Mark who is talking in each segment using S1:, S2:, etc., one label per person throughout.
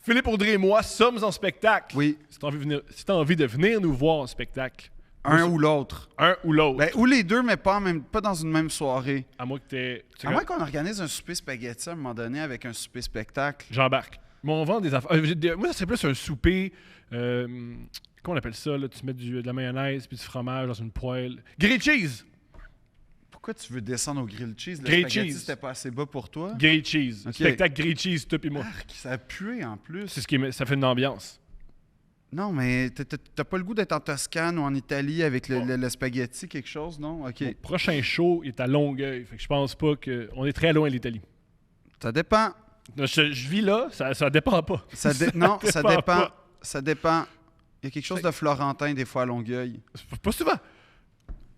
S1: Philippe Audrey et moi sommes en spectacle.
S2: Oui.
S1: Si t'as envie de venir nous voir en spectacle.
S2: Un ou l'autre.
S1: Un ou l'autre.
S2: Ben, ou les deux, mais pas dans une même soirée.
S1: À moins que t'aies...
S2: À moins qu'on organise un souper spaghetti à un moment donné avec un souper spectacle.
S1: J'embarque. Mais on vend des affaires. Moi, ça serait plus un souper. Comment on appelle ça? Là? Tu mets de la mayonnaise puis du fromage dans une poêle. Grilled cheese!
S2: Pourquoi tu veux descendre au grilled cheese? Le
S1: Grilled
S2: spaghetti,
S1: cheese.
S2: c'était pas assez bas pour toi?
S1: Grilled cheese.
S2: Ok.
S1: Spectacle grilled cheese, toi et moi.
S2: Ça a pué en plus.
S1: C'est ça fait une ambiance.
S2: Non, mais t'as pas le goût d'être en Toscane ou en Italie avec le spaghetti, quelque chose, non? OK.
S1: Mon prochain show est à Longueuil. Fait que je pense pas que... On est très loin de l'Italie.
S2: Ça dépend.
S1: Je vis là, ça dépend pas.
S2: Non, ça dépend.
S1: pas.
S2: Ça dépend. Il y a quelque chose de florentin des fois à Longueuil.
S1: Pas souvent.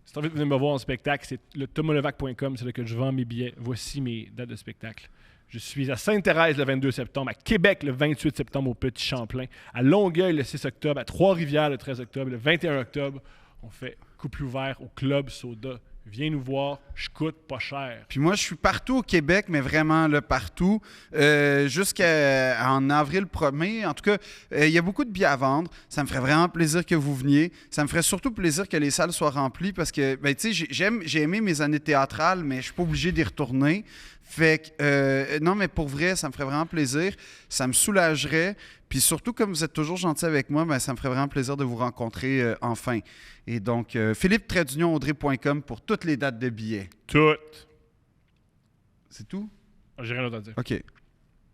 S1: Si t'as envie de venir me voir en spectacle, c'est le tomolevac.com, c'est là que je vends mes billets. Voici mes dates de spectacle. Je suis à Sainte-Thérèse le 22 septembre, à Québec le 28 septembre au Petit Champlain, à Longueuil le 6 octobre, à Trois-Rivières le 13 octobre, le 21 octobre, on fait couple ouvert au Club Soda. Viens nous voir, je coûte pas cher.
S2: Puis moi, je suis partout au Québec, mais vraiment là, partout. Jusqu'en avril 1er. En tout cas, il y a beaucoup de billets à vendre. Ça me ferait vraiment plaisir que vous veniez. Ça me ferait surtout plaisir que les salles soient remplies parce que, ben, tu sais, j'ai aimé mes années théâtrales, mais je suis pas obligé d'y retourner. Fait que, non, mais pour vrai, ça me ferait vraiment plaisir. Ça me soulagerait. Puis surtout, comme vous êtes toujours gentil avec moi, ben, ça me ferait vraiment plaisir de vous rencontrer enfin. Et donc, philippe-audrey.com pour toutes les dates de billets.
S1: Toutes.
S2: C'est tout?
S1: J'ai rien d'autre à dire.
S2: OK.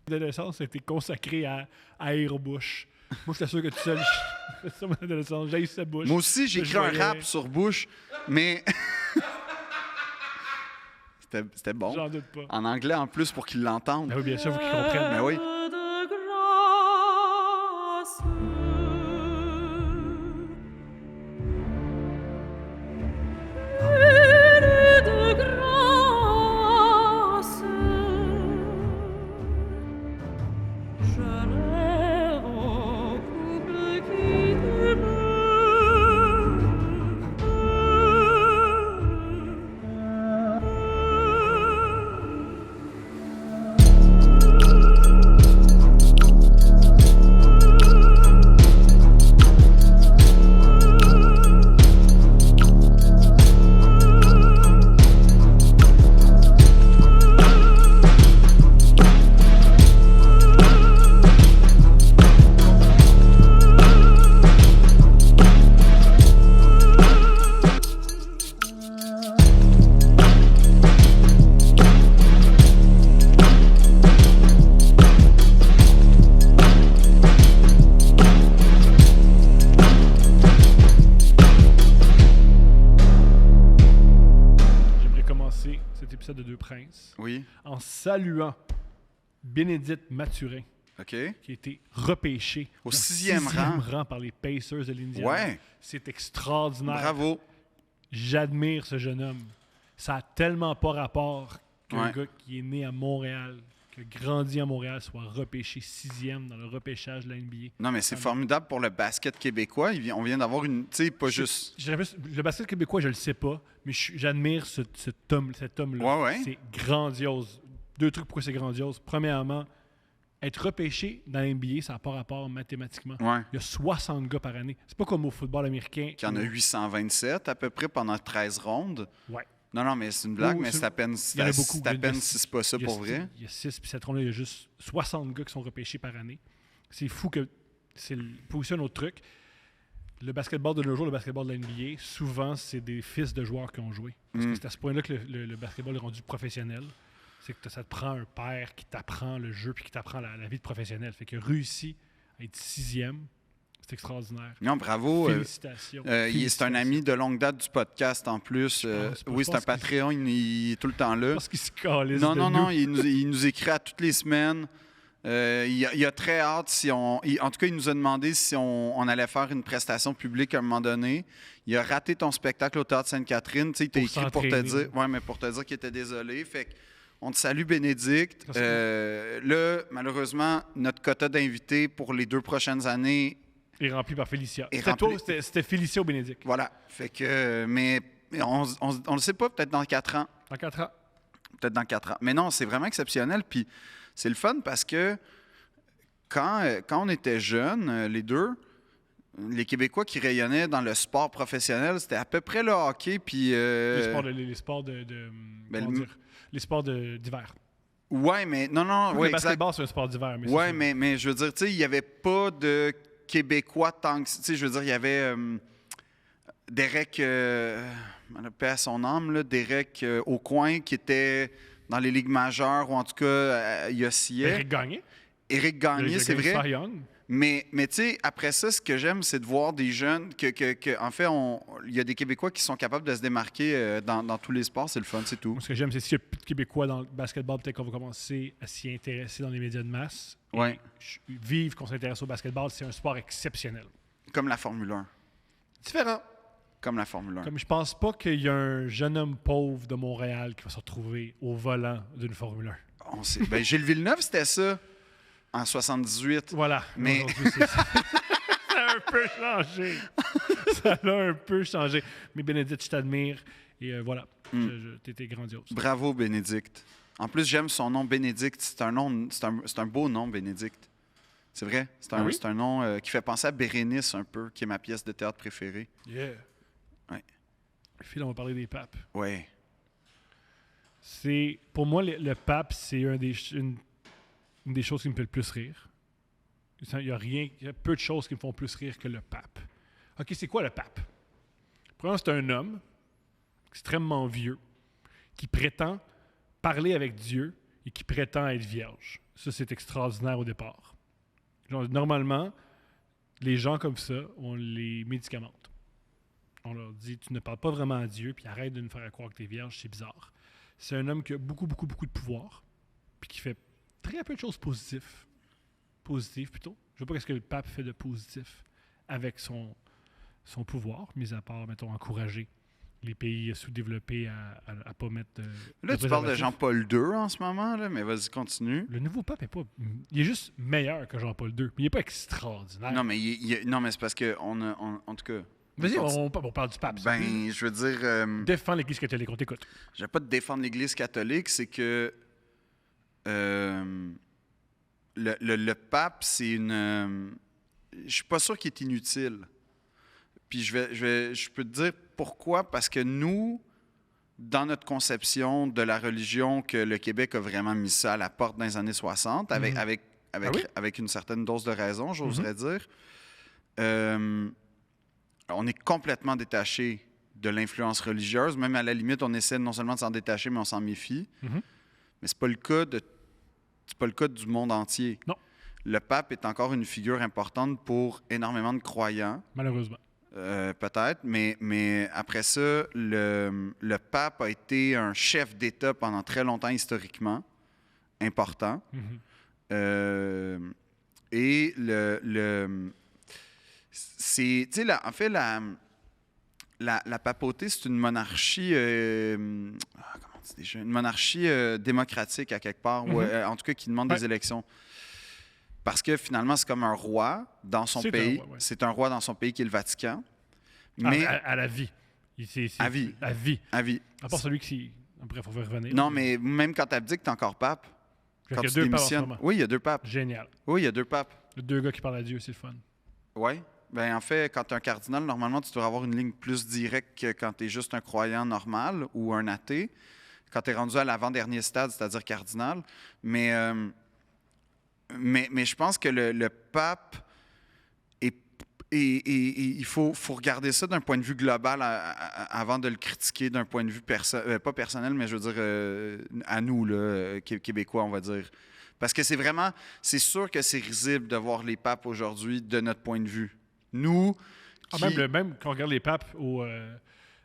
S1: L'adolescence a été consacrée à Aérobush. Moi, j'étais sûr que tout seul, je fais ça mon adolescence. J'ai eu cette bouche.
S2: Moi aussi, j'ai écrit un rap sur Bush, mais c'était bon.
S1: J'en doute pas.
S2: En anglais en plus pour qu'ils l'entendent.
S1: Ben oui, bien sûr, faut qu'ils comprennent.
S2: Ben oui.
S1: Épisode de Deux Princes,
S2: Oui.
S1: en saluant Bénédicte Mathurin,
S2: OK.
S1: qui a été repêché
S2: Au sixième rang
S1: par les Pacers de l'Indiana.
S2: Ouais.
S1: C'est extraordinaire.
S2: Bravo.
S1: J'admire ce jeune homme. Ça a tellement pas rapport qu'un
S2: Ouais.
S1: gars qui est né à Montréal, qui a grandi à Montréal, soit repêché 6e dans le repêchage de la NBA.
S2: Non, mais c'est formidable pour le basket québécois. On vient d'avoir une... Tu sais, pas juste...
S1: Le basket québécois, je le sais pas, mais j'admire cet homme-là.
S2: Ouais, ouais.
S1: C'est grandiose. Deux trucs pourquoi c'est grandiose. Premièrement, être repêché dans la NBA, ça n'a pas rapport mathématiquement.
S2: Ouais.
S1: Il y a 60 gars par année. C'est pas comme au football américain.
S2: Qu'il y en a 827 à peu près pendant 13 rondes.
S1: Ouais.
S2: Non, mais c'est une blague,
S1: Oh,
S2: mais c'est à peine,
S1: Il y en a beaucoup.
S2: c'est à peine si c'est pas ça
S1: Il y a
S2: pour vrai.
S1: Il y a 6, puis cette ronde-là, il y a juste 60 gars qui sont repêchés par année. C'est fou que c'est aussi un autre truc. Le basketball de nos jours, le basketball de la NBA, souvent, c'est des fils de joueurs qui ont joué. Parce que c'est à ce point-là que le basketball est rendu professionnel. C'est que ça te prend un père qui t'apprend le jeu puis qui t'apprend la vie de professionnel. Fait qu'il a réussi à être 6e. C'est extraordinaire.
S2: Non, bravo.
S1: Félicitations.
S2: C'est un ami de longue date du podcast en plus. Oui, c'est un Patreon, il est tout le temps là.
S1: Parce qu'il se calisse
S2: Non,
S1: de
S2: non,
S1: nous.
S2: non, il nous écrit à toutes les semaines. Il a très hâte en tout cas, il nous a demandé si on allait faire une prestation publique à un moment donné. Il a raté ton spectacle au Théâtre Sainte-Catherine. Tu sais, il t'a
S1: Pour
S2: écrit pour te
S1: s'entraîner.
S2: dire, ouais, mais pour te dire qu'il était désolé. Fait que on te salue, Bénédicte. Là, malheureusement, notre quota d'invités pour les 2 prochaines années.
S1: est rempli par Félicia.
S2: Est
S1: C'était
S2: rempli.
S1: toi, c'était Félicia ou Bénédicte?
S2: Voilà. Fait que, mais on le sait pas, peut-être dans 4 ans.
S1: Dans 4 ans.
S2: Peut-être dans 4 ans. Mais non, c'est vraiment exceptionnel. Puis c'est le fun parce que quand on était jeunes, les deux, les Québécois qui rayonnaient dans le sport professionnel, c'était à peu près le hockey, puis...
S1: Les sports
S2: Ben,
S1: comment dire? Les sports d'hiver.
S2: Ouais, mais... Non,
S1: Le
S2: ouais, exact.
S1: basketball, c'est un sport d'hiver. Mais
S2: Ouais,
S1: c'est
S2: mais je veux dire, tu sais, il n'y avait pas de Québécois tant que... Tu sais, je veux dire, il y avait Derek, paix à son âme, là, Derek Aucoin, qui était dans les ligues majeures, ou en tout cas, il oscillait.
S1: Éric Gagné.
S2: Éric Gagné, c'est vrai.
S1: Cy Young.
S2: Mais tu sais, après ça, ce que j'aime, c'est de voir des jeunes en fait, il y a des Québécois qui sont capables de se démarquer dans tous les sports. C'est le fun, c'est tout.
S1: Ce que j'aime, c'est s'il y a plus de Québécois dans le basketball, peut-être qu'on va commencer à s'y intéresser dans les médias de masse.
S2: Ouais.
S1: Vivre qu'on s'intéresse au basketball, c'est un sport exceptionnel.
S2: Comme la Formule 1.
S1: Différent.
S2: Comme la Formule 1.
S1: Comme je pense pas qu'il y a un jeune homme pauvre de Montréal qui va se retrouver au volant d'une Formule 1.
S2: On sait. Ben, Gilles Villeneuve, c'était ça en 78.
S1: Voilà.
S2: Mais
S1: aujourd'hui, ça a un peu changé. Ça a un peu changé. Mais Bénédicte, je t'admire. Et voilà. T'étais grandiose.
S2: Bravo, Bénédicte. En plus, j'aime son nom, Bénédicte. C'est un beau nom, Bénédicte. C'est vrai. C'est un nom qui fait penser à Bérénice un peu, qui est ma pièce de théâtre préférée.
S1: Yeah.
S2: Ouais.
S1: Phil, on va parler des papes.
S2: Ouais.
S1: Pour moi, le pape, c'est une des choses qui me fait le plus rire. Il y a peu de choses qui me font plus rire que le pape. OK, c'est quoi le pape? Premièrement, c'est un homme extrêmement vieux qui prétend parler avec Dieu et qui prétend être vierge. Ça, c'est extraordinaire au départ. Genre, normalement, les gens comme ça, on les médicamente. On leur dit, tu ne parles pas vraiment à Dieu, puis arrête de nous faire croire que tu es vierge, c'est bizarre. C'est un homme qui a beaucoup, beaucoup, beaucoup de pouvoir, puis qui fait très peu de choses positives. Positives, plutôt. Je ne sais pas ce que le pape fait de positif avec son pouvoir, mis à part, mettons, encourager les pays sous-développés à ne pas mettre de
S2: Là, tu parles de Jean-Paul II en ce moment, là, mais vas-y, continue.
S1: Le nouveau pape est pas... Il est juste meilleur que Jean-Paul II, mais il n'est pas extraordinaire.
S2: Non, mais, non, mais c'est parce que, en tout cas...
S1: Vas-y, on parle du pape.
S2: Ben, je veux dire...
S1: Défends l'Église catholique, on t'écoute.
S2: Je ne vais pas te défendre l'Église catholique, c'est que... le pape, c'est une... je suis pas sûr qu'il est inutile. Puis je peux te dire pourquoi. Parce que nous, dans notre conception de la religion, que le Québec a vraiment mis ça à la porte dans les années 60, avec une certaine dose de raison, j'oserais dire, on est complètement détaché de l'influence religieuse. Même à la limite, on essaie non seulement de s'en détacher, mais on s'en méfie. Mais c'est pas le cas du monde entier.
S1: Non.
S2: Le pape est encore une figure importante pour énormément de croyants.
S1: Malheureusement.
S2: Peut-être, mais après ça, le pape a été un chef d'État pendant très longtemps historiquement, important. Et c'est, tu sais, en fait, la papauté, c'est une monarchie, comment on dit déjà, une monarchie démocratique à quelque part, ou en tout cas qui demande des élections. Parce que finalement, c'est comme un roi dans son pays. C'est un roi dans son pays qui est le Vatican. Mais
S1: à la vie.
S2: À vie.
S1: À vie.
S2: À vie.
S1: À part celui qui... Après, il faut faire revenir.
S2: Non, mais même quand tu abdiques, tu es encore pape. Quand
S1: il y a
S2: tu
S1: deux papes en ce
S2: démissionnes.
S1: moment.
S2: Oui, il y a deux papes.
S1: Génial.
S2: Oui, il y a deux papes.
S1: Deux gars qui parlent à Dieu, c'est le fun.
S2: Oui. Ben en fait, quand tu es un cardinal, normalement, tu dois avoir une ligne plus directe que quand tu es juste un croyant normal ou un athée. Quand tu es rendu à l'avant-dernier stade, c'est-à-dire cardinal. Mais je pense que le pape, il faut regarder ça d'un point de vue global avant de le critiquer d'un point de vue pas personnel, mais je veux dire à nous, là, Québécois, on va dire. Parce que c'est sûr que c'est risible de voir les papes aujourd'hui de notre point de vue. Nous...
S1: Même quand on regarde les papes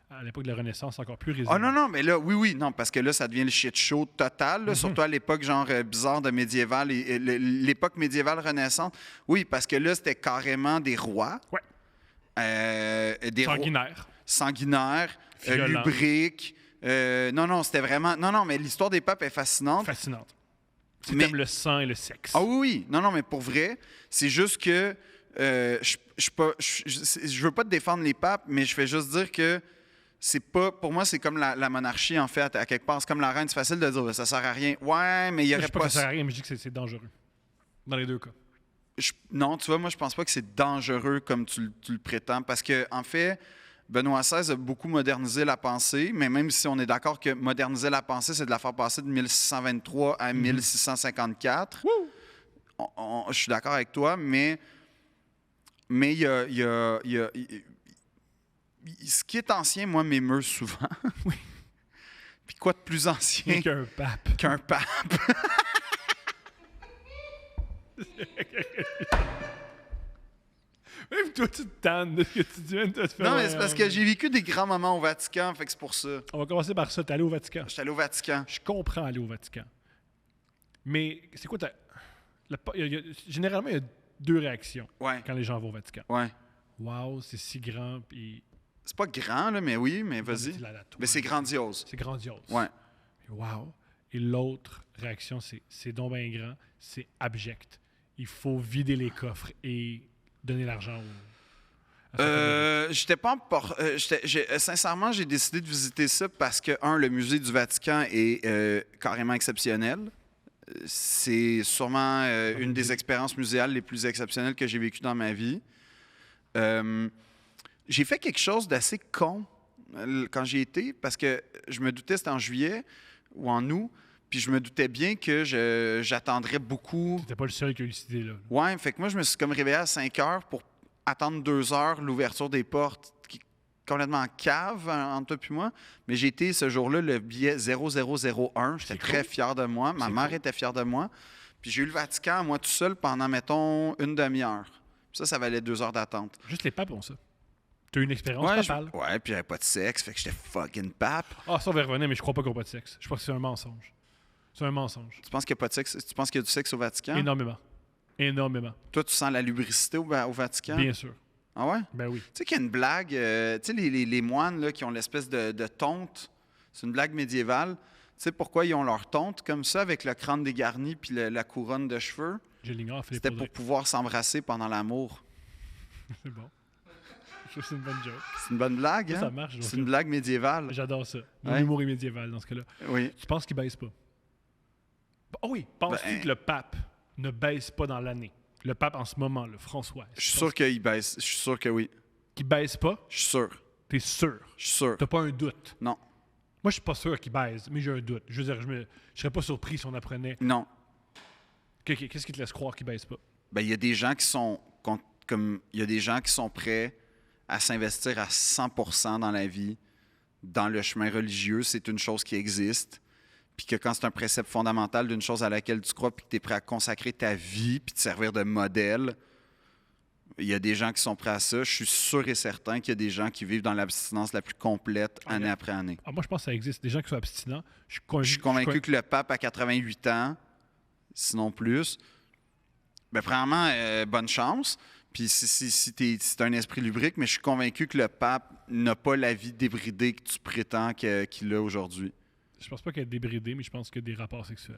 S1: à l'époque de la Renaissance, encore plus risible.
S2: Ah non, mais là, oui, non, parce que là, ça devient le shit show total, là, surtout à l'époque genre bizarre de médiéval, l'époque médiévale renaissante. Oui, parce que là, c'était carrément des rois.
S1: Ouais. Sanguinaires.
S2: Sanguinaires, lubriques. Non, c'était vraiment... Non, mais l'histoire des papes est fascinante.
S1: Fascinante. C'est comme le sang et le sexe.
S2: Ah oui. Non, mais pour vrai, c'est juste que je veux pas te défendre les papes, mais je fais juste dire que c'est pas, pour moi, c'est comme la monarchie, en fait, à quelque part. C'est comme la reine, c'est facile de dire, ça sert à rien. Ouais, mais il y aurait
S1: pas... Ça sert à rien, mais je dis que c'est dangereux. Dans les deux cas.
S2: Non, tu vois, moi, je pense pas que c'est dangereux comme tu le prétends, parce que en fait, Benoît XVI a beaucoup modernisé la pensée, mais même si on est d'accord que moderniser la pensée, c'est de la faire passer de 1623 à 1654, je suis d'accord avec toi, mais il y a, ce qui est ancien, moi, m'émeut souvent.
S1: Oui.
S2: Puis quoi de plus ancien
S1: Qu'un pape.
S2: qu'un pape?
S1: Même toi, tu te tannes de ce que tu viens de te faire.
S2: Non, mais c'est parce que j'ai vécu des grands moments au Vatican, fait que c'est pour ça.
S1: On va commencer par ça. T'es allé au Vatican.
S2: J'étais allé au Vatican.
S1: Je comprends aller au Vatican. Mais c'est quoi généralement, il y a deux réactions
S2: Ouais,
S1: quand les gens vont au Vatican.
S2: ouais.
S1: Wow, c'est si grand, puis...
S2: C'est pas grand, là, mais oui, mais vas-y.
S1: la toile.
S2: Mais c'est grandiose.
S1: C'est grandiose.
S2: Ouais.
S1: Wow. Et l'autre réaction, c'est donc bien grand, c'est abject. Il faut vider les coffres et donner l'argent
S2: J'étais pas sincèrement, j'ai décidé de visiter ça parce que, le musée du Vatican est carrément exceptionnel. C'est sûrement une des expériences muséales les plus exceptionnelles que j'ai vécues dans ma vie. J'ai fait quelque chose d'assez con quand j'y étais, parce que je me doutais, c'était en juillet ou en août, puis je me doutais bien que j'attendrais beaucoup.
S1: T'étais pas le seul qui a eu cette idée-là.
S2: Ouais, fait que moi, je me suis comme réveillé à 5 heures pour attendre 2 heures l'ouverture des portes, qui est complètement en cave entre toi et moi. Mais j'ai été ce jour-là le billet 0001. J'étais très fier de moi. Ma mère était fière de moi. Puis j'ai eu le Vatican, moi, tout seul, pendant, mettons, une demi-heure. Ça valait 2 heures d'attente.
S1: Juste les papes ont ça. T'as eu une expérience papale.
S2: Ouais, puis j'avais pas de sexe, fait que j'étais fucking pape.
S1: Ah, ça, on va y revenir, mais je crois pas qu'on n'a pas de sexe. Je crois que c'est un mensonge. C'est un mensonge.
S2: Tu penses qu'il n'y a pas de sexe? Tu penses qu'il y a du sexe au Vatican?
S1: Énormément. Énormément.
S2: Toi, tu sens la lubricité au Vatican?
S1: Bien sûr.
S2: Ah ouais?
S1: Ben oui.
S2: Tu sais qu'il y a une blague, tu sais, les moines là, qui ont l'espèce de tonte, c'est une blague médiévale. Tu sais pourquoi ils ont leur tonte comme ça, avec le crâne dégarni puis la couronne de cheveux?
S1: Je l'ignore, Philippe.
S2: C'était pour pouvoir s'embrasser pendant l'amour.
S1: C'est bon. Je trouve que c'est une bonne joke.
S2: C'est une bonne blague, hein?
S1: Ça marche.
S2: C'est une blague médiévale.
S1: J'adore ça. Mon
S2: Ouais.
S1: humour est médiéval dans ce cas-là.
S2: Oui.
S1: Tu penses qu'il baisse pas? Oh oui. Penses-tu que le pape ne baisse pas dans l'année? Le pape en ce moment, le François.
S2: Je suis sûr qu'il baisse. Je suis sûr que oui.
S1: Qu'il baisse pas?
S2: Je suis sûr.
S1: T'es sûr?
S2: Je suis sûr.
S1: T'as pas un doute?
S2: Non.
S1: Moi, je suis pas sûr qu'il baisse, mais j'ai un doute. Je veux dire, je serais pas surpris si on apprenait.
S2: Non.
S1: Qu'est-ce qui te laisse croire qu'il baisse pas?
S2: Ben, il y a des gens qui sont il y a des gens qui sont prêts à s'investir à 100% dans la vie, dans le chemin religieux. C'est une chose qui existe. Puis que quand c'est un précepte fondamental d'une chose à laquelle tu crois, puis que tu es prêt à consacrer ta vie, puis te servir de modèle, il y a des gens qui sont prêts à ça. Je suis sûr et certain qu'il y a des gens qui vivent dans l'abstinence la plus complète année après année.
S1: Ah, moi, je pense que ça existe. Des gens qui sont abstinents. Je
S2: suis convaincu que le pape à 88 ans, sinon plus, ben, premièrement, bonne chance. Puis si t'es un esprit lubrique, mais je suis convaincu que le pape n'a pas la vie débridée que tu prétends qu'il a aujourd'hui.
S1: Je pense pas qu'il y ait débridé, mais je pense qu'il y a des rapports sexuels.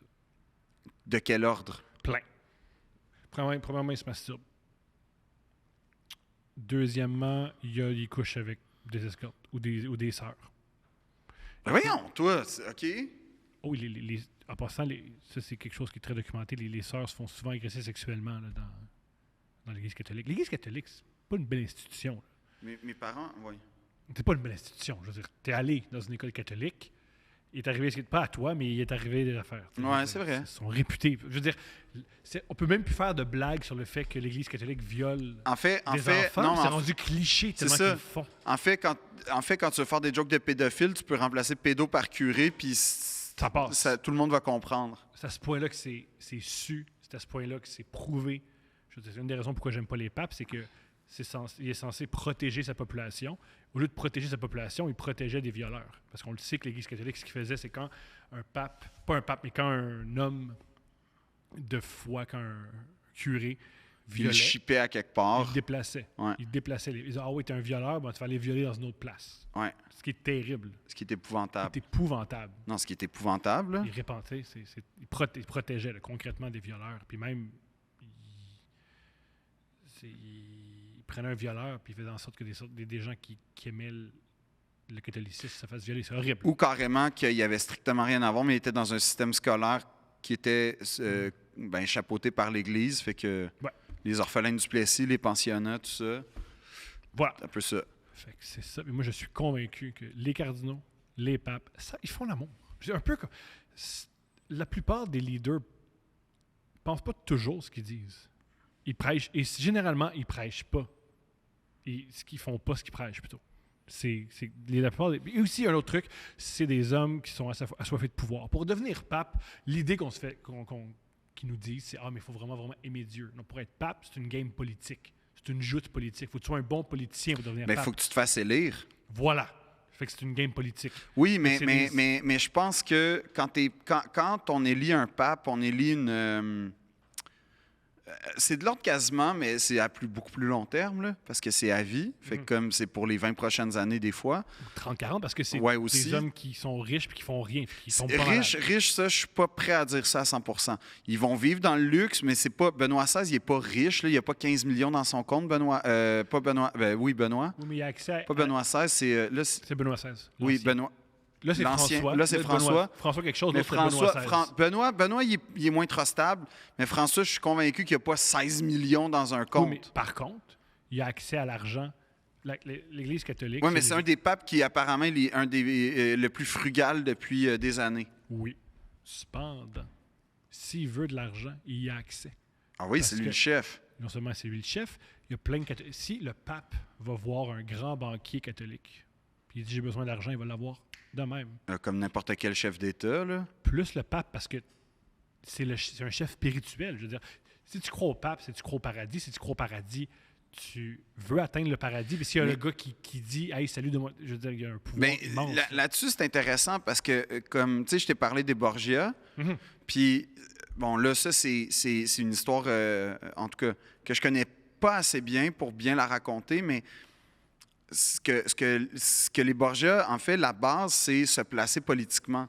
S2: De quel ordre?
S1: Plein. Premièrement, il se masturbe. Deuxièmement, il couche avec des escortes ou des sœurs.
S2: Ben voyons, toi, OK?
S1: Oh, en passant, ça c'est quelque chose qui est très documenté. Les sœurs se font souvent agresser sexuellement là, dans l'Église catholique. L'Église catholique, c'est pas une belle institution.
S2: Mes parents, oui.
S1: C'est pas une belle institution. Je veux dire, t'es allé dans une école catholique, il est arrivé, pas à toi, mais il est arrivé des affaires.
S2: Oui, c'est vrai.
S1: Ils sont réputés. Je veux dire, on peut même plus faire de blagues sur le fait que l'Église catholique viole
S2: en fait,
S1: enfants.
S2: non,
S1: c'est rendu cliché tellement qu'ils le font.
S2: En fait, quand tu veux faire des jokes de pédophile, tu peux remplacer pédo par curé, puis
S1: ça passe.
S2: Tout le monde va comprendre.
S1: C'est à ce point-là que c'est su. C'est à ce point-là que c'est prouvé. Je veux dire, c'est une des raisons pourquoi j'aime pas les papes, c'est que il est censé protéger sa population. Au lieu de protéger sa population, il protégeait des violeurs. Parce qu'on le sait que l'Église catholique, ce qu'il faisait, c'est quand un pape, pas un pape, mais quand un homme de foi, quand un curé violait,
S2: il le chippait à quelque part.
S1: Il le déplaçait.
S2: Ouais.
S1: Il déplaçait. Il disait, ah oui, t'es un violeur, ben, tu vas aller violer dans une autre place.
S2: Ouais.
S1: Ce qui est terrible.
S2: Ce qui est épouvantable.
S1: C'est épouvantable.
S2: Non, ce qui est épouvantable. Là.
S1: Il répandait, il protégeait là, concrètement des violeurs. Puis même, il prenait un violeur puis il faisait en sorte que des gens qui aimaient le catholicisme se fassent violer. C'est horrible.
S2: Ou carrément qu'il n'y avait strictement rien à voir, mais il était dans un système scolaire qui était chapeauté par l'Église, fait que Les orphelins du Plessis, les pensionnats, tout ça.
S1: Voilà.
S2: C'est un peu ça.
S1: Fait que c'est ça. Mais moi, je suis convaincu que les cardinaux, les papes, ça, ils font l'amour. C'est un peu comme... La plupart des leaders pensent pas toujours ce qu'ils disent. Ils prêchent, et généralement, ils prêchent pas. Ils font pas ce qu'ils prêchent, plutôt. La plupart des... Et aussi, un autre truc, c'est des hommes qui sont assoiffés de pouvoir. Pour devenir pape, l'idée qu'ils nous disent, c'est « Ah, mais il faut vraiment, vraiment aimer Dieu. » Non, pour être pape, c'est une game politique. C'est une joute politique. Il faut que tu sois un bon politicien pour devenir pape.
S2: Mais il faut que tu te fasses élire.
S1: Voilà. Fait que c'est une game politique.
S2: Oui, mais je pense que quand on élit un pape, on élit une... c'est de l'ordre quasiment, mais c'est à beaucoup plus long terme, là, parce que c'est à vie. Fait que comme c'est pour les 20 prochaines années, des fois.
S1: 30-40, parce que c'est
S2: aussi.
S1: des hommes qui sont riches et qui font rien. Qui sont pas
S2: riches, ça, je suis pas prêt à dire ça à 100%. Ils vont vivre dans le luxe, mais c'est pas... Benoît XVI, il est pas riche, là, il a pas 15 millions dans son compte, Benoît. Pas Benoît... oui, Benoît.
S1: Oui, mais il y a accès
S2: Pas Benoît XVI, c'est...
S1: c'est Benoît XVI.
S2: Oui, Benoît...
S1: Là, c'est François.
S2: Là, c'est François.
S1: François quelque chose,
S2: mais
S1: François,
S2: Benoît, il est moins trustable. Mais François, je suis convaincu qu'il n'y a pas 16 millions dans un compte.
S1: Oui, mais par contre, il a accès à l'argent. L'Église catholique...
S2: Oui, mais c'est un des papes qui, apparemment, est le plus frugal depuis des années.
S1: Oui. Cependant, s'il veut de l'argent, il y a accès.
S2: Ah oui, c'est lui le chef.
S1: Non seulement c'est lui le chef, il y a plein de catholiques. Si le pape va voir un grand banquier catholique, puis il dit « J'ai besoin d'argent », il va l'avoir. De même.
S2: Comme n'importe quel chef d'État, là.
S1: Plus le pape, parce que c'est un chef spirituel. Je veux dire, si tu crois au pape, si tu crois au paradis, si tu crois au paradis, tu veux atteindre le paradis. Puis s'il y a le gars qui dit « Hey, salut de moi », je veux dire, il y a un pouvoir immense.
S2: Là-dessus, c'est intéressant parce que, comme, tu sais, je t'ai parlé des Borgia. Puis, bon, là, ça, c'est une histoire, en tout cas, que je connais pas assez bien pour bien la raconter, mais... Ce que les Borgia, en fait, la base, c'est se placer politiquement.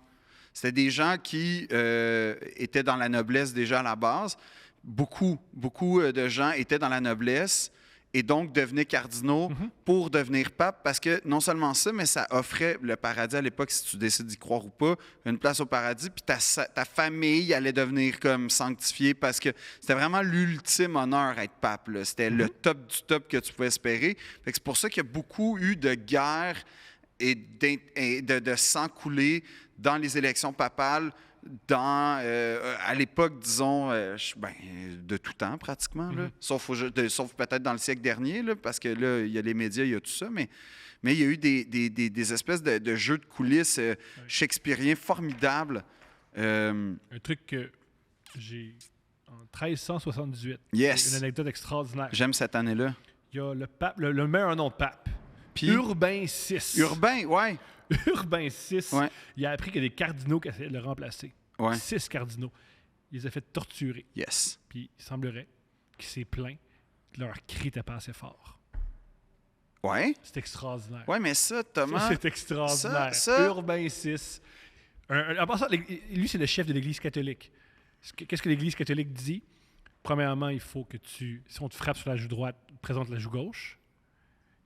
S2: C'était des gens qui étaient dans la noblesse déjà à la base. Beaucoup de gens étaient dans la noblesse et donc devenaient cardinaux pour devenir pape parce que non seulement ça, mais ça offrait le paradis à l'époque, si tu décides d'y croire ou pas, une place au paradis, puis ta famille allait devenir comme sanctifiée parce que c'était vraiment l'ultime honneur être pape. Là. C'était le top du top que tu pouvais espérer. Fait que c'est pour ça qu'il y a beaucoup eu de guerres et de sang coulé dans les élections papales à l'époque, disons, de tout temps pratiquement, là. Sauf peut-être dans le siècle dernier, là, parce que là, il y a les médias, il y a tout ça, mais il y a eu des espèces de jeux de coulisses shakespeariens formidables.
S1: Un truc que j'ai en 1378.
S2: Yes.
S1: Une anecdote extraordinaire.
S2: J'aime cette année-là.
S1: Il y a le pape, le meilleur nom de pape.
S2: Puis,
S1: Urbain VI.
S2: Urbain, ouais.
S1: Urbain VI, il a appris qu'il y a des cardinaux qui essayaient de le remplacer.
S2: Ouais.
S1: 6 cardinaux. Il les a fait torturer.
S2: Yes.
S1: Puis il semblerait qu'il s'est plaint que leur cri n'était pas assez fort.
S2: Ouais.
S1: C'est extraordinaire.
S2: Ouais, mais ça, Thomas...
S1: Ça, c'est extraordinaire. Urbain VI. En passant, lui, c'est le chef de l'Église catholique. Qu'est-ce que l'Église catholique dit? Premièrement, il faut que si on te frappe sur la joue droite, présente la joue gauche.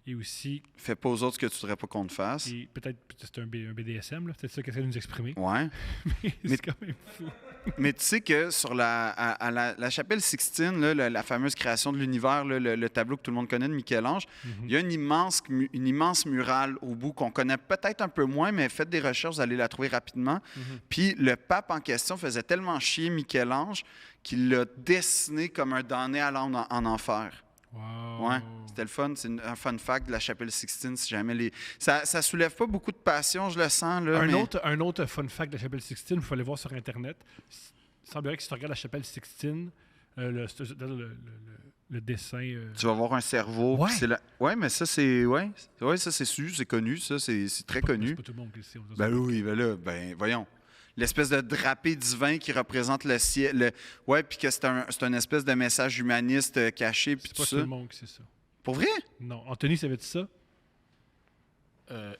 S1: Et aussi...
S2: Fais pas aux autres ce que tu voudrais pas qu'on te fasse.
S1: Et peut-être c'est un BDSM, là. Peut-être ça qu'essaie de nous exprimer.
S2: Ouais.
S1: mais c'est quand même fou.
S2: Mais tu sais que sur à la chapelle Sixtine, là, la fameuse création de l'univers, là, le tableau que tout le monde connaît de Michel-Ange, il y a une immense murale au bout qu'on connaît peut-être un peu moins, mais faites des recherches, vous allez la trouver rapidement. Puis le pape en question faisait tellement chier Michel-Ange qu'il l'a dessiné comme un damné allant en enfer.
S1: Wow.
S2: Ouais, c'était le fun. C'est un fun fact de la chapelle Sixtine. Si jamais ça soulève pas beaucoup de passion, je le sens. Là,
S1: un autre fun fact de la chapelle Sixtine, il faut aller voir sur Internet. Il semblerait que si tu regardes la chapelle Sixtine, le dessin...
S2: Tu vas voir un cerveau.
S1: Ouais.
S2: Ouais, mais ça, c'est... Ouais, ça, c'est connu. Ça, c'est très connu.
S1: C'est pas tout le monde qui le sait.
S2: Oui, voyons. L'espèce de drapé divin qui représente le ciel. Ouais, puis que c'est un espèce de message humaniste caché.
S1: C'est pas tout le monde qui sait ça.
S2: Pour vrai?
S1: Non. Anthony, savais-tu ça?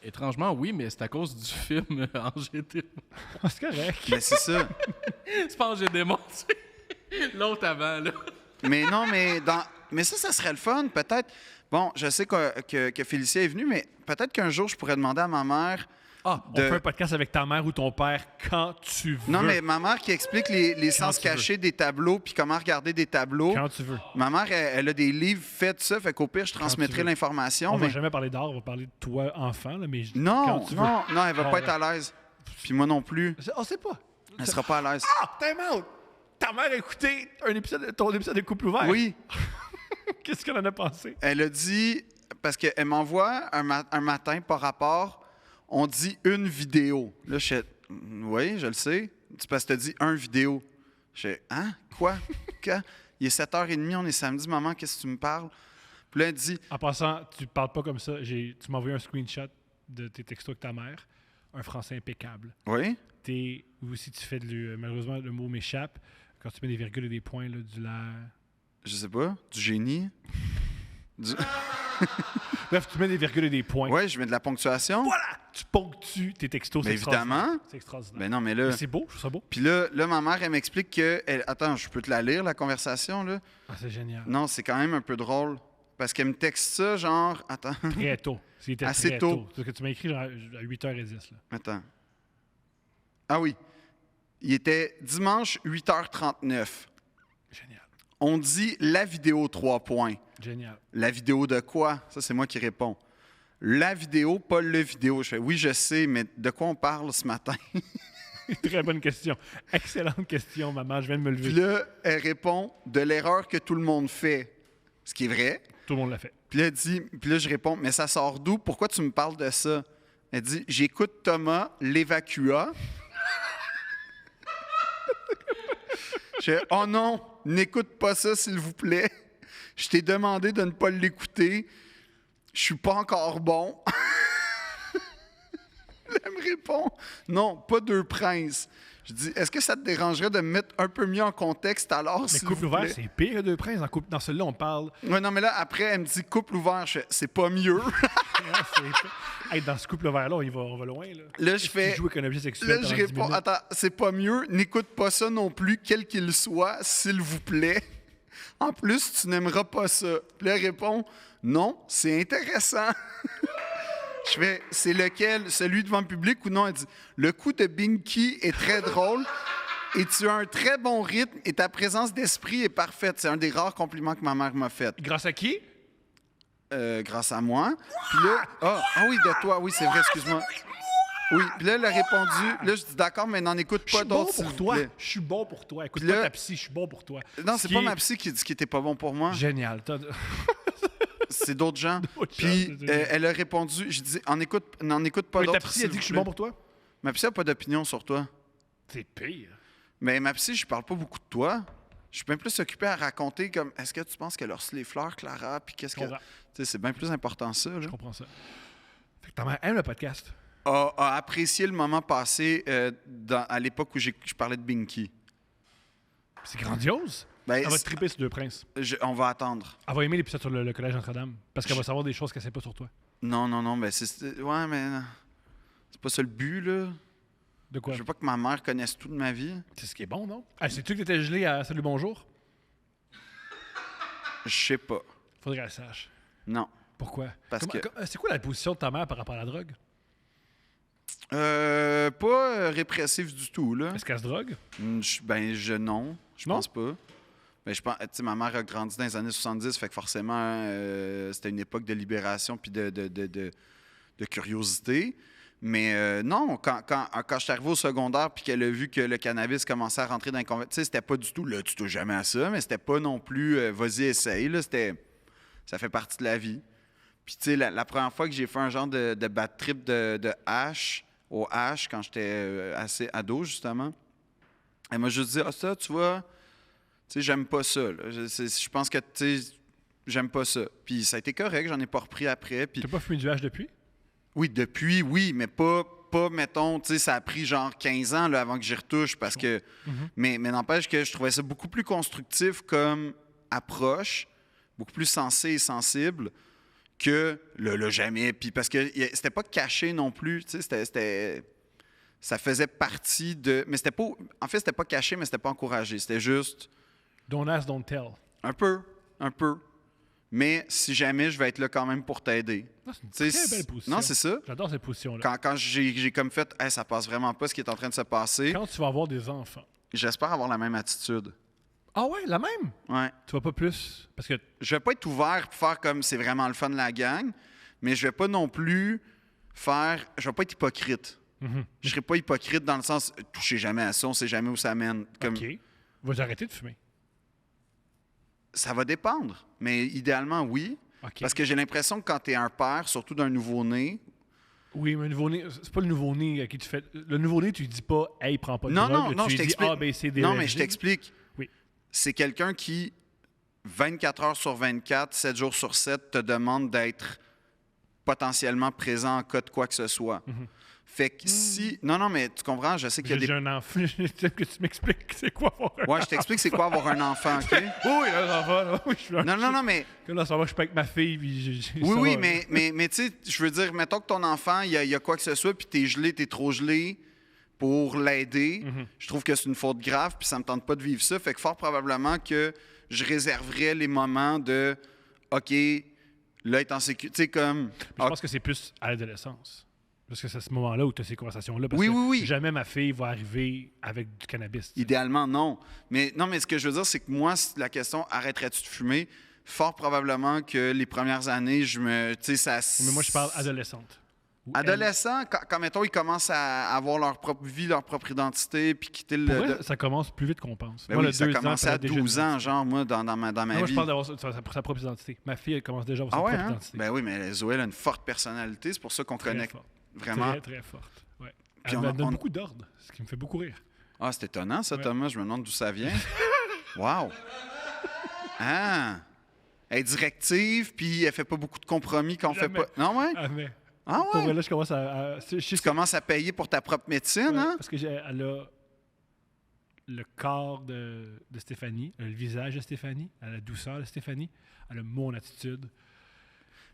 S3: Étrangement, oui, mais c'est à cause du film Angers Démon.
S1: C'est correct.
S2: Mais c'est ça.
S3: C'est pas Angers Démon, c'est l'autre avant, là.
S2: Mais non, mais ça serait le fun, peut-être. Bon, je sais que Félicia est venue, mais peut-être qu'un jour, je pourrais demander à ma mère
S1: On fait un podcast avec ta mère ou ton père quand tu veux.
S2: Non, mais ma mère qui explique les
S1: Quand
S2: sens
S1: tu veux.
S2: cachés des tableaux puis comment regarder des tableaux.
S1: Quand tu veux.
S2: Ma mère, elle a des livres faits de ça, fait qu'au pire, je transmettrai
S1: veux.
S2: l'information.
S1: On
S2: mais...
S1: va jamais parler d'art, on va parler de toi, enfant, là, mais
S2: Non,
S1: quand tu veux.
S2: non, non, elle va
S1: Bon,
S2: pas être à l'aise. Puis moi non plus.
S1: On sait pas.
S2: Elle sera pas à l'aise.
S1: Ah, time out! Ta mère a écouté ton épisode de Couple ouvert.
S2: Oui,
S1: Qu'est-ce qu'elle en a pensé?
S2: elle a dit, parce qu'elle m'envoie un matin par rapport, on dit une vidéo. Là, je fais, oui, je le sais. C'est parce que tu as dit un vidéo. Je fais, hein? Quoi? Quand? Il est 7h30, on est samedi, maman, qu'est-ce que tu me parles? Puis là, elle dit,
S1: En passant, tu parles pas comme ça. Tu m'as envoyé un screenshot de tes textos avec ta mère. Un français impeccable.
S2: oui?
S1: Ou si tu fais malheureusement, le mot m'échappe. Quand tu mets des virgules et des points, là,
S2: Je sais pas, du génie.
S1: Bref, tu mets des virgules et des points.
S2: Oui, je mets de la ponctuation.
S1: Voilà! Tu ponctues tes textos.
S2: Mais
S1: C'est extraordinaire.
S2: évidemment.
S1: C'est extraordinaire.
S2: Ben non, mais là...
S1: Mais c'est beau, je trouve ça beau.
S2: Puis là, ma mère, elle m'explique que... Attends, je peux te la lire, la conversation, là?
S1: Ah, c'est génial.
S2: Non, c'est quand même un peu drôle. Parce qu'elle me texte ça, genre... Attends,
S1: Très tôt. C'était
S2: Assez
S1: très
S2: tôt.
S1: C'est ce que tu m'as écrit genre, à 8h10. Là.
S2: attends. Ah oui. Il était dimanche 8h39.
S1: Génial.
S2: On dit la vidéo 3 points.
S1: Génial.
S2: La vidéo de quoi? Ça, c'est moi qui réponds. La vidéo, pas le vidéo. Je fais, oui, je sais, mais de quoi on parle ce matin?
S1: Très bonne question. Excellente question, maman. Je viens de me lever.
S2: Puis là, elle répond de l'erreur que tout le monde fait. Ce qui est vrai.
S1: Tout le monde l'a fait.
S2: Puis là, je réponds, mais ça sort d'où? Pourquoi tu me parles de ça? Elle dit, j'écoute Thomas, l'évacua. Je fais, oh non, n'écoute pas ça, s'il vous plaît. Je t'ai demandé de ne pas l'écouter. Je suis pas encore bon. Elle me répond, non, pas deux princes. Je dis, est-ce que ça te dérangerait de me mettre un peu mieux en contexte alors,
S1: Mais
S2: s'il
S1: couple
S2: vous
S1: ouvert,
S2: plaît?
S1: c'est pire que deux princes. Dans celui-là, on parle.
S2: Ouais, non, mais là, après, elle me dit couple ouvert. Je fais, c'est pas mieux.
S1: Hey, dans ce couple ouvert-là, on va loin. Là,
S2: Là, je
S1: Tu
S2: fais.
S1: joues avec un objet sexuel.
S2: Là,
S1: pendant
S2: je
S1: 10
S2: réponds,
S1: minutes.
S2: attends, c'est pas mieux. N'écoute pas ça non plus, quel qu'il soit, s'il vous plaît. En plus, tu n'aimeras pas ça. Puis là, elle répond, non, c'est intéressant. Je fais, c'est lequel? Celui devant le public ou non? Elle dit, le coup de Binky est très drôle et tu as un très bon rythme et ta présence d'esprit est parfaite. C'est un des rares compliments que ma mère m'a fait.
S1: Grâce à qui?
S2: Grâce à moi. Puis là, ah oui, de toi, oui, c'est vrai, excuse-moi. Oui, puis là, elle a répondu, là, je dis d'accord, mais n'en écoute
S1: Je
S2: pas
S1: suis bon
S2: d'autres, s'il
S1: pour
S2: vous
S1: toi.
S2: plaît.
S1: Je suis bon pour toi. Écoute
S2: Puis là-
S1: pas ta psy, je suis bon pour toi.
S2: Non,
S1: Ce
S2: c'est
S1: qui
S2: pas
S1: est
S2: ma psy qui dit qu'il était pas bon pour moi.
S1: Génial.
S2: C'est d'autres gens.
S1: D'autres
S2: Puis
S1: gens, c'est
S2: elle a répondu, je dis, n'en écoute pas
S1: Mais ta
S2: d'autres.
S1: psy a
S2: s'il
S1: dit que je suis
S2: vous
S1: bon
S2: plaît.
S1: pour toi?
S2: Ma psy n'a pas d'opinion sur toi.
S1: C'est pire.
S2: Mais ma psy, je parle pas beaucoup de toi. Je suis bien plus occupé à raconter comme, est-ce que tu penses qu'elle a reçu les fleurs, Clara? Puis qu'est-ce que.
S1: Comprends.
S2: Tu sais, c'est bien plus important ça. Là.
S1: Je comprends ça. Fait que ta mère aime le podcast.
S2: A apprécié le moment passé à l'époque où je parlais de Binky.
S1: C'est grandiose.
S2: Ben,
S1: Elle va triper sur deux princes.
S2: on va attendre.
S1: Elle va aimer l'épisode sur le collège Notre-Dame. Parce qu'elle va savoir des choses qu'elle sait pas sur toi.
S2: Non, mais ouais, mais c'est pas ça le but, là.
S1: De quoi?
S2: Je veux pas que ma mère connaisse tout de ma vie.
S1: C'est ce qui est bon, non? Ah, sais-tu que t'étais gelé à Salut Bonjour?
S2: Je sais pas.
S1: Faudrait qu'elle sache.
S2: Non.
S1: Pourquoi?
S2: Parce que-
S1: C'est quoi la position de ta mère par rapport à la drogue?
S2: Pas répressif du tout, là.
S1: Est-ce qu'elle se drogue?
S2: Non. Je
S1: Non?
S2: pense pas. Mais je pense, tu sais, ma mère a grandi dans les années 70, fait que forcément, c'était une époque de libération puis de curiosité. Mais non, quand je suis arrivé au secondaire puis qu'elle a vu que le cannabis commençait à rentrer dans les conversations, tu sais, c'était pas du tout, là, tu touches jamais à ça, mais c'était pas non plus, vas-y, essaye, là, ça fait partie de la vie. Puis, tu sais, la première fois que j'ai fait un genre de bad trip de hash, au hash, quand j'étais assez ado, justement, elle m'a juste dit, ah, ça, tu vois, tu sais, j'aime pas ça, là. Je pense que, tu sais, j'aime pas ça. Puis ça a été correct, j'en ai pas repris après. Puis
S1: T'as pas fumé du hash depuis?
S2: oui, depuis, oui, mais pas mettons, tu sais, ça a pris genre 15 ans là, avant que j'y retouche parce que. Mais n'empêche que je trouvais ça beaucoup plus constructif comme approche, beaucoup plus sensé et sensible que le jamais. Puis parce que c'était pas caché non plus, tu sais, c'était. Ça faisait partie de. Mais c'était pas. En fait, c'était pas caché, mais c'était pas encouragé. C'était juste
S1: Don't ask, don't tell.
S2: un peu. mais si jamais, je vais être là quand même pour t'aider.
S1: Ah, c'est une
S2: Tu sais,
S1: très belle position.
S2: Non, c'est ça.
S1: J'adore cette position-là.
S2: Quand j'ai comme fait, hey, ça passe vraiment pas ce qui est en train de se passer,
S1: Quand tu vas avoir des enfants.
S2: j'espère avoir la même attitude.
S1: Ah ouais, la même?
S2: Ouais.
S1: Tu vas pas plus... Parce que...
S2: Je vais pas être ouvert pour faire comme c'est vraiment le fun de la gang, mais je vais pas non plus faire. Je vais pas être hypocrite. Je serai pas hypocrite dans le sens, touchez jamais à ça, on sait jamais où ça mène. Comme,
S1: OK. Vas-tu arrêter de fumer?
S2: Ça va dépendre, mais idéalement, oui.
S1: OK.
S2: Parce que j'ai l'impression que quand tu es un père, surtout d'un nouveau-né.
S1: Oui, mais un nouveau-né, c'est pas le nouveau-né à qui tu fais... Le nouveau-né, tu lui dis pas « Hey, prends pas de
S2: Non,
S1: drogue. »
S2: non,
S1: Tu
S2: je
S1: lui dis
S2: t'explique.
S1: A, B, C, D,
S2: Non,
S1: E,
S2: mais
S1: F,
S2: je
S1: G.
S2: t'explique.
S1: Oui.
S2: C'est quelqu'un qui, 24 heures sur 24, 7 jours sur 7, te demande d'être potentiellement présent en cas de quoi que ce soit. Fait que si... Non, mais tu comprends, je sais qu'il y a
S1: J'ai
S2: des...
S1: un enfant. J'aime que tu m'expliques c'est quoi avoir un
S2: Ouais, je t'explique c'est quoi avoir un enfant, OK?
S1: Oui, un enfant. Là. Oui, je suis
S2: Non, mais...
S1: Comme là, ça va, je suis pas avec ma fille. Puis
S2: Oui, mais tu sais, je veux dire, mettons que ton enfant, il y a quoi que ce soit, puis t'es trop gelé pour l'aider. Je trouve que c'est une faute grave, puis ça me tente pas de vivre ça. Fait que fort probablement que je réserverais les moments de, OK, là, être en sécurité, tu sais, comme...
S1: Je pense que c'est plus à l'adolescence. Parce que c'est à ce moment-là où tu as ces conversations-là. Parce
S2: Oui,
S1: que
S2: oui.
S1: jamais ma fille va arriver avec du cannabis. Tu sais.
S2: Idéalement, non. Mais ce que je veux dire, c'est que moi, si la question « arrêterais-tu de fumer », fort probablement que les premières années, je me... Tu sais, ça...
S1: Mais moi, je parle adolescente.
S2: Adolescents, quand, mettons, ils commencent à avoir leur propre vie, leur propre identité, puis quitter le...
S1: Pour vrai, ça commence plus vite qu'on pense.
S2: Ben
S1: Moi,
S2: oui,
S1: le
S2: ça
S1: 2 ans,
S2: commençait
S1: ça
S2: à
S1: a déjà
S2: 12
S1: une
S2: ans,
S1: identité.
S2: genre, moi, dans ma
S1: Moi,
S2: vie.
S1: je parle d'avoir sa propre identité. Ma fille, elle commence déjà à avoir
S2: Ah
S1: sa
S2: ouais,
S1: propre
S2: hein?
S1: identité.
S2: Ben oui, mais Zoé, elle a une forte personnalité, c'est pour ça qu'on
S1: Très
S2: connecte
S1: forte.
S2: vraiment.
S1: Très, très forte. Ouais.
S2: Puis
S1: Elle me donne beaucoup d'ordre, ce qui me fait beaucoup rire.
S2: Ah, c'est étonnant, ça,
S1: Ouais.
S2: Thomas. Je me demande d'où ça vient. Wow! Ah! Elle est directive, puis elle fait pas beaucoup de compromis qu'on fait
S1: Jamais.
S2: pas... Non, ouais?
S1: Ah, mais...
S2: Ah
S1: Pour vrai,
S2: ouais?
S1: là, je commence à
S2: Tu commences à payer pour ta propre médecine,
S1: Ouais,
S2: hein?
S1: parce que elle a le corps de Stéphanie, elle a le visage de Stéphanie, elle a la douceur de Stéphanie, elle a mon attitude.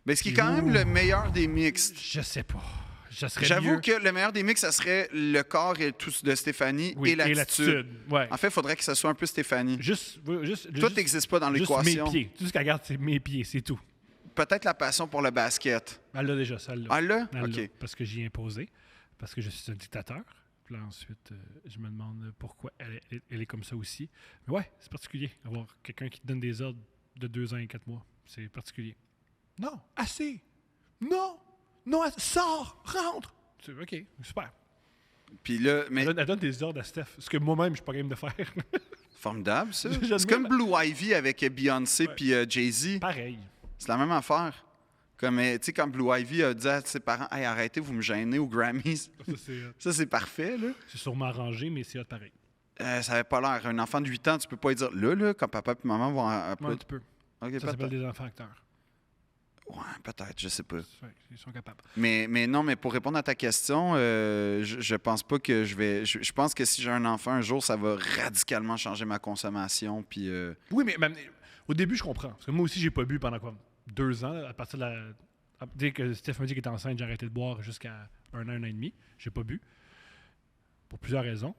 S2: Mais ce qui est quand même le meilleur des mixtes.
S1: Je sais pas. Je serais
S2: J'avoue
S1: mieux.
S2: que le meilleur des mix, ça serait le corps et tout de Stéphanie
S1: Oui,
S2: et l'attitude.
S1: Ouais.
S2: En fait, il faudrait que ce soit un peu Stéphanie. Tout n'existe pas dans
S1: juste
S2: l'équation.
S1: mes pieds. Tout ce qu'elle garde, c'est mes pieds, c'est tout.
S2: Peut-être la passion pour le basket.
S1: Elle l'a déjà, ça, elle l'a.
S2: Ah là?
S1: Elle l'a,
S2: OK.
S1: parce que j'y ai imposé, parce que je suis un dictateur. Puis là, ensuite, je me demande pourquoi elle est comme ça aussi. Mais ouais, c'est particulier, avoir quelqu'un qui te donne des ordres de 2 ans et 4 mois. C'est particulier. Non, assez! Non! Non, sors! Rentre! OK, super.
S2: Puis là, mais
S1: Elle donne des ordres à Steph, ce que moi-même, je suis pas game de faire.
S2: formidable, ça.
S1: J'admire
S2: C'est comme
S1: la-
S2: Blue Ivy avec Beyoncé
S1: Ouais.
S2: puis Jay-Z.
S1: Pareil.
S2: C'est la même affaire. Comme, tu sais, quand Blue Ivy a dit à ses parents « Hey, arrêtez, vous me gênez aux Grammys.
S1: Ça, c'est »
S2: Ça, c'est parfait, là.
S1: c'est sûrement arrangé, mais c'est hot pareil.
S2: Ça avait pas l'air. Un enfant de 8 ans, tu peux pas lui dire « Là, quand papa et maman vont...
S1: Ouais, tu peux.
S2: OK,
S1: Ça s'appelle
S2: peut-être.
S1: des enfants acteurs.
S2: Ouais, peut-être, je sais pas.
S1: Ouais, ils sont capables.
S2: Mais non, mais pour répondre à ta question, je pense pas que je vais... Je pense que si j'ai un enfant un jour, ça va radicalement changer ma consommation, puis...
S1: Oui, mais au début, je comprends. Parce que moi aussi, j'ai pas bu pendant quoi? 2 ans, là, à partir de la... Dès que Steph m'a dit qu'elle était enceinte, j'ai arrêté de boire jusqu'à 1 an et demi. J'ai pas bu. Pour plusieurs raisons.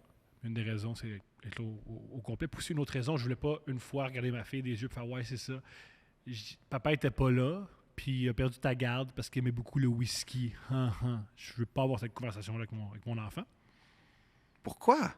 S1: Une des raisons, c'est être là au complet. Puis aussi, une autre raison, je voulais pas une fois regarder ma fille des yeux et faire « Ouais, c'est ça. » Papa était pas là, puis il a perdu ta garde parce qu'il aimait beaucoup le whisky. Je veux pas avoir cette conversation-là avec mon enfant.
S2: Pourquoi?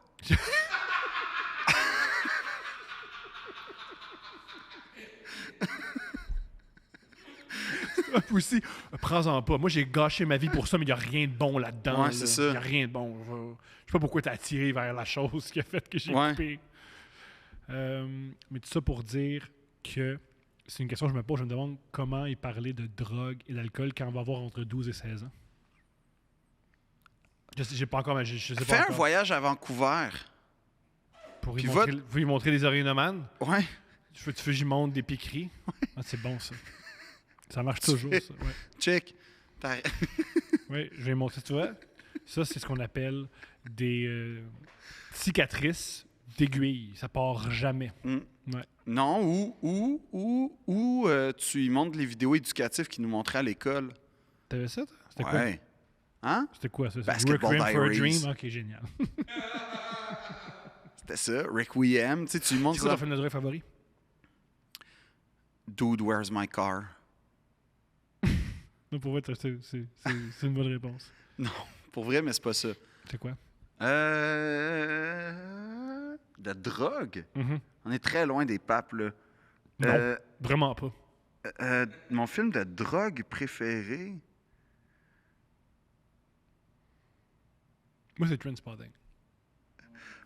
S1: Puis aussi, prends-en pas. Moi, j'ai gâché ma vie pour ça, mais il n'y a rien de bon là-dedans.
S2: Ouais,
S1: là.
S2: c'est ça.
S1: Il n'y a rien de bon. Je sais pas pourquoi t'as attiré vers la chose qui a fait que j'ai
S2: Ouais.
S1: coupé. Mais tout ça pour dire que c'est une question que je me pose. Je me demande comment y parler de drogue et d'alcool quand on va avoir entre 12 et 16 ans. J'ai pas encore... Je sais
S2: Fais
S1: pas
S2: un
S1: encore.
S2: voyage à Vancouver.
S1: Pour
S2: puis
S1: lui montrer des oreilles-nomanes.
S2: Ouais.
S1: Tu veux que j'y montre des piqueries. Ah, c'est bon, ça. Ça marche toujours, ça. Ouais.
S2: Check.
S1: Oui, je vais montrer, tu vois. Ça, c'est ce qu'on appelle des cicatrices d'aiguille. Ça part jamais.
S2: Mm.
S1: Ouais.
S2: Non, ou tu y montres les vidéos éducatives qu'ils nous montraient à l'école.
S1: T'avais ça, toi? C'était
S2: Ouais. Hein?
S1: quoi? C'était quoi, ça?
S2: Basketball
S1: Requiem for a
S2: Diaries.
S1: Dream? OK, génial.
S2: C'était ça. Requiem. Tu sais, tu lui montres
S1: C'est quoi
S2: ça.
S1: ton film de drogue favori?
S2: Dude, Where's My Car?
S1: Non, pour vrai, c'est une bonne réponse.
S2: Non, pour vrai, mais c'est pas ça.
S1: C'est quoi?
S2: De drogue?
S1: Mhm.
S2: On est très loin des papes, là.
S1: Non, vraiment pas.
S2: Mon film de drogue préféré?
S1: Moi, c'est Trainspotting.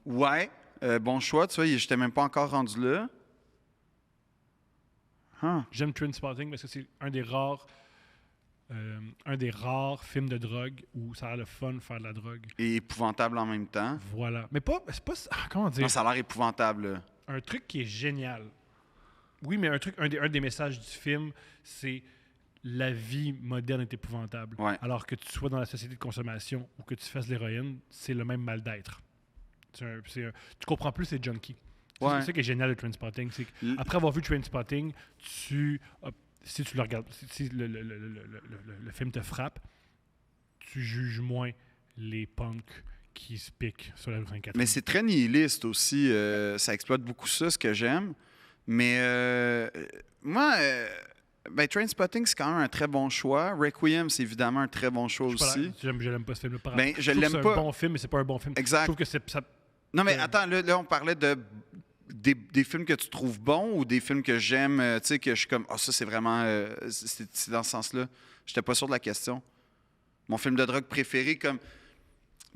S2: Ouais, bon choix, tu vois, j'étais même pas encore rendu là. Huh.
S1: J'aime Trainspotting parce que c'est un des rares films de drogue où ça a le fun de faire de la drogue.
S2: Et épouvantable en même temps.
S1: Voilà. Mais pas, c'est pas, comment dire,
S2: Non, ça a l'air épouvantable, là.
S1: un truc qui est génial. Oui, mais un des messages du film, c'est la vie moderne est épouvantable.
S2: Ouais.
S1: Alors que tu sois dans la société de consommation ou que tu fasses de l'héroïne, c'est le même mal d'être. Tu comprends plus les junkies.
S2: Ouais.
S1: C'est ça qui est génial de Trainspotting. C'est qu'après avoir vu Trainspotting, si tu le regardes, si le film te frappe, tu juges moins les punks qui se piquent sur la rue Sainte-Catherine.
S2: Mais c'est très nihiliste aussi. Ça exploite beaucoup ça, ce que j'aime. Mais moi, Trainspotting, c'est quand même un très bon choix. Requiem, c'est évidemment un très bon choix aussi.
S1: Je l'aime pas ce film-là.
S2: Ben, je
S1: trouve
S2: l'aime
S1: que
S2: pas.
S1: C'est un bon film, mais c'est pas un bon film.
S2: Exact.
S1: Je trouve que ça.
S2: Non, mais attends, là, on parlait des films que tu trouves bons ou des films que j'aime, tu sais, que je suis comme, ça, c'est vraiment. C'est dans ce sens-là. J'étais pas sûr de la question. Mon film de drogue préféré, comme.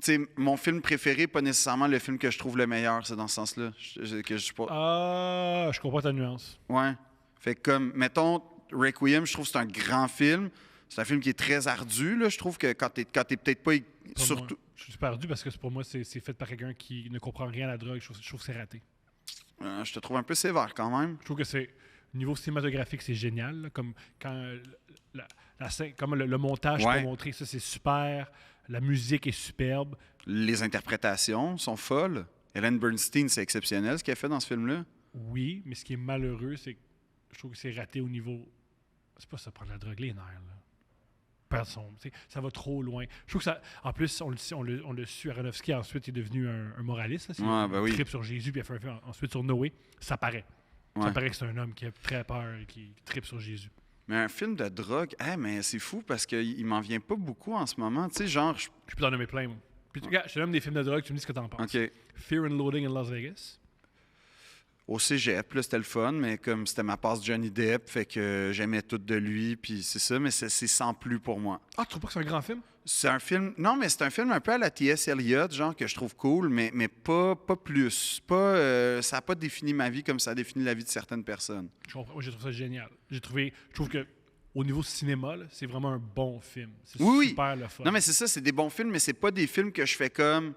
S2: Tu sais, mon film préféré, pas nécessairement le film que je trouve le meilleur, c'est dans ce sens-là. Que je suis pas.
S1: Ah, je comprends ta nuance.
S2: Ouais. Fait que comme, mettons, Requiem, je trouve que c'est un grand film. C'est un film qui est très ardu, là. Je trouve que quand t'es peut-être pas...
S1: Pour
S2: surtout...
S1: moi, je suis perdu parce que pour moi, c'est fait par quelqu'un qui ne comprend rien à la drogue. Je trouve que c'est raté.
S2: je te trouve un peu sévère quand même.
S1: Je trouve que c'est... Au niveau cinématographique, c'est génial. Là, comme quand comme le montage
S2: Ouais.
S1: pour montrer ça, c'est super. La musique est superbe.
S2: Les interprétations sont folles. Ellen Bernstein, c'est exceptionnel ce qu'elle fait dans ce film-là.
S1: Oui, mais ce qui est malheureux, c'est que je trouve que c'est raté au niveau... C'est pas ça, prendre la drogue, les nerfs, là. Perdre ça va trop loin. Je trouve que ça... En plus, on l'a su, Aronofsky, ensuite, est devenu un moraliste. Là,
S2: Ouais, ben oui.
S1: Il tripe sur Jésus, puis il a fait un film ensuite sur Noé. Ça paraît.
S2: Ouais.
S1: Ça paraît que c'est un homme qui a très peur et qui tripe sur Jésus.
S2: Mais un film de drogue, mais c'est fou parce qu'il m'en vient pas beaucoup en ce moment. Tu sais, genre...
S1: Je peux t'en nommer plein, moi. Puis, regarde, je te nomme des films de drogue, tu me dis ce que t'en penses.
S2: OK.
S1: Fear and Loathing in Las Vegas.
S2: Au cégep, là, c'était le fun, mais comme c'était ma passe Johnny Depp, fait que j'aimais tout de lui, puis c'est ça, mais c'est sans plus pour moi.
S1: Ah, tu trouves pas que c'est un grand film?
S2: C'est un film... Non, mais c'est un film un peu à la T.S. Eliot, genre, que je trouve cool, mais pas plus. Ça n'a pas défini ma vie comme ça a défini la vie de certaines personnes.
S1: Je comprends. Moi, j'ai trouvé ça génial. Je trouve que au niveau cinéma, là, c'est vraiment un bon film. C'est super le fun.
S2: Non, mais c'est ça, c'est des bons films, mais c'est pas des films que je fais comme...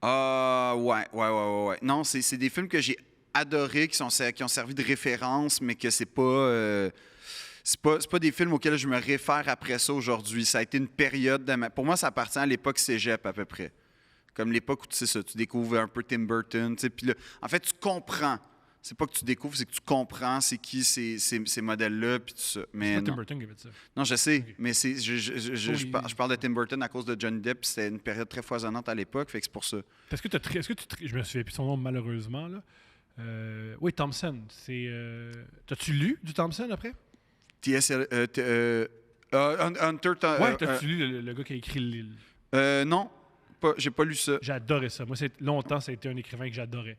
S2: Ah, ouais. Non, c'est des films que j'ai adorés, qui ont servi de référence, mais que c'est pas... C'est pas des films auxquels je me réfère après ça aujourd'hui. Ça a été une période Pour moi, ça appartient à l'époque cégep, à peu près. Comme l'époque où, tu sais ça, tu découvres un peu Tim Burton, tu sais, puis là, en fait, tu comprends. C'est pas que tu découvres, c'est que tu comprends c'est qui ces modèles-là, puis tout ça. Mais
S1: c'est pas
S2: non.
S1: Tim Burton qui avait fait ça.
S2: Non, je sais,
S1: Ok.
S2: mais je parle de Tim Burton à cause de Johnny Depp, puis c'était une période très foisonnante à l'époque, fait que c'est pour ça.
S1: Est-ce que je me souviens plus son nom malheureusement là. Oui, Thompson. T'as-tu lu du Thompson après?
S2: Hunter...
S1: Ouais, t'as-tu lu le gars qui a écrit L'île?
S2: non, j'ai pas lu ça.
S1: J'ai adoré ça. Moi, longtemps, ça a été un écrivain que j'adorais.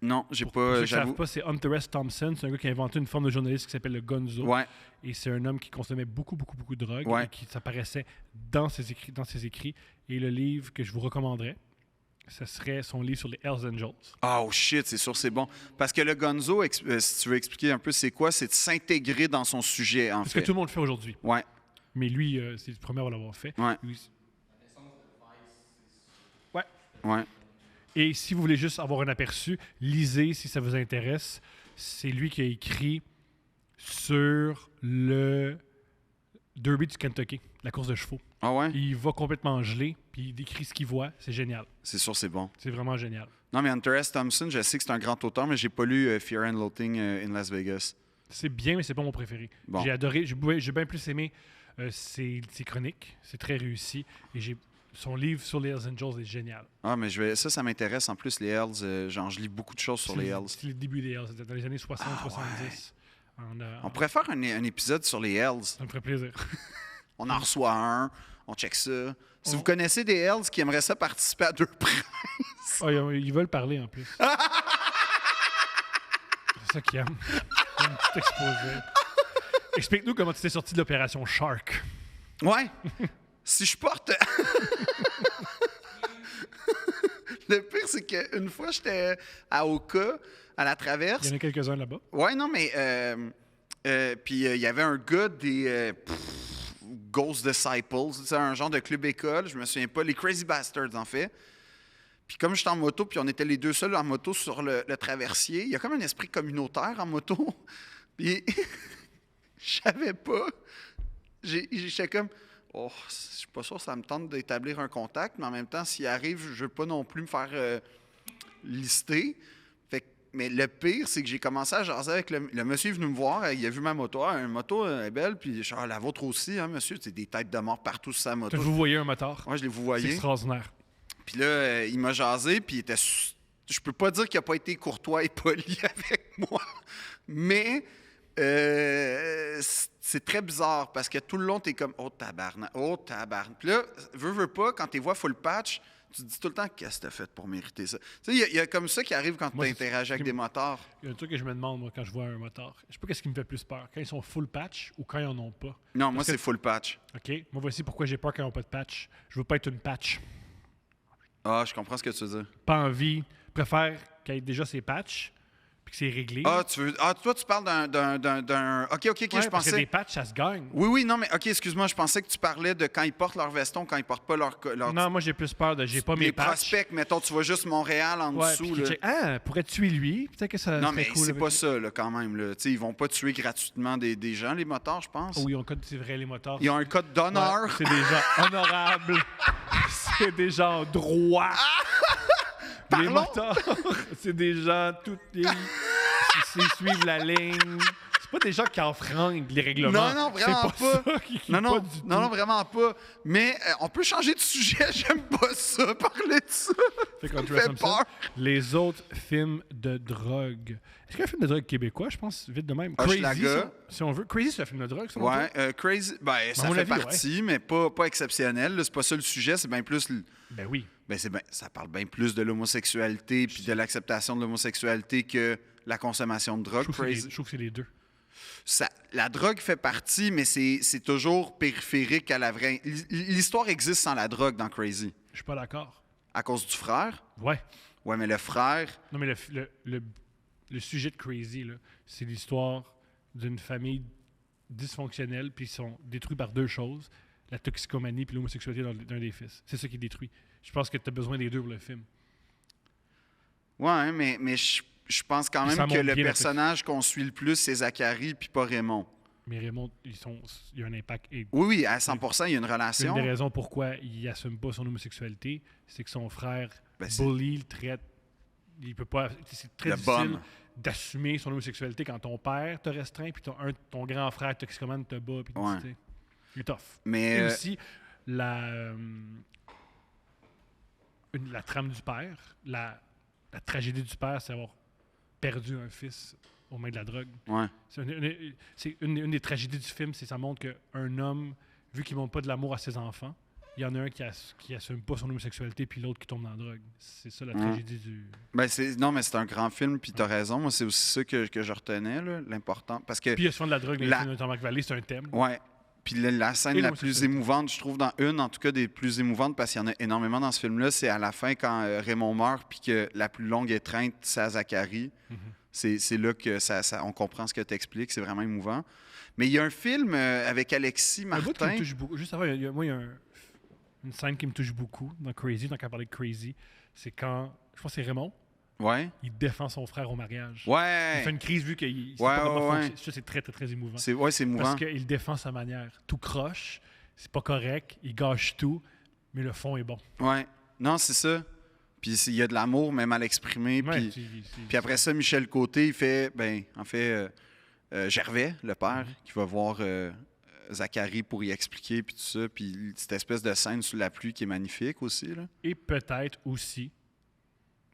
S2: Non, j'ai
S1: Pour
S2: pas...
S1: ceux qui ne savent
S2: J'avoue.
S1: pas, c'est Hunter S. Thompson. C'est un gars qui a inventé une forme de journaliste qui s'appelle le gonzo.
S2: Ouais,
S1: Et c'est un homme qui consommait beaucoup de drogue
S2: Ouais.
S1: et qui s'apparaissait dans ses écrits. Et le livre que je vous recommanderais, ce serait son livre sur les Hells Angels.
S2: oh shit, c'est sûr, c'est bon. Parce que le gonzo, si tu veux expliquer un peu c'est quoi, c'est de s'intégrer dans son sujet, en
S1: Parce que
S2: fait.
S1: tout le monde le fait aujourd'hui.
S2: Ouais,
S1: Mais lui, c'est le premier à l'avoir fait.
S2: ouais, ouais.
S1: Et si vous voulez juste avoir un aperçu, lisez si ça vous intéresse. C'est lui qui a écrit sur le Derby du Kentucky, la course de chevaux.
S2: Ah ouais?
S1: Il va complètement gelé, puis il décrit ce qu'il voit. C'est génial.
S2: C'est sûr, c'est bon.
S1: C'est vraiment génial.
S2: Non, mais Hunter S. Thompson, je sais que c'est un grand auteur, mais j'ai pas lu Fear and Loathing in Las Vegas.
S1: C'est bien, mais c'est pas mon préféré.
S2: Bon.
S1: J'ai adoré, j'ai bien plus aimé ses chroniques. C'est très réussi. Et son livre sur les Hells Angels est génial.
S2: Ah, mais ça m'intéresse en plus, les Hells. Genre, je lis beaucoup de choses sur les Hells.
S1: C'est le début des Hells. C'était dans les années 60-70.
S2: On pourrait faire un épisode sur les Hells.
S1: Ça me ferait plaisir.
S2: On en reçoit un, on check ça. Si vous connaissez des Hells qui aimeraient ça participer à Deux Princes,
S1: Ils veulent parler en plus. C'est ça qu'ils aiment. Ils aiment tout exposer. Explique-nous comment tu t'es sorti de l'opération Shark.
S2: ouais. Si je porte. Le pire, c'est qu'une fois, j'étais à Oka, à la Traverse.
S1: Il y en a quelques-uns là-bas.
S2: Ouais, non, mais. Puis il y avait un gars des. Ghost Disciples, c'est un genre de club école, je me souviens pas, les Crazy Bastards en fait. Puis comme j'étais en moto, puis on était les deux seuls en moto sur le traversier, il y a comme un esprit communautaire en moto. Puis je savais pas. J'étais comme, oh, je suis pas sûr, ça me tente d'établir un contact, mais en même temps, s'il arrive, je veux pas non plus me faire lister. Mais le pire, c'est que j'ai commencé à jaser avec le monsieur est venu me voir, il a vu ma moto. Ah, une moto est belle, puis je suis la vôtre aussi, hein, monsieur. C'est des têtes de mort partout sur sa moto.
S1: Vous voyez un motard.
S2: Ouais, je l'ai vous
S1: C'est
S2: voyez.
S1: extraordinaire.
S2: Puis là, il m'a jasé, puis il était. Je peux pas dire qu'il a pas été courtois et poli avec moi, mais c'est très bizarre parce que tout le long, t'es comme oh tabarnak. Puis là, veux pas, quand t'es vois full patch, tu te dis tout le temps, qu'est-ce que t'as fait pour mériter ça? Tu sais, il y a comme ça qui arrive quand tu interagis avec des motards.
S1: Il y a un truc que je me demande, moi, quand je vois un motard. Je sais pas qu'est-ce qui me fait plus peur, quand ils sont full patch ou quand ils en ont pas.
S2: Non, moi, c'est full patch.
S1: OK? Moi, voici pourquoi j'ai peur quand ils n'ont pas de patch. Je veux pas être une patch.
S2: Ah, je comprends ce que tu veux dire.
S1: Pas envie. Je préfère qu'il y ait déjà ces patchs puis que c'est réglé.
S2: Ah, toi, tu parles d'un. OK,
S1: Ouais,
S2: je
S1: parce que
S2: pensais.
S1: des patchs, ça se gagne.
S2: Oui, non, mais OK, excuse-moi, je pensais que tu parlais de quand ils portent leur veston, quand ils portent pas leur.
S1: Non, moi, j'ai plus peur de j'ai pas mes
S2: les
S1: patchs.
S2: prospects, mettons, tu vois juste Montréal en
S1: Ouais,
S2: dessous.
S1: puis qu'ils
S2: Là.
S1: checkent, ah, pourrait tuer lui. Peut-être que ça
S2: Non,
S1: serait
S2: mais
S1: cool
S2: c'est
S1: avec
S2: pas
S1: lui.
S2: ça, là, quand même. Là. Ils vont pas tuer gratuitement des gens, les motards, je pense.
S1: Oui, on code, c'est vrai, les motards.
S2: Ils ont un code d'honneur.
S1: Ouais, c'est des gens honorables. C'est des gens droits. Les
S2: Parlons.
S1: motards, c'est des gens tout. Ils suivent la ligne. C'est pas des gens qui enfreignent les règlements.
S2: Non, vraiment
S1: c'est
S2: pas.
S1: Ça qui
S2: Non,
S1: pas du tout.
S2: non, vraiment pas. Mais on peut changer de sujet. J'aime pas ça, parler de ça.
S1: Fait
S2: Ça
S1: qu'on
S2: me
S1: fait
S2: fait peur.
S1: Les autres films de drogue. Est-ce qu'il y a un film de drogue québécois, je pense, vite de même? Crazy,
S2: Hochelaga.
S1: si on veut. Crazy, c'est un film de drogue, ça?
S2: Ouais, Crazy, ça
S1: mon
S2: fait
S1: avis,
S2: partie, mais pas exceptionnel. là. C'est pas ça le sujet, c'est bien plus.
S1: Ben oui.
S2: Ça parle bien plus de l'homosexualité puis de l'acceptation de l'homosexualité que la consommation de drogue.
S1: Je trouve que c'est les deux.
S2: La drogue fait partie, mais c'est toujours périphérique à la vraie. L'histoire existe sans la drogue dans Crazy.
S1: Je suis pas d'accord.
S2: À cause du frère?
S1: Ouais.
S2: Ouais, mais le frère.
S1: Non, mais le sujet de Crazy, là, c'est l'histoire d'une famille dysfonctionnelle, puis ils sont détruits par deux choses, la toxicomanie puis l'homosexualité d'un des fils. C'est ça qui est détruit. Je pense que tu as besoin des deux pour le film.
S2: Ouais, mais je pense quand
S1: Puis ça
S2: même que
S1: montre
S2: le
S1: bien la
S2: personnage qu'on suit le plus, c'est Zachary, puis pas Raymond.
S1: Mais Raymond, il y a un impact. Et
S2: Oui, à 100%, il y a une
S1: une
S2: relation.
S1: des raisons pourquoi il assume pas son homosexualité, c'est que son frère
S2: C'est
S1: bully, le traite. Il peut pas. C'est très
S2: Le
S1: difficile
S2: bum.
S1: d'assumer son homosexualité quand ton père te restreint, puis ton grand frère toxicomane te bat, puis
S2: Ouais.
S1: tu sais, il est tough.
S2: Mais
S1: Et aussi, la trame du père, la tragédie du père, c'est avoir perdu un fils aux mains de la drogue.
S2: ouais.
S1: C'est une des tragédies du film, c'est que ça montre qu'un homme, vu qu'il ne montre pas de l'amour à ses enfants, il y en a un qui assume pas son homosexualité, puis l'autre qui tombe dans la drogue. C'est ça la tragédie du...
S2: Non, mais c'est un grand film, puis t'as raison. Moi, c'est aussi ça que je retenais, là, l'important. Parce que,
S1: Puis il y a souvent de la drogue dans les films de Jean-Marc Vallée, c'est un thème.
S2: ouais. Puis la scène
S1: Et
S2: la
S1: l'homosexualité.
S2: plus émouvante, je trouve, en tout cas des plus émouvantes, parce qu'il y en a énormément dans ce film-là, c'est à la fin quand Raymond meurt, puis que la plus longue étreinte, c'est à Zachary. C'est là que on comprend ce que tu expliques. C'est vraiment émouvant. Mais il y a un film avec Alexis
S1: Un bout qui me
S2: Martin.
S1: touche beaucoup. Juste avant, il y a une scène qui me touche beaucoup dans Crazy, tant qu'à parler de Crazy, c'est quand, je pense que c'est Raymond,
S2: Ouais.
S1: il défend son frère au mariage.
S2: Ouais.
S1: Il fait une crise vu qu'il sait
S2: Ouais,
S1: pas comment
S2: ouais,
S1: fonctionner. Ça, c'est très, très, très émouvant.
S2: C'est émouvant.
S1: Parce qu'il défend sa manière. Tout croche, c'est pas correct, il gâche tout, mais le fond est bon.
S2: Ouais. Non, c'est ça. Puis il y a de l'amour, même mal exprimé.
S1: Ouais,
S2: Puis après ça, Michel Côté, il fait, Gervais, le père, qui va voir Zachary pour y expliquer, puis tout ça. Puis cette espèce de scène sous la pluie qui est magnifique aussi. Là.
S1: Et peut-être aussi,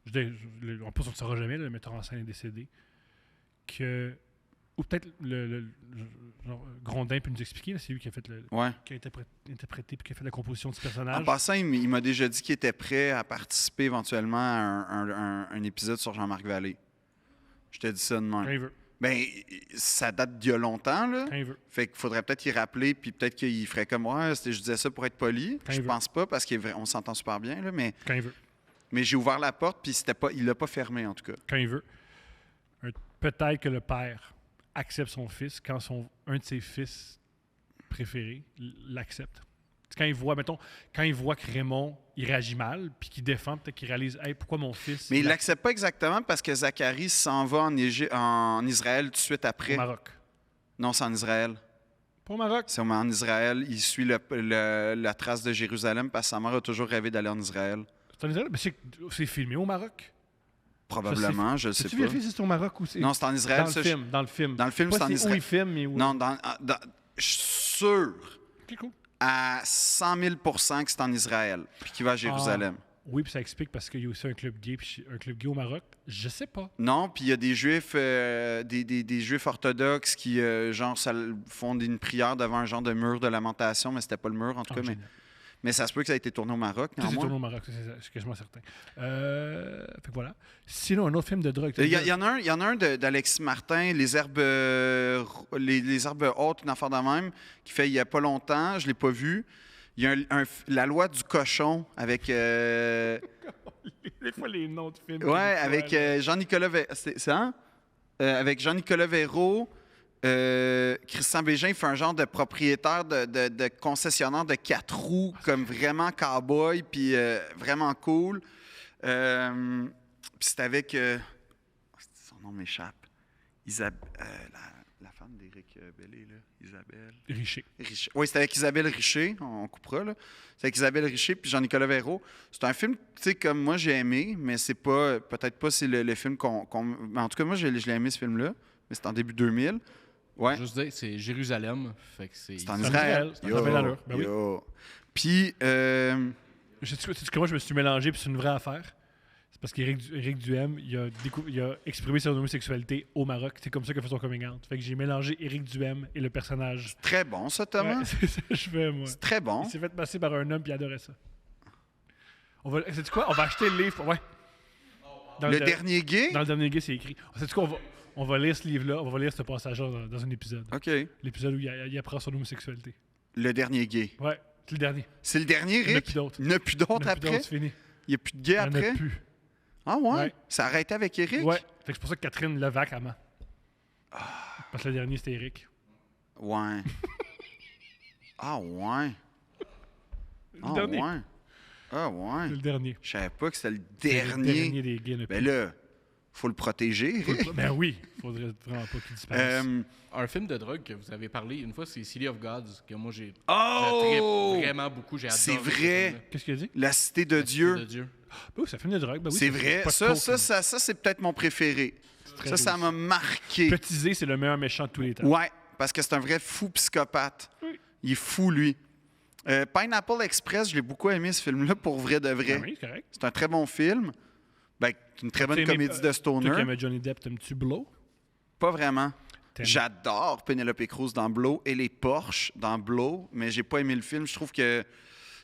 S1: en plus on ne le saura jamais, le metteur en scène est décédé, que Ou peut-être genre, Grondin peut nous expliquer. Là, c'est lui qui a fait
S2: Ouais.
S1: qui a interprété et qui a fait la composition du
S2: En
S1: personnage.
S2: passant, il m'a déjà dit qu'il était prêt à participer éventuellement à un épisode sur Jean-Marc Vallée. Je te dis ça de même.
S1: Quand il veut.
S2: Ben, ça date d'il y a longtemps, là.
S1: Quand il veut.
S2: Fait qu'il faudrait peut-être y rappeler, puis peut-être qu'il ferait comme moi. Je disais ça pour être poli.
S1: Quand
S2: Je
S1: il veut.
S2: pense pas, parce qu'on s'entend super bien, là, mais
S1: Quand il veut.
S2: j'ai ouvert la porte, puis il l'a pas fermé, en tout cas.
S1: Quand il veut. Peut-être que le père accepte son fils quand un de ses fils préférés l'accepte. Quand il voit, mettons, que Raymond, il réagit mal, puis qu'il défend, peut-être qu'il réalise, hey, pourquoi mon fils.
S2: Mais il l'accepte pas exactement parce que Zacharie s'en va en Israël tout de suite après.
S1: Au Maroc.
S2: Non, c'est en Israël.
S1: Pas au Maroc.
S2: C'est en Israël. Il suit la trace de Jérusalem parce que sa mère a toujours rêvé d'aller en Israël.
S1: C'est en Israël? Mais c'est filmé au Maroc.
S2: Probablement, je sais
S1: Tu
S2: pas.
S1: vérifié si c'est au Maroc ou c'est.
S2: Non, c'est en Israël.
S1: Dans le film. Dans le film.
S2: Dans le film,
S1: Pas
S2: c'est en
S1: Où
S2: Israël.
S1: il filme, mais où.
S2: Non, je suis sûr
S1: Ok, cool.
S2: à 100 000 % que c'est en Israël, puis qu'il va à Jérusalem.
S1: Oui, puis ça explique parce qu'il y a aussi un club gay au Maroc. Je sais pas.
S2: Non, puis il y a des Juifs, des Juifs orthodoxes qui, genre, font une prière devant un genre de mur de lamentation, mais c'était pas le mur, en tout cas. Mais ça se peut que ça a été tourné au Maroc,
S1: C'est
S2: néanmoins.
S1: tourné au Maroc, c'est quasiment certain. Fait que voilà. Sinon, un autre film de drogue.
S2: Il y en a un d'Alexis Martin, Les herbes hautes, une affaire de même, qui fait il y a pas longtemps, je l'ai pas vu. Il y a La loi du cochon avec...
S1: Des fois, les noms de films.
S2: Ouais, avec Jean-Nicolas Véro. C'est ça? Avec Jean-Nicolas Véro, Christian Bégin fait un genre de propriétaire de concessionnaire de 4 roues, comme vraiment cow-boy, puis vraiment cool. Puis c'est avec... son nom m'échappe. La femme d'Éric Bellé, là. Isabelle...
S1: Richer.
S2: Oui, c'était avec Isabelle Richer, on coupera, là. C'est avec Isabelle Richer puis Jean-Nicolas Véro. C'est un film, tu sais, comme moi, j'ai aimé, mais c'est pas... Peut-être pas c'est le film mais en tout cas, moi, je l'ai aimé, ce film-là. Mais c'est en début 2000. Ouais.
S3: Juste dire, c'est Jérusalem. Fait que
S2: C'est en
S1: Israël.
S2: Israël.
S1: C'est en belle allure. Ben oui.
S2: Puis...
S1: Sais-tu comment je me suis mélangé, puis c'est une vraie affaire? C'est parce qu'Éric Duhem, il a exprimé son homosexualité au Maroc. C'est comme ça qu'il a fait son coming out. Fait que j'ai mélangé Éric Duhem et le personnage.
S2: Très bon, ça, Thomas.
S1: Ouais, c'est ça que je fais, moi.
S2: C'est très bon.
S1: Il s'est fait passer par un homme, puis il adorait ça. Sais-tu quoi? On va acheter le livre. Ouais.
S2: Le dernier gay?
S1: Dans le dernier gay, c'est écrit. Sais-tu quoi? On va lire ce livre-là, on va lire ce passage-là dans un épisode.
S2: OK.
S1: L'épisode où il apprend son homosexualité.
S2: Le dernier gay.
S1: Ouais, c'est le dernier.
S2: C'est le dernier, Rick?
S1: Il n'y en a plus d'autres.
S2: Il n'y en a plus d'autres après?
S1: C'est fini.
S2: Il n'y a plus de gay
S1: Il n'y en
S2: après?
S1: a plus.
S2: Ah ouais?
S1: Ouais.
S2: Ça a arrêté avec Eric?
S1: Ouais. Fait que c'est pour ça que Catherine Levac a ment. Parce que le dernier, c'était Eric.
S2: Ouais. Ah ouais.
S1: Le dernier.
S2: Ouais. Ah ouais.
S1: C'est le dernier.
S2: Je savais pas que c'était le
S1: C'est
S2: dernier.
S1: Le dernier des gays.
S2: Ben là, faut le protéger, Rick.
S1: Ben oui. Faudrait vraiment pas qu'il disparaisse.
S3: Un film de drogue que vous avez parlé une fois, c'est City of Gods, que moi j'ai
S2: Oh!
S3: trippé vraiment beaucoup. J'ai adoré.
S2: C'est
S3: ce
S2: vrai.
S3: film-là.
S1: Qu'est-ce qu'il a dit?
S2: La cité de Dieu.
S3: De Dieu.
S1: Ben oui, ça fait une drogue. Ben oui,
S2: C'est vrai.
S1: pas de
S2: Ça,
S1: coke,
S2: ça,
S1: là.
S2: ça, c'est peut-être mon préféré.
S1: Très
S2: Ça
S1: douce.
S2: m'a marqué.
S1: Petit c'est le meilleur méchant de tous les temps.
S2: Ouais, parce que c'est un vrai fou psychopathe.
S1: Oui.
S2: Il est fou, lui. Pineapple Express, je l'ai beaucoup aimé, ce film-là, pour vrai de vrai.
S1: Ben oui, c'est correct.
S2: C'est un très bon film. Ben, une très bonne
S1: T'as aimé,
S2: comédie de
S1: Toi qui
S2: stoner.
S1: aimais Johnny Depp, t'aimes-tu Blow?
S2: Pas vraiment.
S1: T'aimes-
S2: J'adore Penelope Cruz dans Blow et les Porsche dans Blow, mais j'ai pas aimé le film. Je trouve que...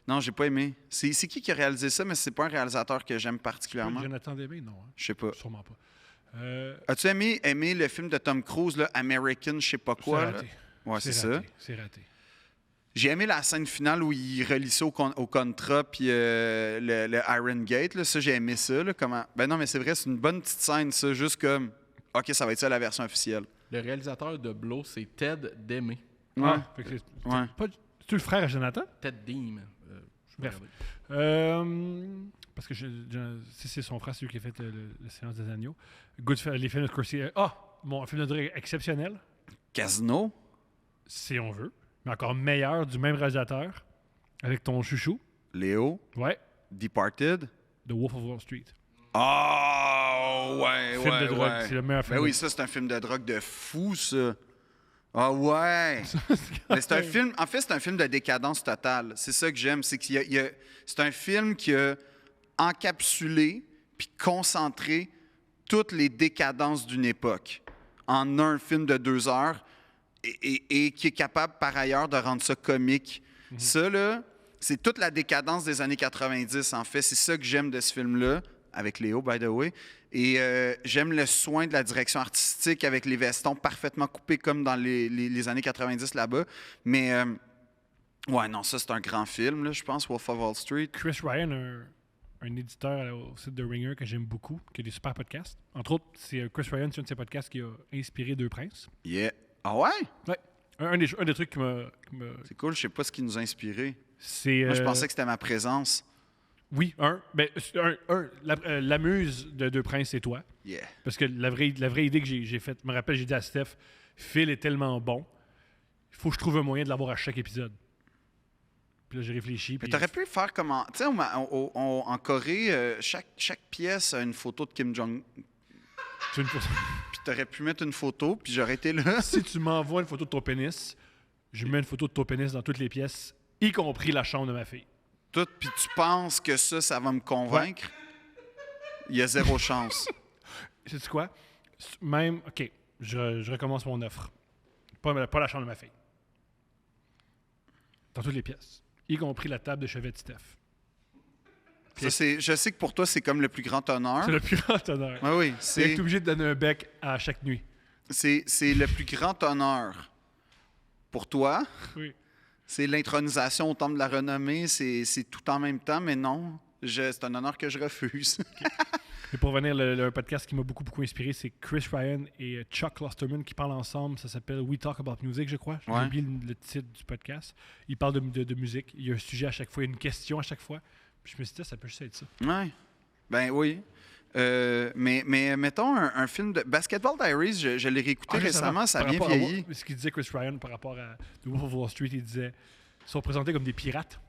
S2: Non, j'ai pas aimé. C'est qui a réalisé ça, mais c'est pas un réalisateur que j'aime particulièrement.
S1: Jonathan Demme, non. Hein?
S2: Je sais pas.
S1: Sûrement pas.
S2: As-tu aimé le film de Tom Cruise, là, American, je sais pas quoi?
S1: C'est
S2: là?
S1: raté.
S2: Ouais, c'est ça.
S1: raté. C'est raté.
S2: J'ai aimé la scène finale où il relie ça au contrat puis le Iron Gate. Là. Ça, j'ai aimé ça. Là, comment... Ben non, mais c'est vrai, c'est une bonne petite scène, ça. Juste comme, OK, ça va être ça la version officielle.
S3: Le réalisateur de Blow, c'est Ted Demme.
S2: Ouais.
S1: Fait que
S2: Ouais.
S1: C'est-tu le frère à Jonathan?
S3: Ted Deem.
S1: Bref. Parce que c'est son frère, c'est lui qui a fait le Séance des Agneaux. Les films de Scorsese. Un film de drogue exceptionnel,
S2: Casino?
S1: si on veut. Mais encore meilleur, du même réalisateur, avec ton chouchou.
S2: Léo?
S1: Ouais.
S2: Departed?
S1: The Wolf of Wall Street.
S2: Oh, ouais,
S1: Film
S2: ouais,
S1: de drogue,
S2: ouais.
S1: c'est le meilleur film.
S2: Ben oui, ça, c'est un film de drogue de fou, ça. Ah ouais! Mais c'est un film... En fait, c'est un film de décadence totale. C'est ça que j'aime. C'est c'est un film qui a encapsulé puis concentré toutes les décadences d'une époque. en un film de 2 heures et qui est capable, par ailleurs, de rendre ça comique. Ça, là, c'est toute la décadence des années 90, en fait. C'est ça que j'aime de ce film-là, avec Léo, by the way. Et j'aime le soin de la direction artistique avec les vestons parfaitement coupés comme dans les années 90 là-bas. Mais, ouais, non, ça, c'est un grand film, là, je pense, Wolf of Wall Street.
S1: Chris Ryan, un éditeur au site de Ringer que j'aime beaucoup, qui a des super podcasts. Entre autres, c'est Chris Ryan, c'est un de ses podcasts qui a inspiré Deux Princes.
S2: Yeah. Ah ouais?
S1: Ouais. Un des trucs qui m'a...
S2: C'est cool, je sais pas ce qui nous a inspirés.
S1: C'est...
S2: Moi, je pensais que c'était ma présence.
S1: Oui, la muse de Deux Princes, c'est toi.
S2: Yeah.
S1: Parce que la vraie idée que j'ai faite, je me rappelle, j'ai dit à Steph, Phil est tellement bon, il faut que je trouve un moyen de l'avoir à chaque épisode. Puis là, j'ai réfléchi.
S2: Mais t'aurais pu faire comme en... Tu sais, en Corée, chaque pièce a une photo de Kim Jong. Puis t'aurais pu mettre une photo, puis j'aurais été là.
S1: Si tu m'envoies une photo de ton pénis, je mets une photo de ton pénis dans toutes les pièces, y compris la chambre de ma fille.
S2: Tout, puis tu penses que ça va me convaincre? Il y a zéro chance.
S1: Sais-tu quoi? Même, OK, je recommence mon offre. Pas la chambre de ma fille. Dans toutes les pièces. Y compris la table de chevet de Steph.
S2: Ça, je sais que pour toi, c'est comme le plus grand honneur.
S1: C'est le plus grand honneur.
S2: Oui, oui.
S1: C'est obligé de donner un bec à chaque nuit.
S2: C'est le plus grand honneur pour toi.
S1: Oui.
S2: C'est l'intronisation au temple de la renommée. C'est tout en même temps, mais non. C'est un honneur que je refuse.
S1: Et pour revenir, le podcast qui m'a beaucoup inspiré, c'est Chris Ryan et Chuck Klosterman qui parlent ensemble. Ça s'appelle We Talk About Music, je crois. J'ai oublié le titre du podcast. Ils parlent de musique. Il y a un sujet à chaque fois, une question à chaque fois. Puis je me suis dit, ça peut juste être ça.
S2: Oui. Ben oui. Mais mettons un film de Basketball Diaries, je l'ai réécouté récemment, ça a bien vieilli.
S1: Ce qu'il disait Chris Ryan par rapport à The Wolf of Wall Street, il disait ils sont présentés comme des pirates.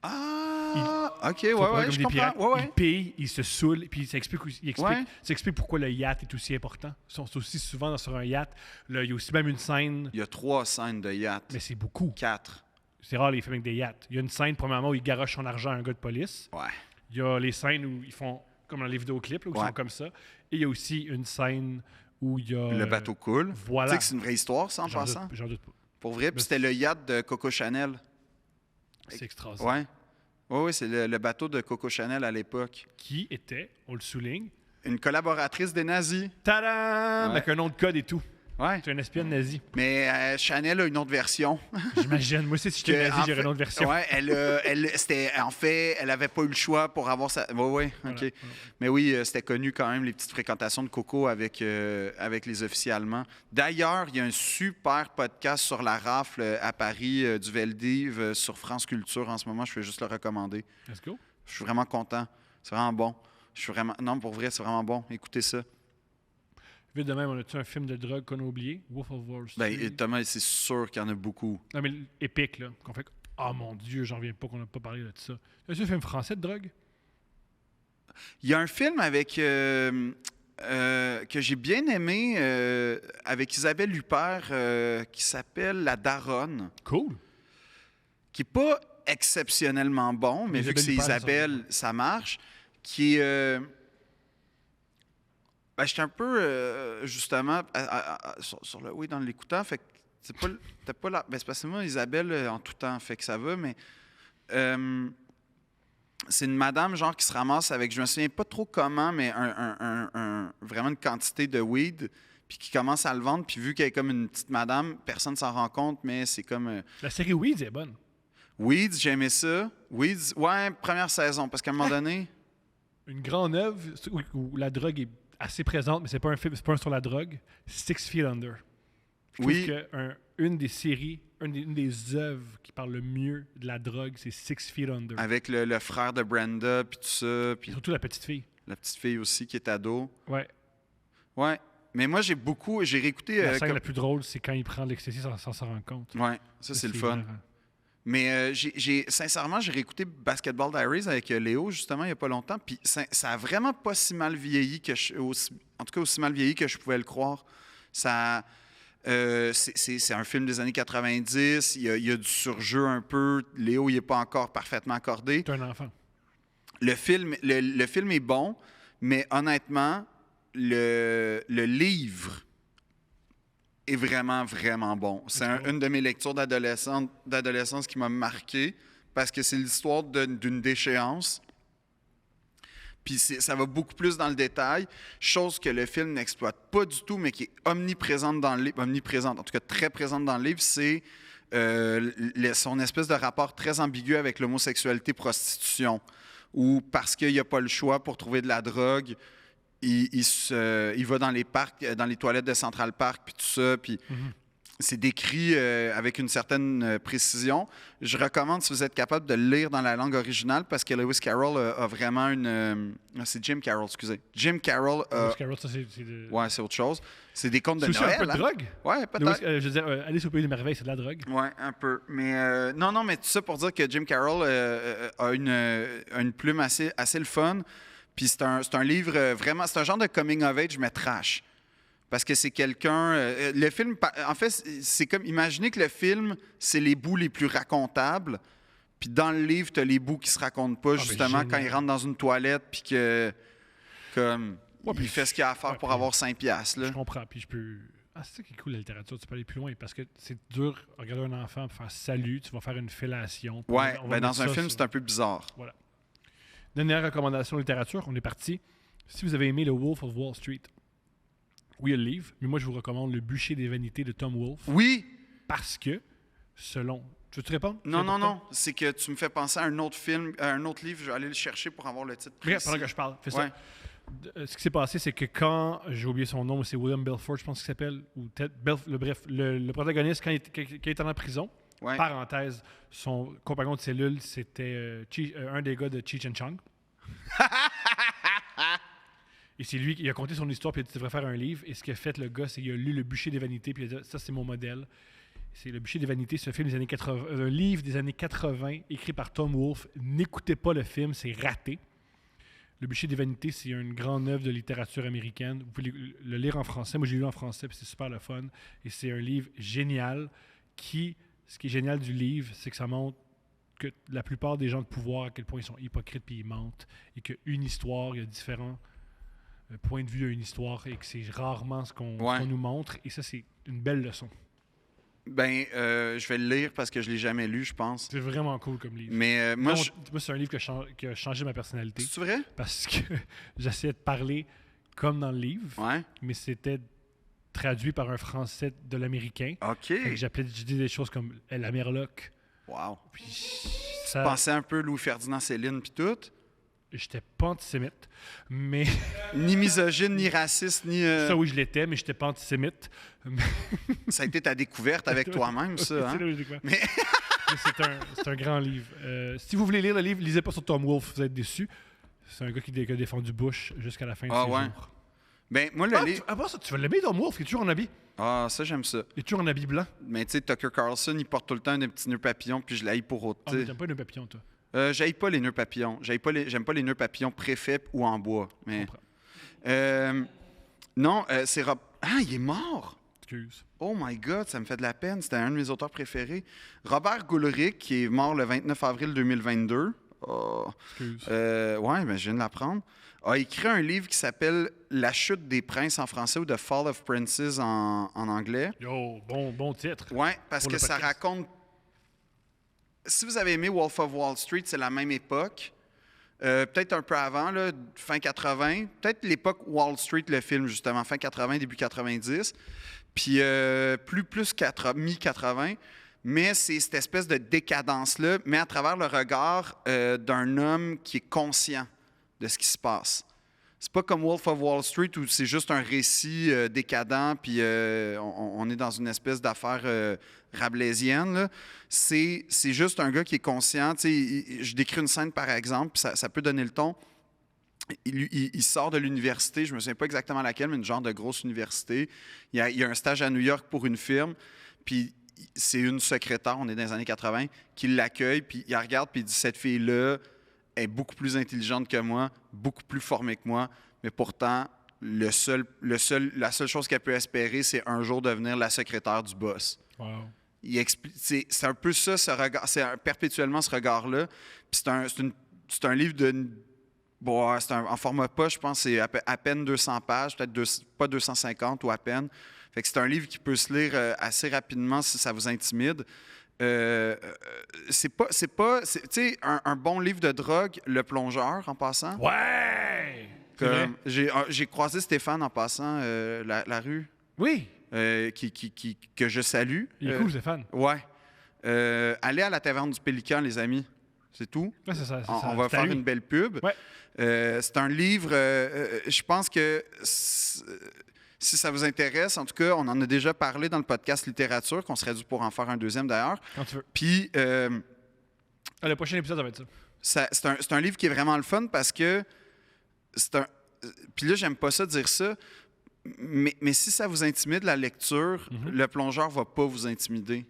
S2: OK, ouais, je comprends.
S1: Ils payent, ils se saoulent, puis ça explique pourquoi le yacht est aussi important. Ils sont aussi souvent sur un yacht. Là, il y a aussi même une scène...
S2: Il y a 3 scènes de yacht.
S1: Mais c'est beaucoup.
S2: 4.
S1: C'est rare les films avec des yachts. Il y a une scène, premièrement, où ils garochent son argent à un gars de police.
S2: Ouais.
S1: Il y a les scènes où ils font, comme dans les vidéoclips, là, où ils font comme ça. Et il y a aussi une scène où il y a...
S2: Le bateau coule.
S1: Voilà.
S2: Tu sais que c'est une vraie histoire, ça, en passant?
S1: J'en doute pas.
S2: Pour vrai, puis c'était le yacht de Coco Chanel.
S1: C'est extraordinaire.
S2: Oui, c'est le bateau de Coco Chanel à l'époque.
S1: Qui était, on le souligne...
S2: Une collaboratrice des nazis.
S1: Tadam! Avec un nom de code et tout.
S2: Ouais.
S1: C'est un espionne nazi.
S2: Mais Chanel a une autre version.
S1: J'imagine. Moi aussi, si j'étais nazi, j'aurais une autre version.
S2: Oui, elle avait pas eu le choix pour avoir sa... Oui, OK.
S1: Voilà.
S2: Mais oui, c'était connu quand même, les petites fréquentations de Coco avec les officiers allemands. D'ailleurs, il y a un super podcast sur la rafle à Paris du Veldiv sur France Culture en ce moment. Je vais juste le recommander.
S1: Let's go.
S2: Je suis vraiment content. C'est vraiment bon. Non, pour vrai, c'est vraiment bon. Écoutez ça.
S1: Vite de même, on a-tu un film de drogue qu'on a oublié? Wolf of Wall Street.
S2: Ben, Thomas, c'est sûr qu'il y en a beaucoup.
S1: Non, mais épique, là. Qu'on fait oh mon Dieu, j'en reviens pas qu'on n'a pas parlé de ça. Est-ce un film français de drogue?
S2: Il y a un film avec que j'ai bien aimé avec Isabelle Huppert qui s'appelle La Daronne.
S1: Cool.
S2: Qui n'est pas exceptionnellement bon, mais vu que c'est Isabelle, ça marche. Qui est... j'étais un peu, justement, sur le oui dans l'écoutant, fait que t'as pas là. Ben, c'est parce que moi, Isabelle, en tout temps, fait que ça va, mais c'est une madame, genre, qui se ramasse avec, je me souviens pas trop comment, mais vraiment une quantité de weed, puis qui commence à le vendre, puis vu qu'elle est comme une petite madame, personne s'en rend compte, mais c'est comme...
S1: La série Weeds est bonne.
S2: Weeds, j'ai aimé ça. Weeds, ouais, première saison, parce qu'à un moment donné...
S1: Une grande œuvre où la drogue est assez présente, mais c'est pas un film, c'est pas un sur la drogue. 6 Feet Under. Je trouve que une des séries, une des œuvres qui parle le mieux de la drogue, c'est 6 Feet Under.
S2: Avec le frère de Brenda, puis tout ça. Puis
S1: surtout la petite fille.
S2: La petite fille aussi qui est ado.
S1: Ouais.
S2: Ouais. Mais moi, j'ai réécouté...
S1: La scène la plus drôle, c'est quand il prend l'ecstasy sans s'en rendre compte.
S2: Ouais, ça c'est le fun. Marrant. Mais sincèrement, j'ai réécouté Basketball Diaries avec Léo, justement, il n'y a pas longtemps. Puis ça a vraiment pas si mal vieilli en tout cas aussi mal vieilli que je pouvais le croire. Ça, c'est un film des années 90. Il y a du surjeu un peu. Léo, il n'est pas encore parfaitement accordé.
S1: C'est un enfant.
S2: Le film est bon, mais honnêtement, le livre est vraiment, vraiment bon. C'est une de mes lectures d'adolescence qui m'a marqué parce que c'est l'histoire d'une déchéance. Puis ça va beaucoup plus dans le détail, chose que le film n'exploite pas du tout, mais qui est omniprésente dans le livre, omniprésente, en tout cas très présente dans le livre, c'est son espèce de rapport très ambigu avec l'homosexualité-prostitution, où parce qu'il n'y a pas le choix pour trouver de la drogue, il va dans les parcs, dans les toilettes de Central Park, puis tout ça, puis c'est décrit avec une certaine précision. Je recommande, si vous êtes capable, de le lire dans la langue originale, parce que Lewis Carroll a vraiment une... c'est Jim Carroll, excusez. Jim Carroll a...
S1: Lewis Carroll, ça, c'est
S2: Ouais, c'est autre chose. C'est des contes de
S1: c'est
S2: Noël.
S1: un peu de drogue?
S2: Ouais, peut-être.
S1: Je veux dire, Alice au Pays des Merveilles, c'est de la drogue.
S2: Ouais, un peu. Mais non, mais tout ça pour dire que Jim Carroll a une plume assez le fun. Puis c'est un livre vraiment... C'est un genre de coming of age, mais trash. Parce que c'est quelqu'un... le film... En fait, c'est comme... Imaginez que le film, c'est les bouts les plus racontables. Puis dans le livre, tu as les bouts qui se racontent pas, justement, quand il rentre dans une toilette, puis que... Comme...
S1: Ouais,
S2: il fait ce qu'il a à faire pour avoir 5 piastres. Là.
S1: Je comprends. Puis je peux... Ah, c'est ça qui est cool, la littérature. Tu peux aller plus loin. Parce que c'est dur de regarder un enfant pour faire « Salut », tu vas faire une fellation.
S2: Ouais, ben dans un film, c'est un peu bizarre.
S1: Voilà. Dernière recommandation de littérature, on est parti. Si vous avez aimé Le Wolf of Wall Street, oui, il y a le livre, mais moi, je vous recommande Le Bûcher des Vanités de Tom Wolfe.
S2: Oui!
S1: Parce que, selon... Tu veux-tu répondre?
S2: Non. C'est que tu me fais penser à un autre film, à un autre livre. Je vais aller le chercher pour avoir le titre précis.
S1: Regarde, pendant que je parle, fais
S2: Ouais.
S1: ça. Ce qui s'est passé, c'est que quand... J'ai oublié son nom, c'est William Belfort, je pense qu'il s'appelle. Ou bref, le protagoniste, quand il était en prison,
S2: Ouais.
S1: parenthèse, son compagnon de cellule, c'était un des gars de Cheech and Chong. Et c'est lui qui a conté son histoire, puis il a dit, tu devrais faire un livre. Et ce qu'a fait le gars, c'est qu'il a lu Le Bûcher des Vanités, puis il a dit, ça, c'est mon modèle. C'est Le Bûcher des Vanités, c'est un film des années 80, un livre des années 80, écrit par Tom Wolfe. N'écoutez pas le film, c'est raté. Le Bûcher des Vanités, c'est une grande œuvre de littérature américaine. Vous pouvez le lire en français. Moi, j'ai lu en français, puis c'est super le fun. Et c'est un livre génial ce qui est génial du livre, c'est que ça montre que la plupart des gens de pouvoir, à quel point ils sont hypocrites puis ils mentent. Et qu'une histoire, il y a différents points de vue à une histoire et que c'est rarement ce qu'on nous montre. Et ça, c'est une belle leçon.
S2: Ben, je vais le lire parce que je ne l'ai jamais lu, je pense.
S1: C'est vraiment cool comme livre.
S2: Mais moi,
S1: moi, c'est un livre qui a changé ma personnalité.
S2: C'est vrai?
S1: Parce que j'essayais de parler comme dans le livre, mais c'était traduit par un français de l'américain.
S2: OK.
S1: Je dis des choses comme la Merloc.
S2: Wow.
S1: Puis
S2: Tu pensais un peu Louis-Ferdinand Céline puis tout?
S1: J'étais pas antisémite, mais...
S2: Ni misogyne, ni raciste, ni...
S1: Ça, oui, je l'étais, mais j'étais pas antisémite.
S2: Ça a été ta découverte avec toi-même, ça. Hein?
S1: Mais c'est un grand livre. Si vous voulez lire le livre, lisez pas sur Tom Wolfe, vous allez être déçus. C'est un gars qui a défendu Bush jusqu'à la fin de ses jours.
S2: Ben, moi, le livre...
S1: Ça, tu vas l'aimer, Tom Wolfe, il est toujours en habit.
S2: Ah, ça, j'aime ça.
S1: Il est toujours en habit blanc.
S2: Mais tu sais, Tucker Carlson, il porte tout le temps des petits nœuds papillons, puis je l'haïs pour autre.
S1: Ah, mais t'aimes pas les nœuds papillons, toi?
S2: J'haïs pas les nœuds papillons. J'aime pas les nœuds papillons préfaits ou en bois. Mais... non, c'est Rob... Ah, il est mort!
S1: Excuse.
S2: Oh my God, ça me fait de la peine. C'était un de mes auteurs préférés. Robert Goulrick, qui est mort le 29 avril 2022. Oh.
S1: Excuse.
S2: Ouais, mais je viens de l'apprendre. A écrit un livre qui s'appelle La chute des princes en français ou The Fall of Princes en anglais.
S1: Yo, bon titre.
S2: Ouais, parce que ça raconte... Si vous avez aimé Wolf of Wall Street, c'est la même époque. Peut-être un peu avant, là, fin 80. Peut-être l'époque Wall Street, le film, justement, fin 80, début 90. Puis plus mi-80. Mais c'est cette espèce de décadence-là, mais à travers le regard d'un homme qui est conscient de ce qui se passe. C'est pas comme Wolf of Wall Street où c'est juste un récit décadent, puis on est dans une espèce d'affaire rabelaisienne. Là. C'est juste un gars qui est conscient. Je décris une scène, par exemple, puis ça peut donner le ton. Il sort de l'université, je ne me souviens pas exactement laquelle, mais une genre de grosse université. Il y a un stage à New York pour une firme, puis c'est une secrétaire, on est dans les années 80, qui l'accueille, puis il la regarde, puis il dit « Cette fille-là est beaucoup plus intelligente que moi, beaucoup plus formée que moi, mais pourtant, la seule chose qu'elle peut espérer, c'est un jour devenir la secrétaire du boss. »
S1: Wow.
S2: C'est un peu ça, ce regard, perpétuellement ce regard-là. Puis c'est un livre de... en format poche, je pense, c'est à peine 200 pages, peut-être pas 250 ou à peine. Fait que c'est un livre qui peut se lire assez rapidement si ça vous intimide. C'est pas, tu sais, un bon livre de drogue, Le Plongeur, en passant.
S1: Ouais! C'est vrai?
S2: J'ai croisé Stéphane en passant la rue,
S1: Oui!
S2: que je salue.
S1: Il est cool, Stéphane.
S2: Ouais. Allez à la Taverne du Pélican, les amis. C'est tout.
S1: Ouais, c'est ça.
S2: On va faire une belle pub.
S1: Ouais.
S2: C'est un livre, je pense que si ça vous intéresse, en tout cas, on en a déjà parlé dans le podcast littérature, qu'on serait dû pour en faire un deuxième d'ailleurs.
S1: Quand tu veux.
S2: Puis,
S1: Le prochain épisode, ça va être ça.
S2: c'est un livre qui est vraiment le fun parce que c'est un. Puis là, j'aime pas ça dire ça, mais si ça vous intimide, la lecture, Le Plongeur va pas vous intimider.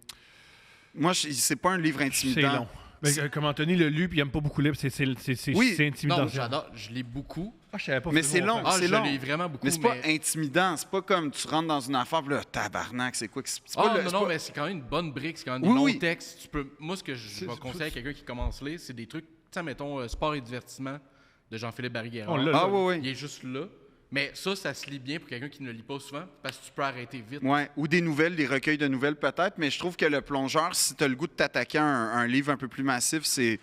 S2: Moi, c'est pas un livre intimidant.
S1: C'est long. Mais, comme Anthony l'a lu puis il aime pas beaucoup lire, c'est
S2: Oui.
S1: intimidant.
S3: Non, j'adore. Je lis beaucoup.
S1: Ah, je savais pas.
S2: Mais c'est long.
S3: Ah,
S2: c'est
S3: je
S2: long.
S3: lis vraiment beaucoup.
S2: Mais c'est pas intimidant. C'est pas comme tu rentres dans une affaire, puis là, tabarnak, c'est quoi? C'est pas
S3: Ah,
S2: le-
S3: non,
S2: c'est
S3: non,
S2: pas-
S3: mais c'est quand même une bonne brique. C'est quand même des
S2: Oui,
S3: longs
S2: oui.
S3: textes. Tu peux... Moi, ce que je vais conseiller à quelqu'un qui commence à lire, c'est des trucs, tu sais, mettons, Sport et divertissement de Jean-Philippe Barry-Guerrard.
S1: On l'a,
S2: Ah,
S1: là.
S2: oui,
S3: Il
S2: oui.
S3: est juste là. Mais ça se lit bien pour quelqu'un qui ne le lit pas souvent parce que tu peux arrêter vite.
S2: Ouais. Ou des nouvelles, des recueils de nouvelles peut-être, mais je trouve que Le Plongeur, si tu as le goût de t'attaquer à un livre un peu plus massif, c'est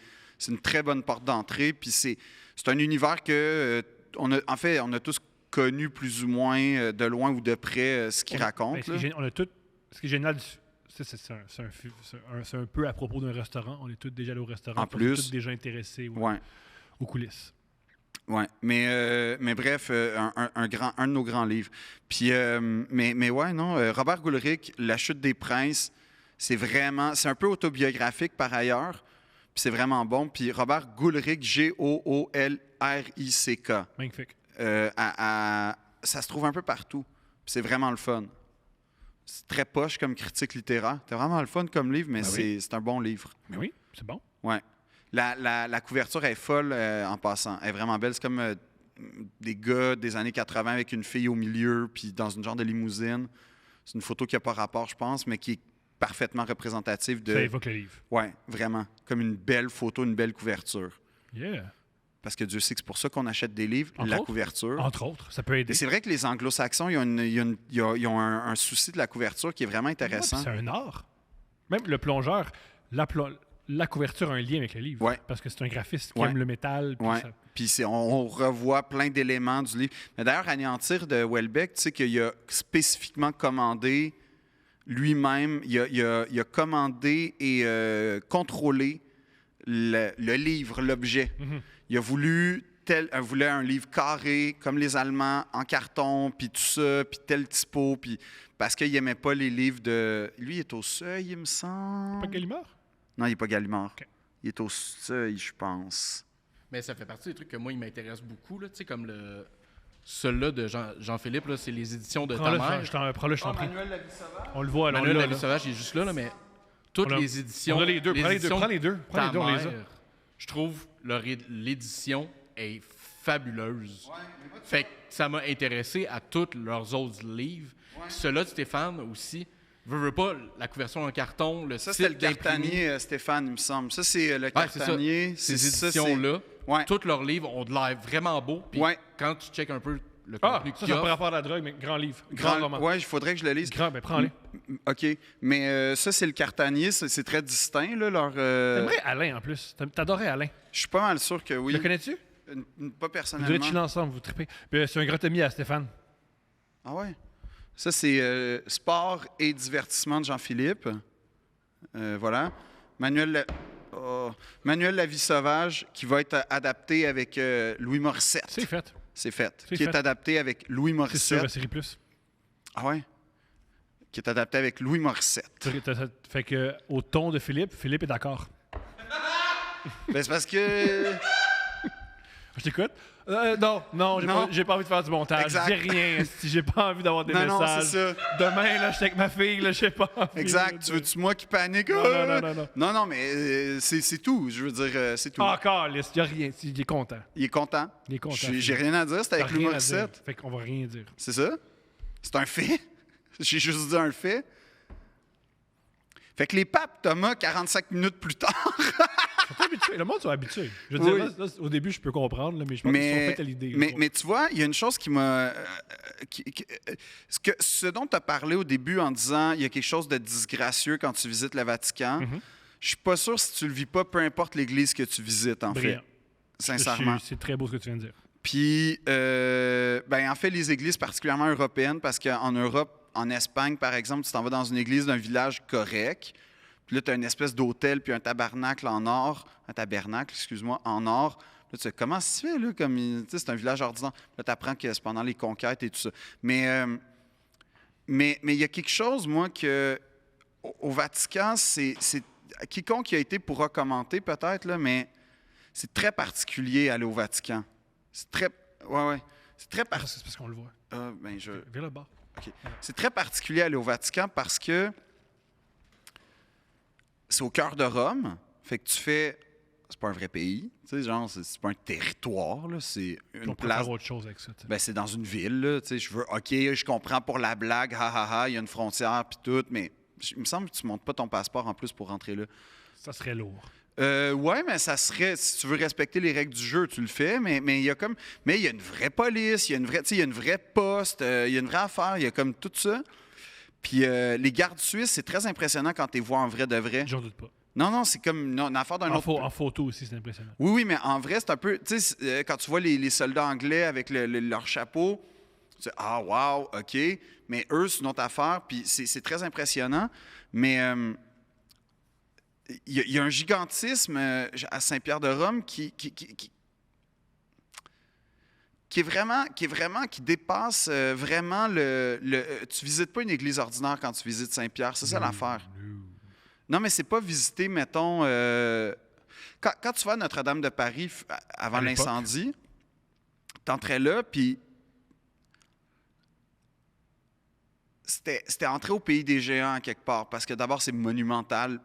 S2: une très bonne porte d'entrée. Puis c'est un univers que, on a tous connu plus ou moins de loin ou de près ce qu'il raconte.
S1: Ben, on a tout. Ce qui est génial, c'est un peu à propos d'un restaurant. On est tous déjà allés au restaurant.
S2: En plus.
S1: On est tous déjà intéressés aux coulisses.
S2: Oui, mais bref, un de nos grands livres. Puis, mais ouais, non, Robert Goulrick, La chute des princes, c'est un peu autobiographique par ailleurs, puis c'est vraiment bon. Puis Robert Goulrick, Goolrick.
S1: Magnifique.
S2: Ça se trouve un peu partout. Puis c'est vraiment le fun. C'est très poche comme critique littéraire. C'est vraiment le fun comme livre, mais c'est un bon livre.
S1: Mais oui, c'est bon.
S2: Ouais. La couverture est folle en passant. Elle est vraiment belle. C'est comme des gars des années 80 avec une fille au milieu, puis dans une genre de limousine. C'est une photo qui n'a pas rapport, je pense, mais qui est parfaitement représentative de...
S1: Ça évoque le livre.
S2: Oui, vraiment. Comme une belle photo, une belle couverture.
S1: Yeah.
S2: Parce que Dieu sait que c'est pour ça qu'on achète des livres,
S1: Entre
S2: la
S1: autres.
S2: couverture.
S1: Entre autres, ça peut aider.
S2: Et c'est vrai que les anglo-saxons, ils ont un souci de la couverture qui est vraiment
S1: Ouais, puis
S2: intéressant.
S1: c'est un art. Même le plongeur, la couverture a un lien avec le livre.
S2: Ouais.
S1: Parce que c'est un graphiste qui
S2: Ouais.
S1: aime le métal. Puis
S2: Ouais.
S1: ça-
S2: Puis on revoit plein d'éléments du livre. Mais d'ailleurs, Anéantir de Houellebecq, tu sais qu'il a spécifiquement commandé lui-même, il a commandé et contrôlé le livre, l'objet.
S1: Mhm.
S2: Il a voulait un livre carré, comme les Allemands, en carton, puis tout ça, puis tel typo, puis parce qu'il n'aimait pas les livres de... Lui, il est au Seuil, il me semble.
S1: Pas Gallimard?
S2: Non, il n'est pas Gallimard.
S1: OK.
S2: Il est au Seuil, je pense.
S3: Mais ça fait partie des trucs que moi, il m'intéresse beaucoup. Tu sais, comme celui-là de Jean-Philippe, là, c'est les éditions de ta
S1: Prends-le,
S3: mère.
S1: je t'en prie.
S2: Manuel La Vie sauvage.
S1: On le voit, là.
S3: Manuel
S1: on
S3: La
S1: l'a,
S3: Vie
S1: là.
S3: sauvage, il est juste là, mais toutes
S1: On a-
S3: les éditions...
S1: On a les deux. Prends les deux.
S3: éditions
S1: Prends les deux. Prends
S3: Ta
S1: les deux, on les a.
S3: Mère, je trouve l'édition est fabuleuse. Fait que ça m'a intéressé à tous leurs autres livres. Puis ceux-là de Stéphane aussi. Veux pas, la couverture en carton, le
S2: Ça,
S3: style
S2: c'était le
S3: d'imprimé.
S2: Cartanier, Stéphane, il me semble. Ça, c'est le
S3: Ouais, c'est ça.
S2: Cartanier.
S3: Ces
S2: ça,
S3: éditions-là,
S2: Ouais.
S3: tous leurs livres ont de l'air vraiment beaux. Puis
S2: Ouais.
S3: quand tu checkes un peu le
S1: Ah,
S3: contenu
S1: ça,
S3: qu'il
S1: ça
S3: y
S1: n'a pas
S3: a,
S1: rapport à la drogue, mais grand livre. Grand roman.
S2: Ouais, il faudrait que je le lise.
S1: Grand, ben prends-les.
S2: OK. Mais ça, c'est le Cartanier. C'est très distinct, là, leur...
S1: T'aimerais Alain, en plus. T'adorais Alain.
S2: Je suis pas mal sûr que oui.
S1: Le connais-tu?
S2: Pas
S1: Vous devez
S2: personnellement.
S1: chiller ensemble, vous tripez. Puis, c'est un grand ami à Stéphane.
S2: Ah ouais? Ça, c'est Sport et divertissement de Jean-Philippe. Voilà. Manuel La Vie sauvage, qui va être adapté avec Louis Morissette.
S1: C'est fait.
S2: C'est fait.
S1: C'est
S2: Qui est
S1: fait.
S2: adapté avec Louis
S1: C'est sur
S2: Morissette.
S1: la série plus.
S2: Ah ouais? Qui est adapté avec Louis Morissette.
S1: Fait que, au ton de Philippe est d'accord.
S2: Ben, c'est parce que...
S1: Je t'écoute. Non, j'ai pas envie de faire du montage.
S2: Exact.
S1: Dis rien. Si j'ai pas envie d'avoir des
S2: Non, non,
S1: messages.
S2: c'est ça.
S1: Demain, là, j'étais avec ma fille, là, je sais pas.
S2: Exact. Tu veux-tu moi qui panique?
S1: Non.
S2: Non, mais c'est tout. Je veux dire, c'est tout.
S1: Encore, il y a rien. Il est content.
S2: Il est content.
S1: Il est content.
S2: J'ai rien à dire. C'était
S1: T'as
S2: avec Louis
S1: rien à dire.
S2: Morissette.
S1: Fait qu'on va rien dire.
S2: C'est ça? C'est un fait. J'ai juste dit un fait. Fait que les papes Thomas, 45 minutes plus tard...
S1: Le monde sont habitués. Je veux dire, là, au début, je peux comprendre, là, mais je pense qu'ils sont faits à l'idée.
S2: Mais tu vois, il y a une chose qui m'a... ce dont tu as parlé au début en disant il y a quelque chose de disgracieux quand tu visites le Vatican, je suis pas sûr si tu le vis pas, peu importe l'église que tu visites, en fait. Sincèrement.
S1: C'est très beau ce que tu viens de dire.
S2: Puis, en fait, les églises particulièrement européennes, parce qu'en Europe, en Espagne, par exemple, tu t'en vas dans une église d'un village correct, puis là, tu as une espèce d'hôtel, puis un tabernacle en or, en or. Là, tu sais, comment ça se fait, là? Comme, tu sais, c'est un village ordinaire. Là, tu apprends que c'est pendant les conquêtes et tout ça. Mais il y a quelque chose, moi, que au Vatican, c'est quiconque qui a été pourra commenter, peut-être, là, mais c'est très particulier aller au Vatican. C'est très... Ouais. C'est très particulier.
S1: C'est parce qu'on le voit.
S2: Vers le bas. OK. C'est très particulier aller au Vatican parce que c'est au cœur de Rome. Fait que tu fais... C'est pas un vrai pays. Tu sais, genre, c'est pas un territoire. Là, c'est une
S1: on peut
S2: place...
S1: faire autre chose avec ça.
S2: C'est dans une ville. Là, tu sais, OK, je comprends pour la blague, il y a une frontière puis tout, mais il me semble que tu montes pas ton passeport en plus pour rentrer là.
S1: Ça serait lourd.
S2: Oui, mais ça serait, si tu veux respecter les règles du jeu, tu le fais, mais il y a comme, mais il y a une vraie police, il y a une vraie poste, il y a une vraie affaire, il y a comme tout ça. Puis les gardes suisses, c'est très impressionnant quand tu les vois en vrai de vrai.
S1: J'en doute pas.
S2: Non, c'est comme une affaire d'un autre...
S1: En photo aussi, c'est impressionnant.
S2: Oui, mais en vrai, c'est un peu, tu sais, quand tu vois les soldats anglais avec leur chapeau, tu dis, ah, wow, OK, mais eux, c'est une autre affaire, puis c'est très impressionnant, mais... Il y a un gigantisme à Saint-Pierre-de-Rome qui dépasse vraiment tu visites pas une église ordinaire quand tu visites Saint-Pierre, c'est ça l'affaire. Non, mais c'est pas visiter, mettons... Quand tu vas à Notre-Dame de Paris avant l'incendie, t'entrais là, puis c'était entrer au pays des géants quelque part, parce que d'abord, c'est monumental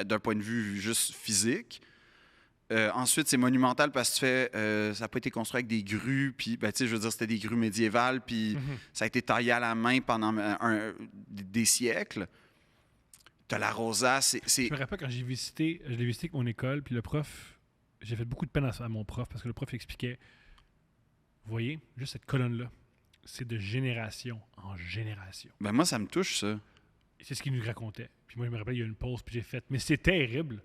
S2: d'un point de vue juste physique. Ensuite, c'est monumental parce que tu fais, ça n'a pas été construit avec des grues, puis, je veux dire, c'était des grues médiévales, puis ça a été taillé à la main pendant des siècles. Tu as la rosace.
S1: Je me rappelle quand je l'ai visité avec mon école, puis le prof, j'ai fait beaucoup de peine à mon prof parce que le prof expliquait, vous voyez, juste cette colonne-là, c'est de génération en génération.
S2: Moi, ça me touche, ça.
S1: C'est ce qu'il nous racontait. Puis moi, je me rappelle, il y a eu une pause, puis j'ai fait. Mais c'est terrible,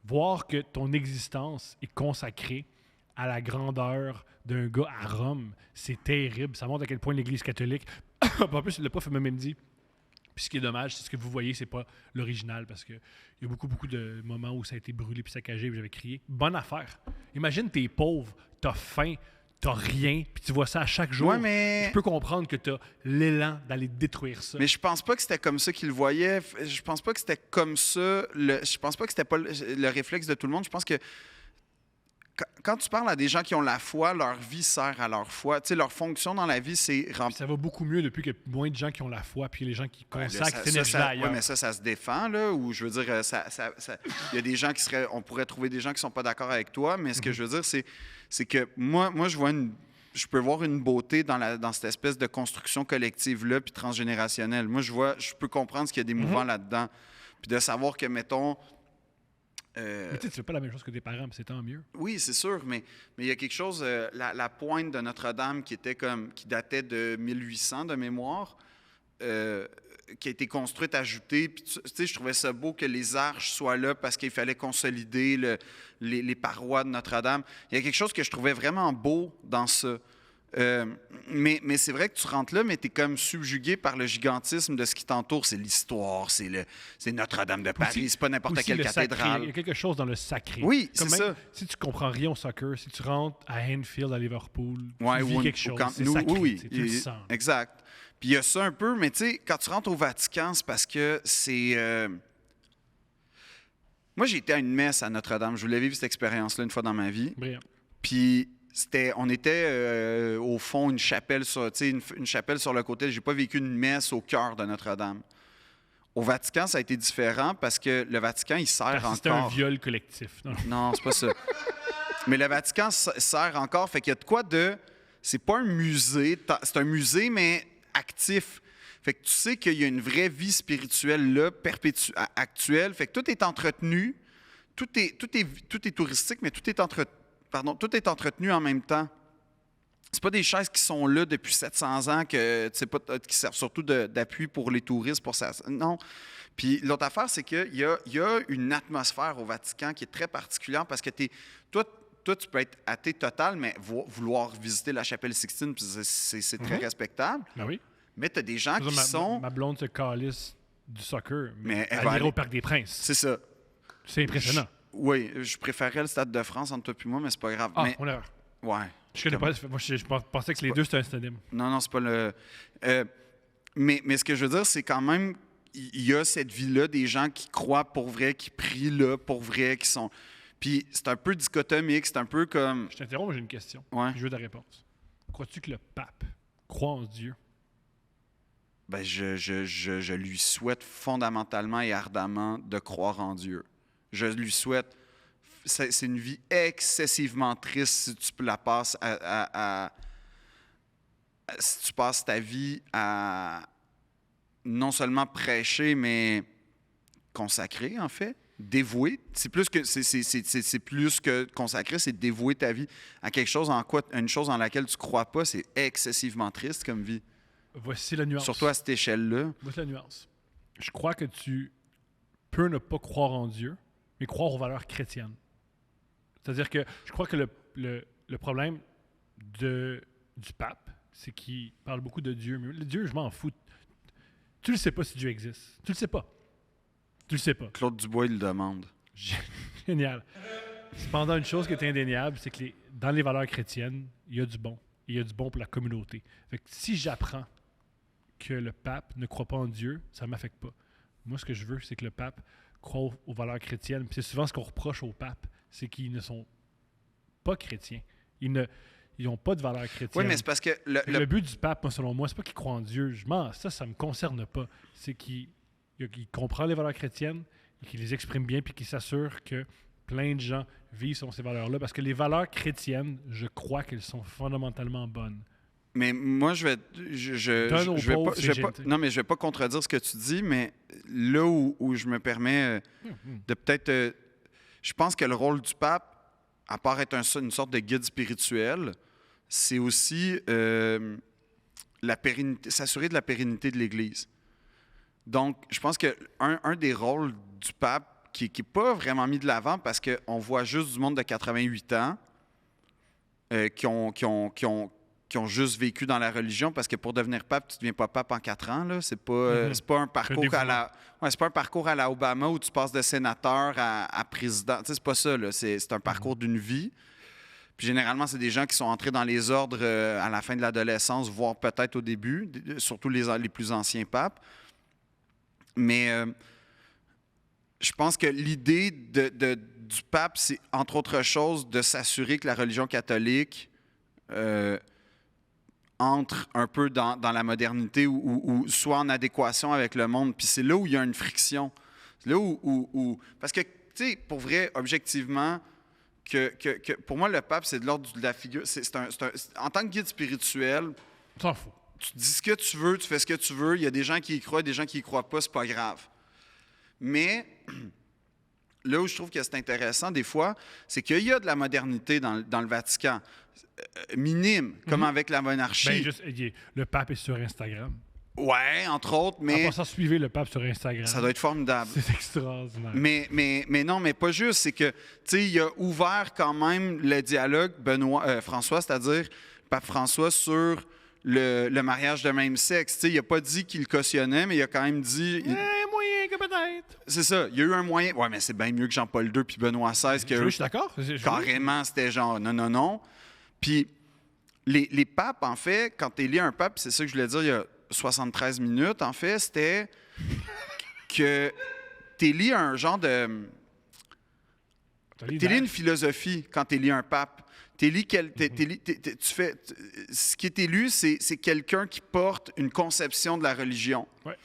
S1: voir que ton existence est consacrée à la grandeur d'un gars à Rome. C'est terrible. Ça montre à quel point l'Église catholique... En plus, le prof m'a même dit, puis ce qui est dommage, c'est ce que vous voyez, c'est pas l'original, parce qu'il y a beaucoup de moments où ça a été brûlé puis saccagé, puis j'avais crié. Bonne affaire. Imagine, t'es pauvre, t'as faim, t'as rien, puis tu vois ça à chaque jour.
S2: Ouais, mais...
S1: Je peux comprendre que t'as l'élan d'aller détruire ça.
S2: Mais je pense pas que c'était comme ça qu'ils le voyaient. Je pense pas que c'était comme ça. Je pense pas que c'était pas le réflexe de tout le monde. Je pense que quand tu parles à des gens qui ont la foi, leur vie sert à leur foi. Tu sais, leur fonction dans la vie, c'est...
S1: Ça va beaucoup mieux depuis qu'il y a moins de gens qui ont la foi, puis les gens qui consacrent cette énergie-là ailleurs.
S2: Oui, mais ça se défend, là, ou je veux dire, il y a des gens qui seraient... On pourrait trouver des gens qui sont pas d'accord avec toi, mais ce que je veux dire, c'est que moi je peux voir une beauté dans cette espèce de construction collective-là, puis transgénérationnelle. Moi, je peux comprendre qu'il y a des mouvements là-dedans. Puis de savoir que, mettons...
S1: Mais tu fais pas la même chose que tes parents, c'est tant mieux.
S2: Oui, c'est sûr, mais il y a quelque chose, la pointe de Notre-Dame qui datait de 1800 de mémoire, qui a été construite, ajoutée. Puis, tu sais, je trouvais ça beau que les arches soient là parce qu'il fallait consolider les parois de Notre-Dame. Il y a quelque chose que je trouvais vraiment beau dans ça. Mais c'est vrai que tu rentres là, mais tu es comme subjugué par le gigantisme de ce qui t'entoure. C'est l'histoire, c'est Notre-Dame de Paris, c'est pas n'importe quelle cathédrale.
S1: Il y a quelque chose dans le sacré.
S2: Oui, c'est ça.
S1: Si tu comprends rien au soccer, si tu rentres à Anfield, à Liverpool, tu vis quelque chose, c'est
S2: sacré,
S1: oui, tu le sens.
S2: Exact. Puis il y a ça un peu, mais tu sais, quand tu rentres au Vatican, c'est parce que c'est... Moi, j'ai été à une messe à Notre-Dame. Je voulais vivre cette expérience-là une fois dans ma vie.
S1: Brillant.
S2: Puis... on était au fond une chapelle sur le côté. J'ai pas vécu une messe au cœur de Notre-Dame. Au Vatican, ça a été différent parce que le Vatican, il sert encore.
S1: C'était un viol collectif.
S2: Non, c'est pas ça. Mais le Vatican sert encore. Fait qu'il y a de quoi de... C'est pas un musée. C'est un musée, mais actif. Fait que tu sais qu'il y a une vraie vie spirituelle là, actuelle. Fait que tout est entretenu. Tout est touristique, mais tout est entretenu en même temps. C'est pas des chaises qui sont là depuis 700 ans qui servent surtout d'appui pour les touristes. Non. Puis l'autre affaire, c'est qu'il y a une atmosphère au Vatican qui est très particulière parce que toi, tu peux être athée total, mais vouloir visiter la chapelle Sixtine, puis c'est très respectable.
S1: Ben oui.
S2: Mais tu as des gens qui sont...
S1: Ma blonde se calisse du soccer,
S2: Mais
S1: elle ira au Parc des Princes.
S2: C'est ça.
S1: C'est impressionnant.
S2: Oui, je préférais le Stade de France entre toi et moi, mais c'est pas grave.
S1: Ah,
S2: mais,
S1: on l'a.
S2: ouais.
S1: Je connais pas. Moi, je pensais que les deux, c'était un synonyme.
S2: Non, c'est pas le... mais ce que je veux dire, c'est quand même... Il y a cette vie-là, des gens qui croient pour vrai, qui prient là pour vrai, qui sont... Puis c'est un peu dichotomique, c'est un peu comme...
S1: Je t'interromps, j'ai une question.
S2: Ouais.
S1: Je veux ta réponse. Crois-tu que le pape croit en Dieu?
S2: Ben, je lui souhaite fondamentalement et ardemment de croire en Dieu. Je lui souhaite... C'est une vie excessivement triste si tu la passes si tu passes ta vie à non seulement prêcher, mais consacrer, en fait. Dévouer. C'est plus que consacrer, c'est dévouer ta vie à quelque chose une chose en laquelle tu ne crois pas. C'est excessivement triste comme vie.
S1: Voici la nuance.
S2: Surtout à cette échelle-là.
S1: Voici la nuance. Je crois que tu peux ne pas croire en Dieu, mais croire aux valeurs chrétiennes. C'est-à-dire que je crois que le problème du pape, c'est qu'il parle beaucoup de Dieu. Mais le Dieu, je m'en fous. Tu ne sais pas si Dieu existe. Tu le sais pas. Tu le sais pas.
S2: Claude Dubois, il le demande.
S1: Génial. Cependant, une chose qui est indéniable, c'est que dans les valeurs chrétiennes, il y a du bon. Il y a du bon pour la communauté. Fait que si j'apprends que le pape ne croit pas en Dieu, ça ne m'affecte pas. Moi, ce que je veux, c'est que le pape croit aux valeurs chrétiennes. Puis c'est souvent ce qu'on reproche au pape, c'est qu'ils ne sont pas chrétiens. Ils n'ont pas de valeurs chrétiennes.
S2: Oui, mais c'est parce que...
S1: Le but du pape, moi, selon moi, c'est pas qu'il croit en Dieu. Ça me concerne pas. C'est qu'il comprend les valeurs chrétiennes et qu'il les exprime bien puis qu'il s'assure que plein de gens vivent selon ces valeurs-là. Parce que les valeurs chrétiennes, je crois qu'elles sont fondamentalement bonnes.
S2: Mais moi, je vais pas contredire ce que tu dis, mais là où je me permets de peut-être... je pense que le rôle du pape, à part être une sorte de guide spirituel, c'est aussi s'assurer de la pérennité de l'Église. Donc, je pense qu'un des rôles du pape qui n'est pas vraiment mis de l'avant parce qu'on voit juste du monde de 88 ans qui ont juste vécu dans la religion, parce que pour devenir pape, tu ne deviens pas pape en 4 ans. Là. C'est pas un parcours c'est pas un parcours à la Obama où tu passes de sénateur à président. Tu sais, c'est pas ça. Là. C'est un parcours d'une vie. Puis généralement, c'est des gens qui sont entrés dans les ordres à la fin de l'adolescence, voire peut-être au début, surtout les plus anciens papes. Mais je pense que l'idée du pape, c'est, entre autres choses, de s'assurer que la religion catholique entre un peu dans la modernité ou soit en adéquation avec le monde. Puis c'est là où il y a une friction. C'est là où parce que, tu sais, pour vrai, objectivement, que pour moi, le pape, c'est de l'ordre de la figure. En tant que guide spirituel,
S1: T'en fous.
S2: tu dis ce que tu veux, tu fais ce que tu veux. Il y a des gens qui y croient, des gens qui y croient pas, c'est pas grave. Mais là où je trouve que c'est intéressant, des fois, c'est qu'il y a de la modernité dans le Vatican. Minime, comme avec la monarchie.
S1: Ben, le pape est sur Instagram.
S2: Ouais, entre autres, mais...
S1: En passant, suivez le pape sur Instagram.
S2: Ça doit être formidable.
S1: C'est extraordinaire.
S2: Mais non, mais pas juste. C'est que, tu sais, il a ouvert quand même le dialogue, François, c'est-à-dire pape François, sur le mariage de même sexe. Tu sais, il n'a pas dit qu'il cautionnait, mais il a quand même dit...
S1: moyen que peut-être.
S2: C'est ça. Il y a eu un moyen... Ouais, mais c'est bien mieux que Jean-Paul II puis Benoît XVI.
S1: Je suis d'accord.
S2: Carrément, c'était genre non. Puis les papes, en fait, quand tu élis un pape, c'est ça que je voulais dire il y a 73 minutes, en fait, c'était que tu élis un genre de... Tu élis une philosophie quand tu élis un pape. Tu fais... Ce qui est élu, c'est quelqu'un qui porte une conception de la religion.
S1: Ouais.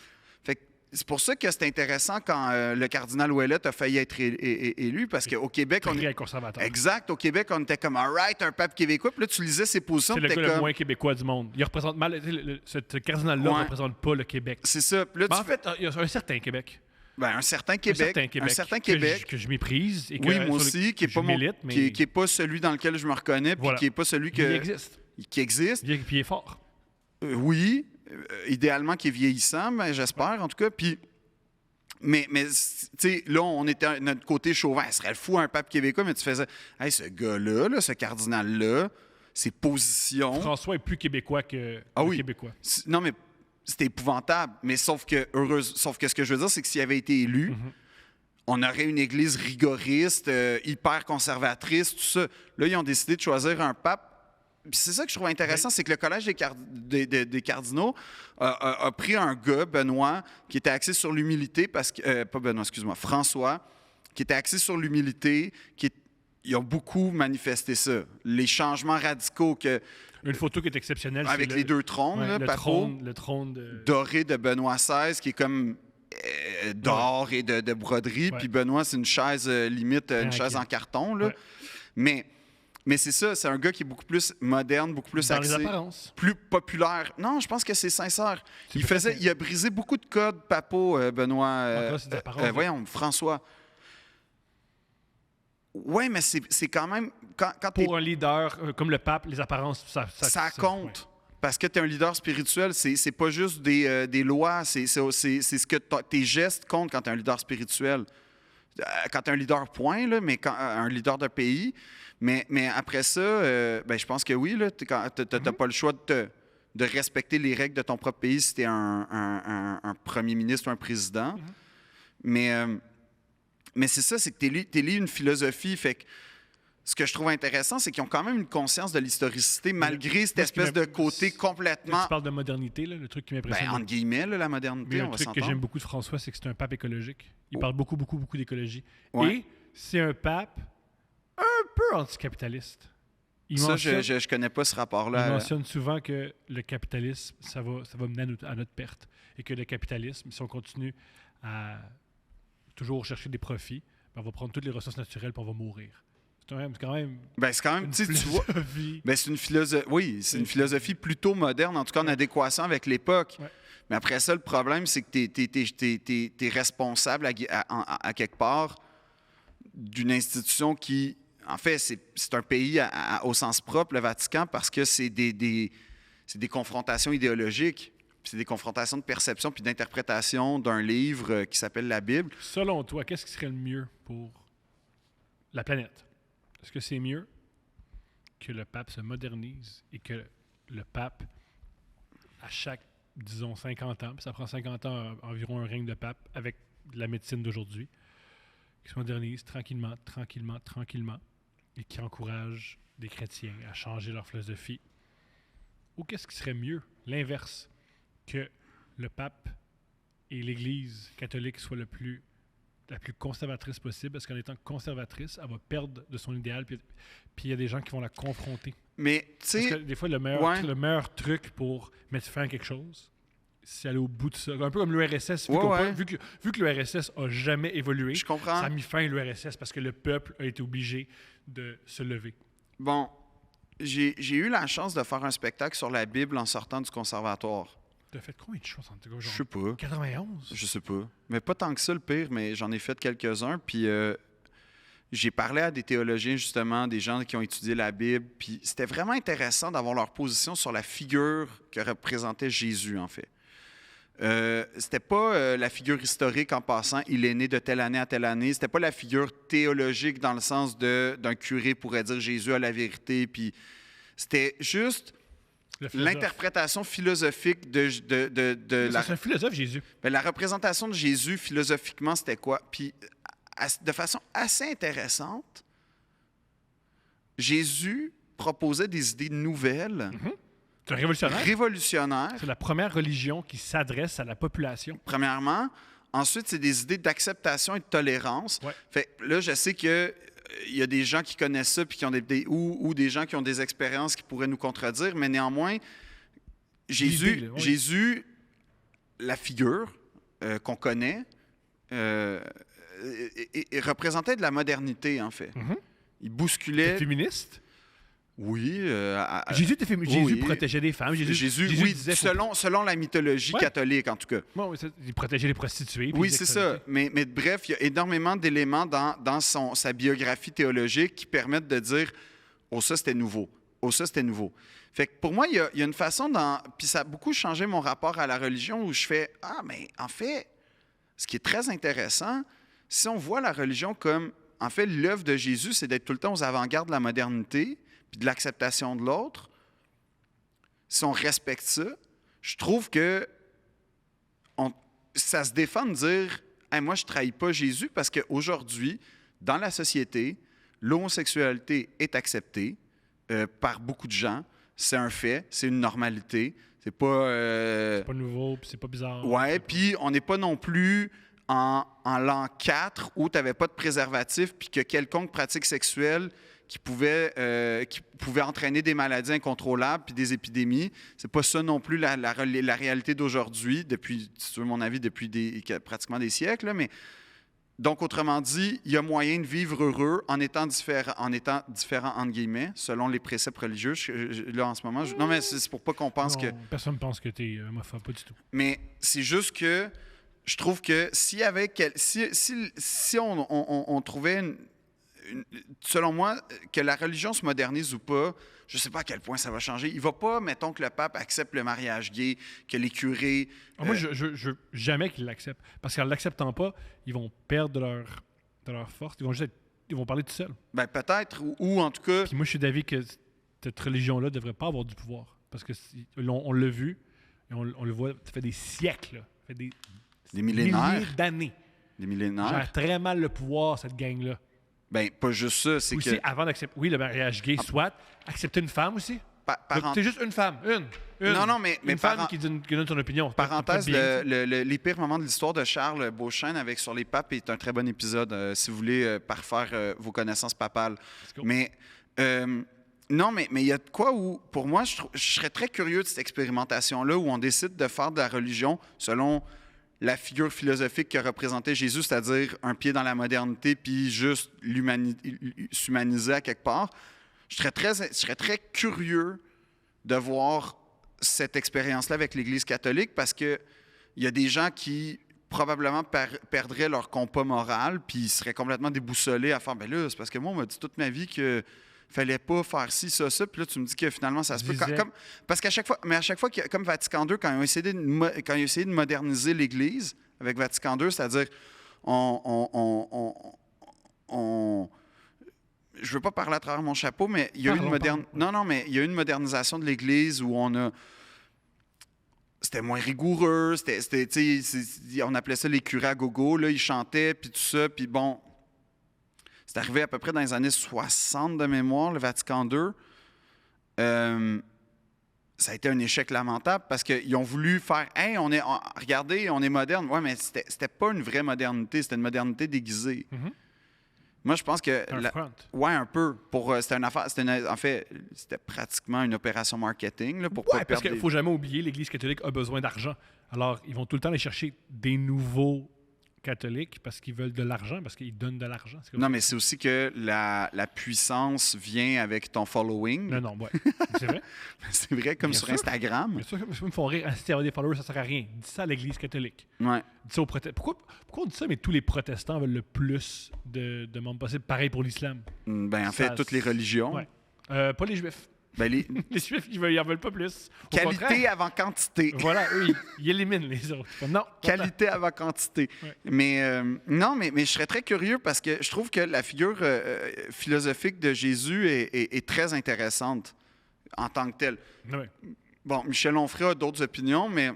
S2: Fait que c'est pour ça que c'est intéressant quand le cardinal Ouellet a failli être élu, parce qu'au Québec, on
S1: Très conservateur.
S2: Exact. Au Québec, on était comme, all right, un pape québécois. Puis là, tu lisais ses positions.
S1: C'est le
S2: t'es
S1: gars
S2: comme...
S1: le moins québécois du monde. Il représente mal. Ce cardinal-là ne
S2: Ouais.
S1: représente pas le Québec.
S2: C'est ça. Puis là,
S1: Mais
S2: tu
S1: en fait, il y a un certain Québec.
S2: Ben, un certain Québec. Un certain Québec.
S1: Que je méprise. Et que,
S2: Oui, moi aussi, qui
S1: que
S2: est pas
S1: je
S2: mon,
S1: milite, mais
S2: qui est pas celui dans lequel je me reconnais, puis
S1: Voilà.
S2: qui est pas celui
S1: il existe.
S2: qui existe.
S1: Puis il est fort.
S2: Oui, idéalement qui est vieillissant, mais j'espère en tout cas. Puis, mais tu sais, là, on était à notre côté chauvin. Ce serait le fou un pape québécois, mais tu faisais, hey, ce gars-là, là, ce cardinal-là, ses positions.
S1: François est plus québécois que
S2: Ah
S1: le
S2: oui.
S1: Québécois.
S2: Non, mais c'était épouvantable. Mais sauf que ce que je veux dire, c'est que s'il avait été élu, on aurait une église rigoriste, hyper conservatrice, tout ça. Là, ils ont décidé de choisir un pape. Puis c'est ça que je trouve intéressant, c'est que le Collège des cardinaux a pris un gars, Benoît, qui était axé sur l'humilité, parce que pas Benoît, excuse-moi, François, qui était axé sur l'humilité, ils ont beaucoup manifesté ça. Les changements radicaux
S1: Une photo qui est exceptionnelle.
S2: avec
S1: c'est
S2: les deux trônes,
S1: ouais,
S2: là,
S1: le
S2: papaux,
S1: trône de...
S2: doré de Benoît XVI, qui est comme d'or et de broderie,
S1: Ouais.
S2: puis Benoît, c'est une chaise limite, une chaise en carton, là.
S1: Ouais.
S2: Mais c'est ça, c'est un gars qui est beaucoup plus moderne, beaucoup plus
S1: Dans les
S2: axé,
S1: apparences.
S2: plus populaire. Non, je pense que c'est sincère.
S1: C'est
S2: Il a brisé beaucoup de codes papaux, Benoît.
S1: Encore, c'est des apparences,
S2: voyons, François. Oui, mais c'est quand même... Quand
S1: Pour un leader comme le pape, les apparences,
S2: ça compte. Parce que tu es un leader spirituel, c'est pas juste des lois, c'est ce que tes gestes comptent quand tu es un leader spirituel. Quand tu es un leader, point, là, mais un leader de pays. Mais après ça, ben, je pense que oui, tu n'as pas le choix de respecter les règles de ton propre pays si tu es un premier ministre ou un président. Mais c'est ça, c'est que tu élis une philosophie. Fait que ce que je trouve intéressant, c'est qu'ils ont quand même une conscience de l'historicité, malgré cette espèce de côté complètement...
S1: Tu parles de modernité, là, le truc qui m'impressionne.
S2: Ben, entre guillemets, là, la modernité,
S1: Mais
S2: on
S1: un
S2: va
S1: truc que
S2: s'entendre.
S1: j'aime beaucoup de François, c'est que c'est un pape écologique. Il parle beaucoup d'écologie.
S2: Ouais.
S1: Et c'est un pape un peu anticapitaliste. Il
S2: Ça,
S1: mentionne,
S2: je connais pas ce
S1: il
S2: rapport-là.
S1: mentionne souvent que le capitalisme, ça va mener à notre perte. Et que le capitalisme, si on continue à toujours chercher des profits, ben, on va prendre toutes les ressources naturelles et on va mourir. C'est quand même
S2: Ben, c'est quand même,
S1: une
S2: tu vois,
S1: philosophie.
S2: ben, c'est une philosophie, oui, c'est une philosophie plutôt moderne, en tout cas en adéquation avec l'époque.
S1: Ouais.
S2: Mais après ça, le problème, c'est que tu es responsable à quelque part d'une institution qui, en fait, c'est un pays au sens propre, le Vatican, parce que c'est des confrontations idéologiques, puis c'est des confrontations de perception puis d'interprétation d'un livre qui s'appelle la Bible.
S1: Selon toi, qu'est-ce qui serait le mieux pour la planète? Est-ce que c'est mieux que le pape se modernise et que le pape, à chaque, disons, 50 ans, puis ça prend 50 ans environ un règne de pape avec la médecine d'aujourd'hui, qui se modernise tranquillement et qui encourage des chrétiens à changer leur philosophie? Ou qu'est-ce qui serait mieux, l'inverse, que le pape et l'Église catholique soient la plus conservatrice possible, parce qu'en étant conservatrice, elle va perdre de son idéal, puis il y a des gens qui vont la confronter.
S2: Mais, tu
S1: Parce
S2: sais,
S1: que des fois, le meilleur truc pour mettre fin à quelque chose, c'est aller au bout de ça. Un peu comme l'URSS. Vu que l'URSS n'a jamais évolué,
S2: je comprends.
S1: ça a mis fin à l'URSS parce que le peuple a été obligé de se lever.
S2: Bon, j'ai eu la chance de faire un spectacle sur la Bible en sortant du conservatoire.
S1: Tu as fait combien de choses en tout cas?
S2: Je sais pas.
S1: 91?
S2: Je sais pas. Mais pas tant que ça, le pire, mais j'en ai fait quelques-uns. Puis j'ai parlé à des théologiens, justement, des gens qui ont étudié la Bible. Puis c'était vraiment intéressant d'avoir leur position sur la figure que représentait Jésus, en fait. C'était pas la figure historique en passant, il est né de telle année à telle année. C'était pas la figure théologique dans le sens d'un curé pourrait dire Jésus a la vérité. Puis c'était juste l'interprétation philosophique de la...
S1: C'est un philosophe, Jésus.
S2: Ben, la représentation de Jésus, philosophiquement, c'était quoi? Puis, de façon assez intéressante, Jésus proposait des idées nouvelles,
S1: C'est un révolutionnaire.
S2: révolutionnaires,
S1: C'est la première religion qui s'adresse à la population.
S2: premièrement. Ensuite, c'est des idées d'acceptation et de tolérance.
S1: Ouais.
S2: Fait là, je sais que il y a des gens qui connaissent ça puis qui ont ou des gens qui ont des expériences qui pourraient nous contredire, mais néanmoins,
S1: L'idée, là, oui.
S2: Jésus, la figure, qu'on connaît et représentait de la modernité, en fait. Il bousculait...
S1: Féministe?
S2: Oui.
S1: Jésus était féministe.
S2: oui.
S1: Jésus protégeait les femmes. Jésus
S2: oui,
S1: disait...
S2: selon la mythologie catholique, en tout cas.
S1: Bon, il protégeait les prostituées.
S2: Oui, c'est ça. Mais bref, il y a énormément d'éléments dans sa biographie théologique qui permettent de dire « Oh, ça, c'était nouveau. Oh, ça, c'était nouveau. » Fait que pour moi, il y a une façon puis ça a beaucoup changé mon rapport à la religion où je fais « Ah, mais en fait, ce qui est très intéressant, si on voit la religion comme... En fait, l'œuvre de Jésus, c'est d'être tout le temps aux avant-gardes de la modernité puis de l'acceptation de l'autre. Si on respecte ça, je trouve que ça se défend de dire hey, « Moi, je ne trahis pas Jésus parce qu'aujourd'hui, dans la société, l'homosexualité est acceptée par beaucoup de gens. C'est un fait, c'est une normalité. C'est pas...
S1: c'est pas nouveau, puis c'est pas bizarre.
S2: Ouais, puis on n'est pas non plus en l'an 4 où tu n'avais pas de préservatif puis que quelconque pratique sexuelle qui pouvait entraîner des maladies incontrôlables puis des épidémies. C'est pas ça non plus la réalité d'aujourd'hui, depuis, si tu veux mon avis, depuis pratiquement des siècles. Là, mais donc, autrement dit, il y a moyen de vivre heureux en étant différent, entre guillemets, selon les préceptes religieux. Là, en ce moment, non, mais c'est pour pas qu'on pense que...
S1: Personne ne pense que tu es homophobe, pas du tout.
S2: Mais c'est juste que je trouve que si on trouvait selon moi, que la religion se modernise ou pas, je ne sais pas à quel point ça va changer. Il ne va pas, mettons, que le pape accepte le mariage gay, que les curés...
S1: Moi, je veux jamais qu'ils l'acceptent. Parce qu'en ne l'acceptant pas, ils vont perdre de leur force. Ils vont parler tout seuls.
S2: Ben, peut-être, ou en tout cas...
S1: Puis moi, je suis d'avis que cette religion-là ne devrait pas avoir du pouvoir. Parce que on l'a vu, et on le voit, ça fait des siècles, là. Ça fait des
S2: millénaires.
S1: Milliers d'années.
S2: Des millénaires.
S1: Gère très mal le pouvoir, cette gang-là.
S2: Ben, pas juste ça, c'est
S1: aussi,
S2: que...
S1: avant d'accepter... Oui, le mariage gay, soit. Accepter une femme aussi. C'est juste une femme. Une.
S2: Non, mais
S1: une femme qui donne son opinion.
S2: Parenthèse, les pires moments de l'histoire de Charles Beauchesne sur les papes est un très bon épisode, si vous voulez parfaire vos connaissances papales. Mais... non, mais il y a de quoi où, pour moi, je serais très curieux de cette expérimentation-là où on décide de faire de la religion selon la figure philosophique que représentait Jésus, c'est-à-dire un pied dans la modernité puis juste s'humaniser à quelque part. Je serais très curieux de voir cette expérience-là avec l'Église catholique parce qu'il y a des gens qui probablement perdraient leur compas moral puis ils seraient complètement déboussolés à faire « Ben là, c'est parce que moi, on m'a dit toute ma vie que... fallait pas faire ci, ça, puis là, tu me dis que finalement, ça se peut. Parce qu'à chaque fois, comme Vatican II, quand ils ont essayé de moderniser l'Église avec Vatican II, c'est-à-dire, je veux pas parler à travers mon chapeau, mais il y a eu il y a eu une modernisation de l'Église où c'était moins rigoureux, on appelait ça les curés à gogo, là, ils chantaient, puis tout ça, puis bon... C'est arrivé à peu près dans les années 60 de mémoire, le Vatican II. Ça a été un échec lamentable parce qu'ils ont voulu faire « Hey, regardez, on est moderne. » Ouais, mais c'était pas une vraie modernité, c'était une modernité déguisée. Moi, je pense que... Ouais, un peu. C'était une affaire... En fait, c'était pratiquement une opération marketing. Là,
S1: parce qu'il ne faut jamais oublier, l'Église catholique a besoin d'argent. Alors, ils vont tout le temps aller chercher des nouveaux catholiques parce qu'ils veulent de l'argent, parce qu'ils donnent de l'argent.
S2: Non, mais c'est aussi que la puissance vient avec ton following.
S1: Non, ouais. C'est vrai.
S2: C'est vrai, comme bien sur sûr. Instagram.
S1: Bien sûr, ils me font rire. Si avoir des followers, ça ne sert à rien. Dis ça à l'Église catholique.
S2: Ouais.
S1: Dis ça aux protestants. Pourquoi on dit ça, mais tous les protestants veulent le plus de membres possible? Pareil pour l'islam.
S2: Ben, en fait, toutes les religions.
S1: Ouais. Pas les juifs.
S2: Ben, les
S1: Juifs, ils en veulent pas plus.
S2: Qualité avant quantité.
S1: Voilà, eux, ils éliminent les autres. Non.
S2: Qualité avant quantité. Ouais. Mais non, mais je serais très curieux parce que je trouve que la figure philosophique de Jésus est très intéressante en tant que telle.
S1: Ouais.
S2: Bon, Michel Onfray a d'autres opinions, mais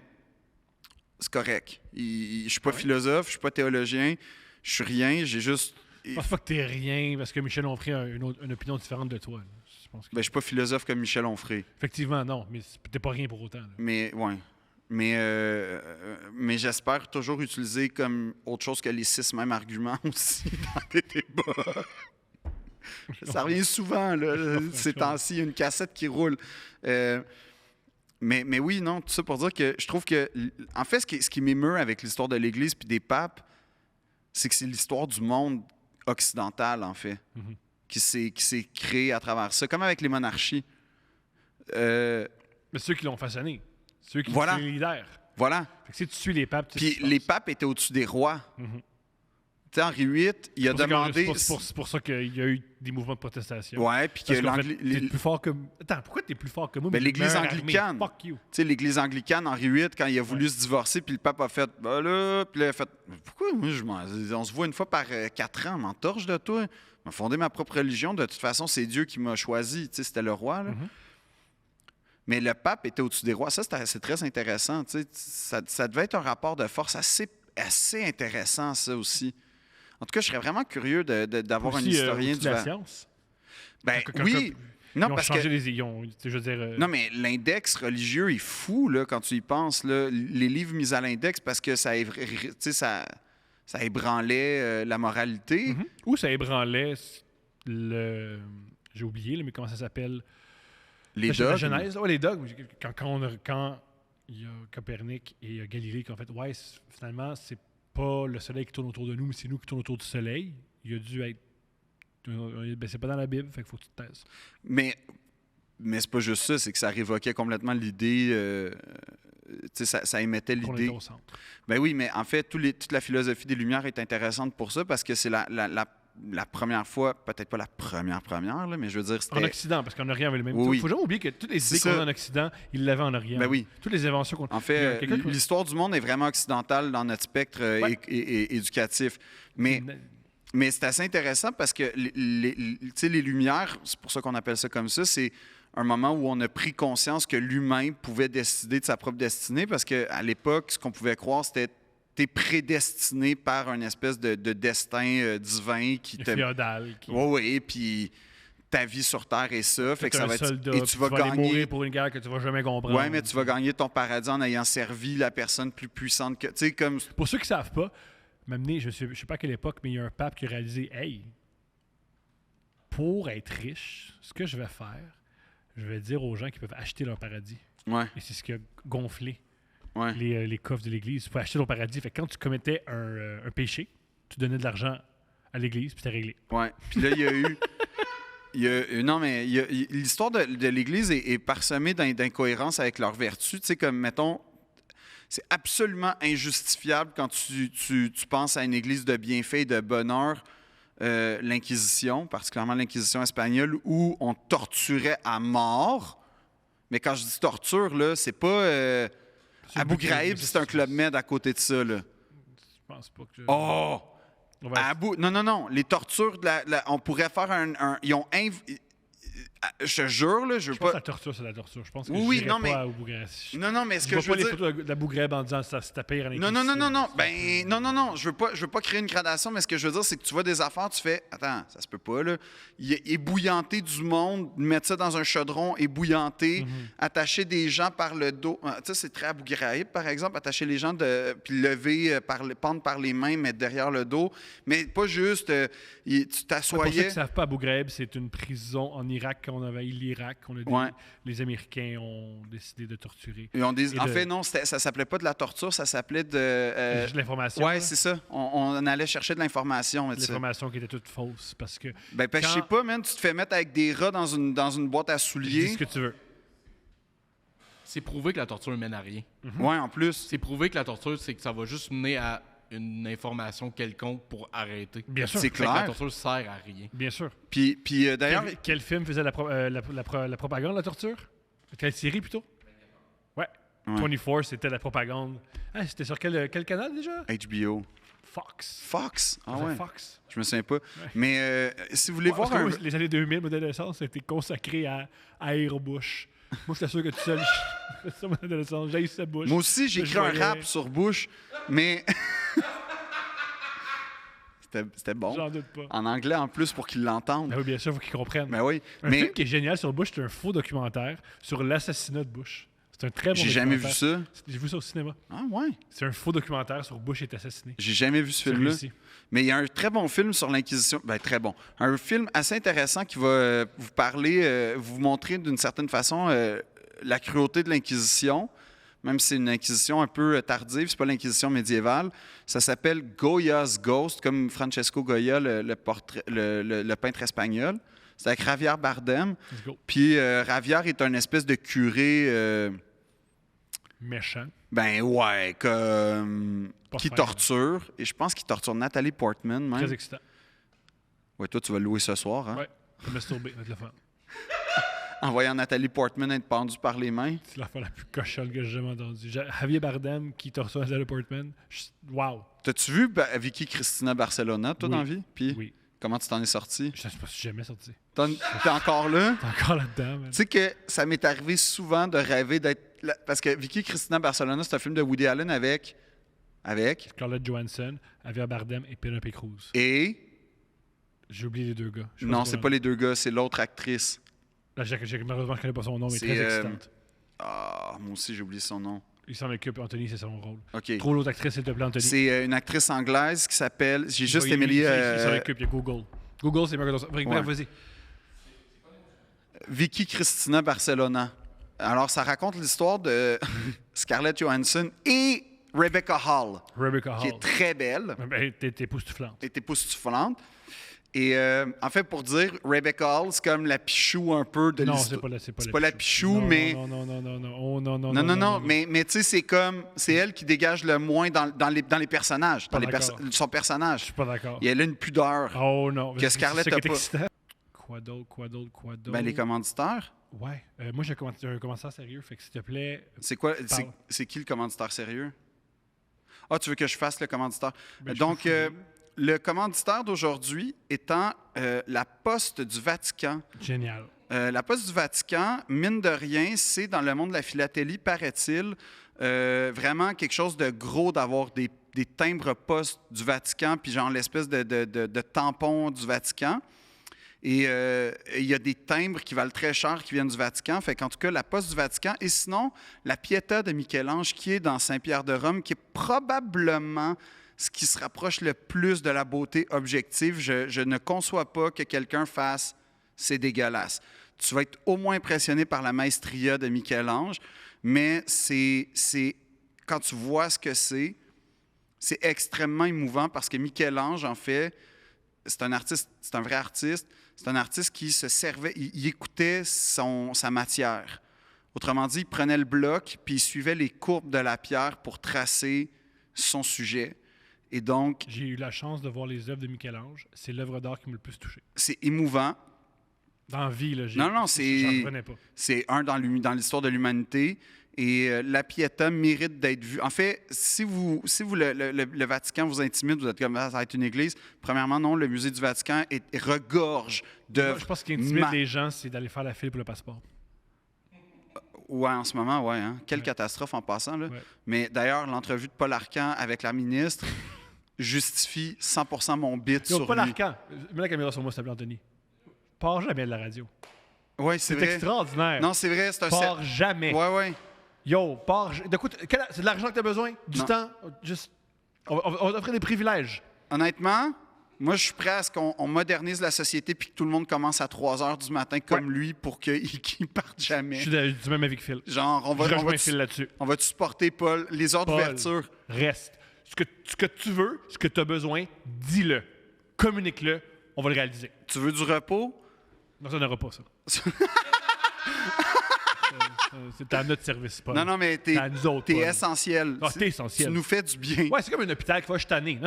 S2: c'est correct. Je ne suis pas philosophe, je ne suis pas théologien, je suis rien, j'ai juste...
S1: Je pense pas que tu es rien parce que Michel Onfray a une opinion différente de toi. Là.
S2: Je ne suis pas philosophe comme Michel Onfray.
S1: Effectivement, non, mais t'es pas rien pour autant. Là.
S2: Mais j'espère toujours utiliser comme autre chose que les 6 mêmes arguments aussi dans des débats. Ça revient souvent, là. Ces temps-ci, il y a une cassette qui roule. Mais oui, non, tout ça pour dire que je trouve que, en fait, ce qui m'émeut avec l'histoire de l'Église puis des papes, c'est que c'est l'histoire du monde occidental, en fait, qui s'est créée à travers ça, comme avec les monarchies.
S1: Mais ceux qui l'ont façonné, ceux qui
S2: Voilà.
S1: sont les leaders.
S2: Voilà.
S1: Fait que si tu suis les papes, tu sais
S2: Puis
S1: ce qui se
S2: les
S1: passe.
S2: papes étaient au-dessus des rois. Tu sais, Henri VIII, il a
S1: C'est pour ça
S2: demandé...
S1: c'est pour ça qu'il y a eu des mouvements de protestation.
S2: Ouais, puis que
S1: Parce qu'en fait,
S2: l'Angli-
S1: t'es plus fort que... Attends, pourquoi t'es plus fort que moi?
S2: Ben,
S1: mais j'ai
S2: l'Église
S1: une meilleure
S2: anglicane.
S1: armée? Fuck you.
S2: Tu sais, l'Église anglicane, Henri VIII, quand il a voulu se divorcer, puis le pape a fait, ben là, puis là, il a fait, pourquoi moi, on se voit une fois par 4 ans, m'entorche de toi. Je vais fonder ma propre religion. De toute façon, c'est Dieu qui m'a choisi. Tu sais, c'était le roi, là. Mais le pape était au-dessus des rois. Ça, c'est très intéressant. Tu sais, ça devait être un rapport de force assez intéressant, ça aussi. En tout cas, je serais vraiment curieux d'avoir un
S1: Aussi,
S2: historien
S1: au-dessus
S2: du
S1: de la
S2: vin.
S1: science.
S2: Ben
S1: Quand-
S2: oui. Non,
S1: ils ont
S2: parce
S1: changé
S2: que...
S1: les... Ils ont, tu sais, je veux dire...
S2: Non, mais l'index religieux est fou, là, quand tu y penses. Là. Les livres mis à l'index, parce que ça ébranlait la moralité.
S1: Ou ça ébranlait le... J'ai oublié, là, mais comment ça s'appelle?
S2: Les
S1: La
S2: dogmes.
S1: Genèse. Ouais, les dogmes. Quand il y a Copernic et Galilée qui ont fait « Ouais, finalement, c'est pas le soleil qui tourne autour de nous, mais c'est nous qui tournons autour du soleil. » Il a dû être... Ben, c'est pas dans la Bible, fait qu'il faut que tu te taises.
S2: Mais c'est pas juste ça, c'est que ça révoquait complètement l'idée... tu sais, ça émettait
S1: Qu'on
S2: l'idée...
S1: était au centre.
S2: Ben oui, mais en fait, toute la philosophie des Lumières est intéressante pour ça, parce que c'est la première fois, peut-être pas la première, là, mais je veux dire, c'était...
S1: En Occident, parce qu'en Orient avait le même.
S2: Oui.
S1: Il faut jamais oublier que toutes les
S2: C'est
S1: idées qu'on
S2: ça.
S1: a en Occident, ils l'avaient en Orient.
S2: Ben oui.
S1: Toutes les inventions qu'on
S2: En
S1: Il y
S2: fait,
S1: a quelqu'un qui-
S2: l'histoire du monde est vraiment occidentale dans notre spectre
S1: Ouais.
S2: et éducatif. Mais c'est assez intéressant parce que tu sais, les Lumières, c'est pour ça qu'on appelle ça comme ça, c'est un moment où on a pris conscience que l'humain pouvait décider de sa propre destinée, parce qu'à l'époque, ce qu'on pouvait croire, c'était t'es prédestiné par une espèce de destin divin qui te...
S1: féodal.
S2: Oui, puis ta vie sur Terre est ça. Fait que ça
S1: un
S2: va être...
S1: soldat,
S2: Et
S1: puis
S2: tu vas
S1: aller
S2: gagner...
S1: mourir pour une guerre que tu vas jamais comprendre.
S2: Oui, mais tu vas gagner ton paradis en ayant servi la personne plus puissante que... Tu sais, comme...
S1: Pour ceux qui savent pas, m'amener, je sais pas à quelle époque, mais il y a un pape qui a réalisé, hey, pour être riche, ce que je vais faire, je vais dire aux gens qu'ils peuvent acheter leur paradis.
S2: Ouais,
S1: Et c'est ce qui a gonflé
S2: ouais.
S1: les coffres de l'Église. Tu peux acheter ton paradis. Fait que quand tu commettais un péché, tu donnais de l'argent à l'Église, puis c'était réglé.
S2: Ouais. Puis là, il y a eu... non, mais l'histoire de l'Église est parsemée d'incohérences avec leurs vertus. Tu sais, comme, mettons, c'est absolument injustifiable quand tu penses à une Église de bienfait et de bonheur, l'Inquisition, particulièrement l'Inquisition espagnole, où on torturait à mort. Mais quand je dis torture, là, c'est pas... Abu Ghraib, c'est un Club Med à côté de ça, là.
S1: Je pense pas que...
S2: Oh!
S1: On va-
S2: Non. Les tortures, on pourrait faire ils ont je te jure, là, je veux
S1: Je pense que
S2: pas...
S1: la torture, c'est la torture. Je pense que
S2: Oui,
S1: je dirais
S2: non,
S1: pas
S2: mais-
S1: à Abu Ghraib.
S2: Non, mais ce
S1: Je
S2: que
S1: vois
S2: je
S1: pas
S2: veux
S1: les
S2: dire...
S1: photos d'Abu Ghraib en disant ça, c'était pire à
S2: Non. Ben, non. Je veux pas créer une gradation, mais ce que je veux dire, c'est que tu vois des affaires, tu fais, attends, ça se peut pas, là. Ébouillanter du monde, mettre ça dans un chaudron, ébouillanter, attacher des gens par le dos. Tu sais, c'est très Abu Ghraib, par exemple, attacher les gens, puis lever, pendre par les mains, mettre derrière le dos. Mais pas juste, tu
S1: Pour ceux qui
S2: t'assoyais.
S1: ne savent pas, Abu Ghraib, c'est une prison en Irak quand on avait l'Irak.
S2: Ouais.
S1: Les Américains ont décidé de torturer.
S2: En
S1: de-
S2: fait, non, ça s'appelait pas de la torture, ça s'appelait de...
S1: Juste l'information.
S2: ouais,
S1: là.
S2: c'est ça. On allait chercher de l'information. mais tu sais.
S1: L'information qui était toute fausse. Parce que
S2: Ben, je sais pas, man, tu te fais mettre avec des rats dans une boîte à
S1: tu dis
S2: souliers.
S1: ce que tu veux.
S3: C'est prouvé que la torture mène à rien.
S2: Ouais, en plus.
S3: C'est prouvé que la torture, c'est que ça va juste mener à une information quelconque pour arrêter.
S1: Bien sûr.
S2: C'est
S3: Fait que la
S2: clair.
S3: torture sert à rien.
S1: Bien sûr.
S2: Puis d'ailleurs,
S1: Quel film faisait la propagande de la torture? Quelle série plutôt? Ouais. 24, c'était la propagande. Ah, c'était sur quel canal déjà?
S2: HBO.
S1: Fox.
S2: Fox? Ah
S1: C'était
S2: ouais.
S1: Fox.
S2: Je me souviens pas. Mais si vous voulez
S1: Ouais,
S2: voir
S1: parce que
S2: un...
S1: moi, les années 2000, mon adolescence, c'était consacré à Aérobush. Moi, j'étais sûr que tout seul, c'est ça mon adolescence. J'ai eu sa bouche.
S2: Moi aussi, j'ai
S1: Je
S2: écrit un
S1: voyais-
S2: rap sur Bush, mais... C'était bon.
S1: J'en doute pas.
S2: En anglais, en plus, pour qu'ils l'entendent.
S1: Ben oui, bien sûr, il faut qu'ils comprennent.
S2: Ben oui.
S1: Un
S2: Mais
S1: film qui est génial sur Bush, c'est un faux documentaire sur l'assassinat de Bush. C'est un très bon
S2: j'ai jamais vu
S1: documentaire.
S2: ça.
S1: J'ai vu ça au cinéma.
S2: Ah ouais?
S1: C'est un faux documentaire sur Bush est assassiné.
S2: J'ai jamais vu ce
S1: C'est
S2: film-là.
S1: réussi.
S2: Mais il y a un très bon film sur l'Inquisition. Ben, très bon. Un film assez intéressant qui va vous parler, vous montrer d'une certaine façon la cruauté de l'Inquisition, même si c'est une Inquisition un peu tardive, c'est pas l'Inquisition médiévale. Ça s'appelle Goya's Ghost, comme Francesco Goya, le peintre espagnol. C'est avec Javier Bardem.
S1: Let's go.
S2: Puis Javier est un espèce de curé...
S1: Méchant.
S2: Ben ouais,
S1: Pas
S2: qui
S1: fin,
S2: torture. Et je pense qu'il torture Nathalie Portman, même.
S1: Très excitant.
S2: Ouais, toi, tu vas le louer ce soir, hein?
S1: Ouais. Je vais masturber, ça va être le fun.
S2: En voyant Nathalie Portman être pendue par les mains.
S1: C'est l'affaire la plus cochonne que j'ai jamais entendue. Javier Bardem qui torture Natalie Portman. Wow.
S2: T'as-tu vu Vicky Cristina Barcelona, toi,
S1: Oui.
S2: dans la vie? Puis
S1: Oui.
S2: comment tu t'en es sorti?
S1: Je sais pas si j'ai jamais sorti.
S2: T'es encore là?
S1: T'es encore là-dedans, man.
S2: Tu sais que ça m'est arrivé souvent de rêver d'être... Parce que Vicky Cristina Barcelona, c'est un film de Woody Allen avec...
S1: Scarlett Johansson, Javier Bardem et Penelope Cruz.
S2: Et...
S1: J'ai oublié les deux gars. Je sais
S2: Non,
S1: c'est
S2: c'est pas les deux gars, c'est l'autre actrice.
S1: Là, malheureusement, je connais pas son nom, mais
S2: C'est,
S1: très excitante.
S2: Ah, moi aussi, j'ai oublié son nom.
S1: Il s'en occupe, Anthony, c'est son rôle.
S2: OK.
S1: Trop l'autre actrice, s'il te plaît, Anthony.
S2: C'est une actrice anglaise qui s'appelle... J'ai juste
S1: Il
S2: Emily...
S1: s'en occupe, il y a Google. Google, c'est mieux que
S2: Ouais.
S1: Vas-y.
S2: Vicky Cristina Barcelona. Alors, ça raconte l'histoire de Scarlett Johansson et Rebecca Hall,
S1: Rebecca
S2: qui
S1: Hall.
S2: est très belle,
S1: Ben, t'es époustouflante.
S2: et époustouflante. Et en fait, pour dire, Rebecca Hall, c'est comme la pichou un peu de
S1: Non,
S2: l'histoire.
S1: c'est pas
S2: C'est pas la pichou,
S1: Non,
S2: mais...
S1: Non. Oh, non.
S2: Non, mais tu sais, c'est comme... C'est elle qui dégage le moins dans les personnages,
S1: Pas d'accord.
S2: son
S1: Je
S2: personnage.
S1: suis pas d'accord.
S2: Et elle a une pudeur.
S1: Oh non.
S2: Que Scarlett
S1: C'est ça
S2: a
S1: qui est
S2: pas.
S1: excitant. Quoi d'autre?
S2: Ben, les commanditaires.
S1: Ouais. Moi, j'ai un commentaire sérieux, fait que s'il te plaît...
S2: C'est quoi?
S1: Parle.
S2: C'est qui le commanditaire sérieux? Ah, tu veux que je fasse le commanditaire?
S1: Ben, je
S2: Donc,
S1: peux fouiller.
S2: le commanditaire d'aujourd'hui étant la Poste du Vatican.
S1: Génial.
S2: La Poste du Vatican, mine de rien, c'est dans le monde de la philatélie, paraît-il, vraiment quelque chose de gros d'avoir des timbres postes du Vatican, puis genre l'espèce de tampon du Vatican. Et il y a des timbres qui valent très cher qui viennent du Vatican. Fait qu'en tout cas, la Poste du Vatican. Et sinon, la Pietà de Michel-Ange qui est dans Saint-Pierre de Rome, qui est probablement ce qui se rapproche le plus de la beauté objective. Je ne conçois pas que quelqu'un fasse « c'est dégueulasse ». Tu vas être au moins impressionné par la maestria de Michel-Ange, mais c'est quand tu vois ce que c'est extrêmement émouvant parce que Michel-Ange, en fait, c'est un artiste, c'est un vrai artiste. C'est un artiste qui se servait, il écoutait sa matière. Autrement dit, il prenait le bloc puis il suivait les courbes de la pierre pour tracer son sujet. Et donc,
S1: J'ai eu la chance de voir les œuvres de Michel-Ange. C'est l'œuvre d'art qui me le plus touché.
S2: c'est émouvant.
S1: Dans la vie, là,
S2: Non,
S1: j'en
S2: c'est
S1: revenais pas.
S2: c'est dans l'histoire de l'humanité. Et la Pietà mérite d'être vue. En fait, si le Vatican vous intimide, vous êtes comme ça va être une église. Premièrement, non, le musée du Vatican regorge d'œuvres.
S1: Moi, je pense qu'il intimide les gens, c'est d'aller faire la file pour le passeport.
S2: Ouais, en ce moment, ouais. Hein? Quelle
S1: Ouais.
S2: catastrophe en passant. Là.
S1: Ouais.
S2: Mais d'ailleurs, l'entrevue de Paul Arcand avec la ministre justifie 100% mon bit
S1: Yo,
S2: sur
S1: pas
S2: lui.
S1: l'arcan. Mets la caméra sur moi, s'il te plaît, Anthony. Pars jamais de la radio.
S2: Oui, c'est
S1: C'est
S2: vrai.
S1: extraordinaire.
S2: Non, c'est vrai, c'est un
S1: Pars jamais.
S2: Ouais, ouais.
S1: Yo, pars. C'est de l'argent que tu as besoin? Du
S2: Non.
S1: temps? Juste. On va t'offrir des privilèges.
S2: Honnêtement, moi, je suis prêt à ce qu'on modernise la société puis que tout le monde commence à 3 heures du matin comme lui pour qu'il parte jamais.
S1: Je suis du même avis que Phil.
S2: Genre,
S1: Je rejoins Phil là-dessus.
S2: on va-tu supporter Paul? Les heures
S1: Paul,
S2: d'ouverture.
S1: Reste. Ce que tu veux, ce que tu as besoin, dis-le. Communique-le. On va le réaliser.
S2: Tu veux du repos?
S1: Non, ça n'aura pas ça. C'est à notre service, Paul.
S2: Non, mais
S1: C'est à nous autres,
S2: t'es
S1: Paul.
S2: essentiel.
S1: Ah, t'es essentiel.
S2: Tu nous fais du bien.
S1: Ouais, c'est comme un hôpital qui va, je suis tanné.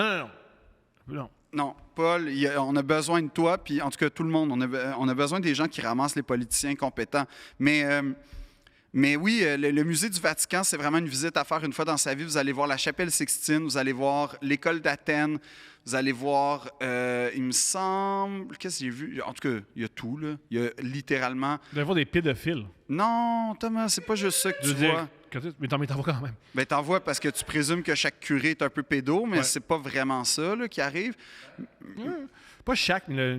S1: Non.
S2: Non, Paul, on a besoin de toi, puis en tout cas tout le monde, on a besoin des gens qui ramassent les politiciens compétents. Mais oui, le musée du Vatican, c'est vraiment une visite à faire une fois dans sa vie. Vous allez voir la chapelle Sixtine, vous allez voir l'école d'Athènes, vous allez voir, il me semble, qu'est-ce que j'ai vu? En tout cas, il y a tout, là. Il y a littéralement...
S1: Vous allez voir des pédophiles.
S2: Non, Thomas, c'est pas juste ça que
S1: Je
S2: tu
S1: veux dire,
S2: vois.
S1: mais t'en vois quand même.
S2: Ben, t'en vois parce que tu présumes que chaque curé est un peu pédo, mais
S1: Ouais.
S2: c'est pas vraiment ça là, qui arrive.
S1: Pas chaque, mais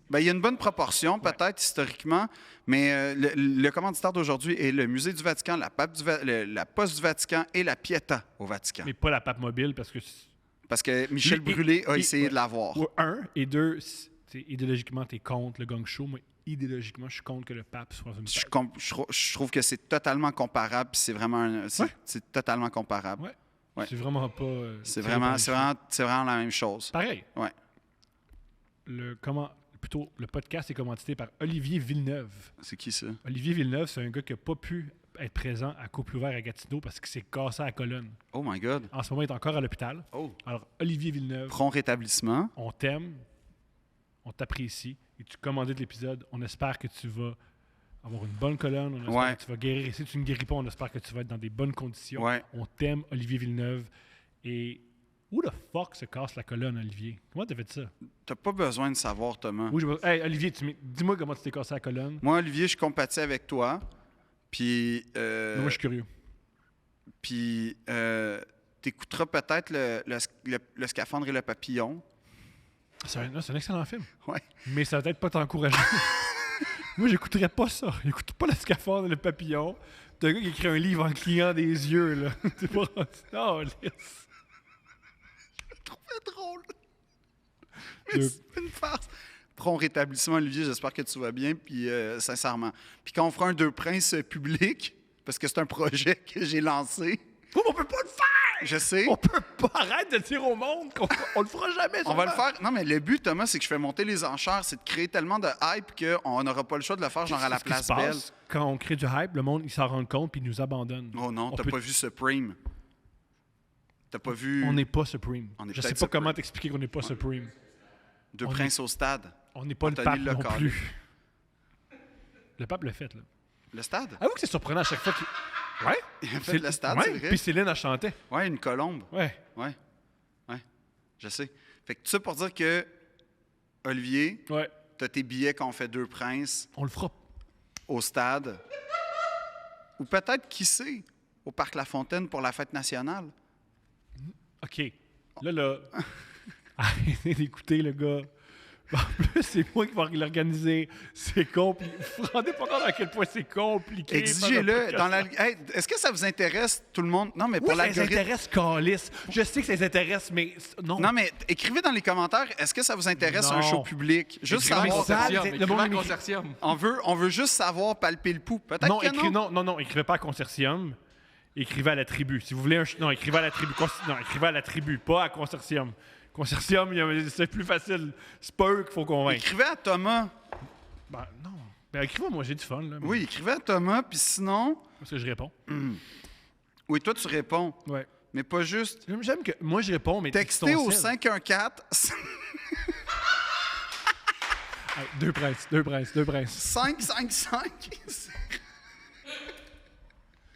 S2: Ben, il y a une bonne proportion, peut-être, historiquement, mais le commanditaire d'aujourd'hui est le Musée du Vatican, la Poste du Vatican et la Pietà au Vatican.
S1: mais pas la pape mobile parce que.
S2: Parce que Michel
S1: Lui,
S2: Brûlé a
S1: il-
S2: essayé
S1: ouais.
S2: de l'avoir.
S1: Un, et deux, idéologiquement, t'es contre le gang show, mais idéologiquement, je suis contre que le pape soit dans une
S2: Je trouve que c'est totalement comparable, puis c'est vraiment... C'est totalement comparable.
S1: Ouais.
S2: Ouais.
S1: C'est vraiment pas...
S2: C'est vraiment la même chose.
S1: Pareil.
S2: Ouais.
S1: Le podcast est commandité par Olivier Villeneuve.
S2: C'est qui ça?
S1: Olivier Villeneuve, c'est un gars qui n'a pas pu être présent à Couple ouvert à Gatineau parce qu'il s'est cassé à la colonne.
S2: Oh my God.
S1: En ce moment, il est encore à l'hôpital.
S2: Oh.
S1: Alors, Olivier Villeneuve,
S2: Prompt rétablissement.
S1: on t'aime, on t'apprécie et tu commandes l'épisode. On espère que tu vas avoir une bonne colonne. On espère que tu vas guérir. Et si tu ne guéris pas, on espère que tu vas être dans des bonnes conditions.
S2: Ouais.
S1: On t'aime, Olivier Villeneuve. Et où the fuck se casse la colonne, Olivier? Comment t'as fait ça?
S2: T'as pas besoin de savoir, Thomas.
S1: Hey, Olivier, dis-moi comment tu t'es cassé la colonne.
S2: Moi, Olivier, je compatis avec toi. Puis...
S1: Moi, je suis curieux.
S2: Puis, t'écouteras peut-être le Scaphandre et le Papillon.
S1: C'est un excellent film.
S2: Ouais.
S1: Mais ça va peut-être pas t'encourager. Moi, j'écouterais pas ça. J'écoute pas le Scaphandre et le Papillon. T'as un gars qui écrit un livre en clignant des yeux, là. T'es pas rendu... Non, lisse.
S2: Je trouvais drôle. Mais c'est une farce. Prompt rétablissement, Olivier, j'espère que tu vas bien, puis sincèrement. Puis quand on fera un Deux Princes public, parce que c'est un projet que j'ai lancé...
S1: On peut pas le faire!
S2: Je sais.
S1: On peut pas arrêter de dire au monde qu'on le fera jamais.
S2: On va le faire. Non, mais le but, Thomas, c'est que je fais monter les enchères. C'est de créer tellement de hype qu'on n'aura pas le choix de le faire genre à la Place Belle.
S1: Quand on crée du hype, le monde, il s'en rend compte puis il nous abandonne.
S2: Oh non, t'as pas vu Supreme. T'as pas vu...
S1: On n'est pas Supreme. Je sais pas
S2: Supreme.
S1: comment t'expliquer qu'on n'est pas Supreme.
S2: Deux Princes au stade.
S1: On n'est pas
S2: Anthony
S1: le pape non
S2: Lecalé.
S1: plus. Le pape l'a fait, là.
S2: Le stade?
S1: Avoue que c'est surprenant à chaque fois qu'il... Ouais?
S2: Il a fait le stade, c'est vrai?
S1: Puis Céline a chanté.
S2: Ouais, une colombe.
S1: Ouais.
S2: Ouais. Je sais. Fait que tout ça pour dire que, Olivier,
S1: Ouais.
S2: t'as tes billets quand on fait Deux Princes
S1: On le fera.
S2: au stade. Ou peut-être, qui sait, au Parc La Fontaine pour la fête nationale.
S1: OK. Là... Arrêtez d'écouter, le gars. En plus, c'est moi qui vais l'organiser. C'est compliqué. Vous vous rendez pas compte à quel point c'est compliqué.
S2: Exigez-le. Hey, est-ce que ça vous intéresse, tout le monde? Non, mais pour
S1: Oui, ça les
S2: l'algorithme...
S1: intéresse, Calice. Je sais que ça les intéresse, mais non.
S2: Non, mais écrivez dans les commentaires, est-ce que ça vous intéresse
S1: Non.
S2: un show public? Juste
S1: Écrivez
S2: savoir...
S1: ça.
S3: Consortium,
S1: le monde
S3: écrivez
S1: écrit-
S3: consortium.
S2: On veut juste savoir palper le pouls. Peut-être
S1: Non,
S2: que non.
S1: non, écrivez pas à Consortium. Écrivez à la tribu. Si vous voulez un... Non, écrivez à la tribu. Non, écrivez à la tribu, pas à Consortium. Consortium, c'est plus facile. C'est pas eux qu'il faut convaincre.
S2: Écrivez à Thomas.
S1: Ben, non. Ben, écrivez-moi, moi, j'ai du fun, là. mais-
S2: Oui, écrivez à Thomas, puis sinon...
S1: Parce que je réponds.
S2: Oui, toi, tu réponds.
S1: Ouais.
S2: Mais pas juste...
S1: J'aime que... Moi, je réponds, mais...
S2: Textez au
S1: ton sel.
S2: 514
S1: Hey, deux princes.
S2: 555.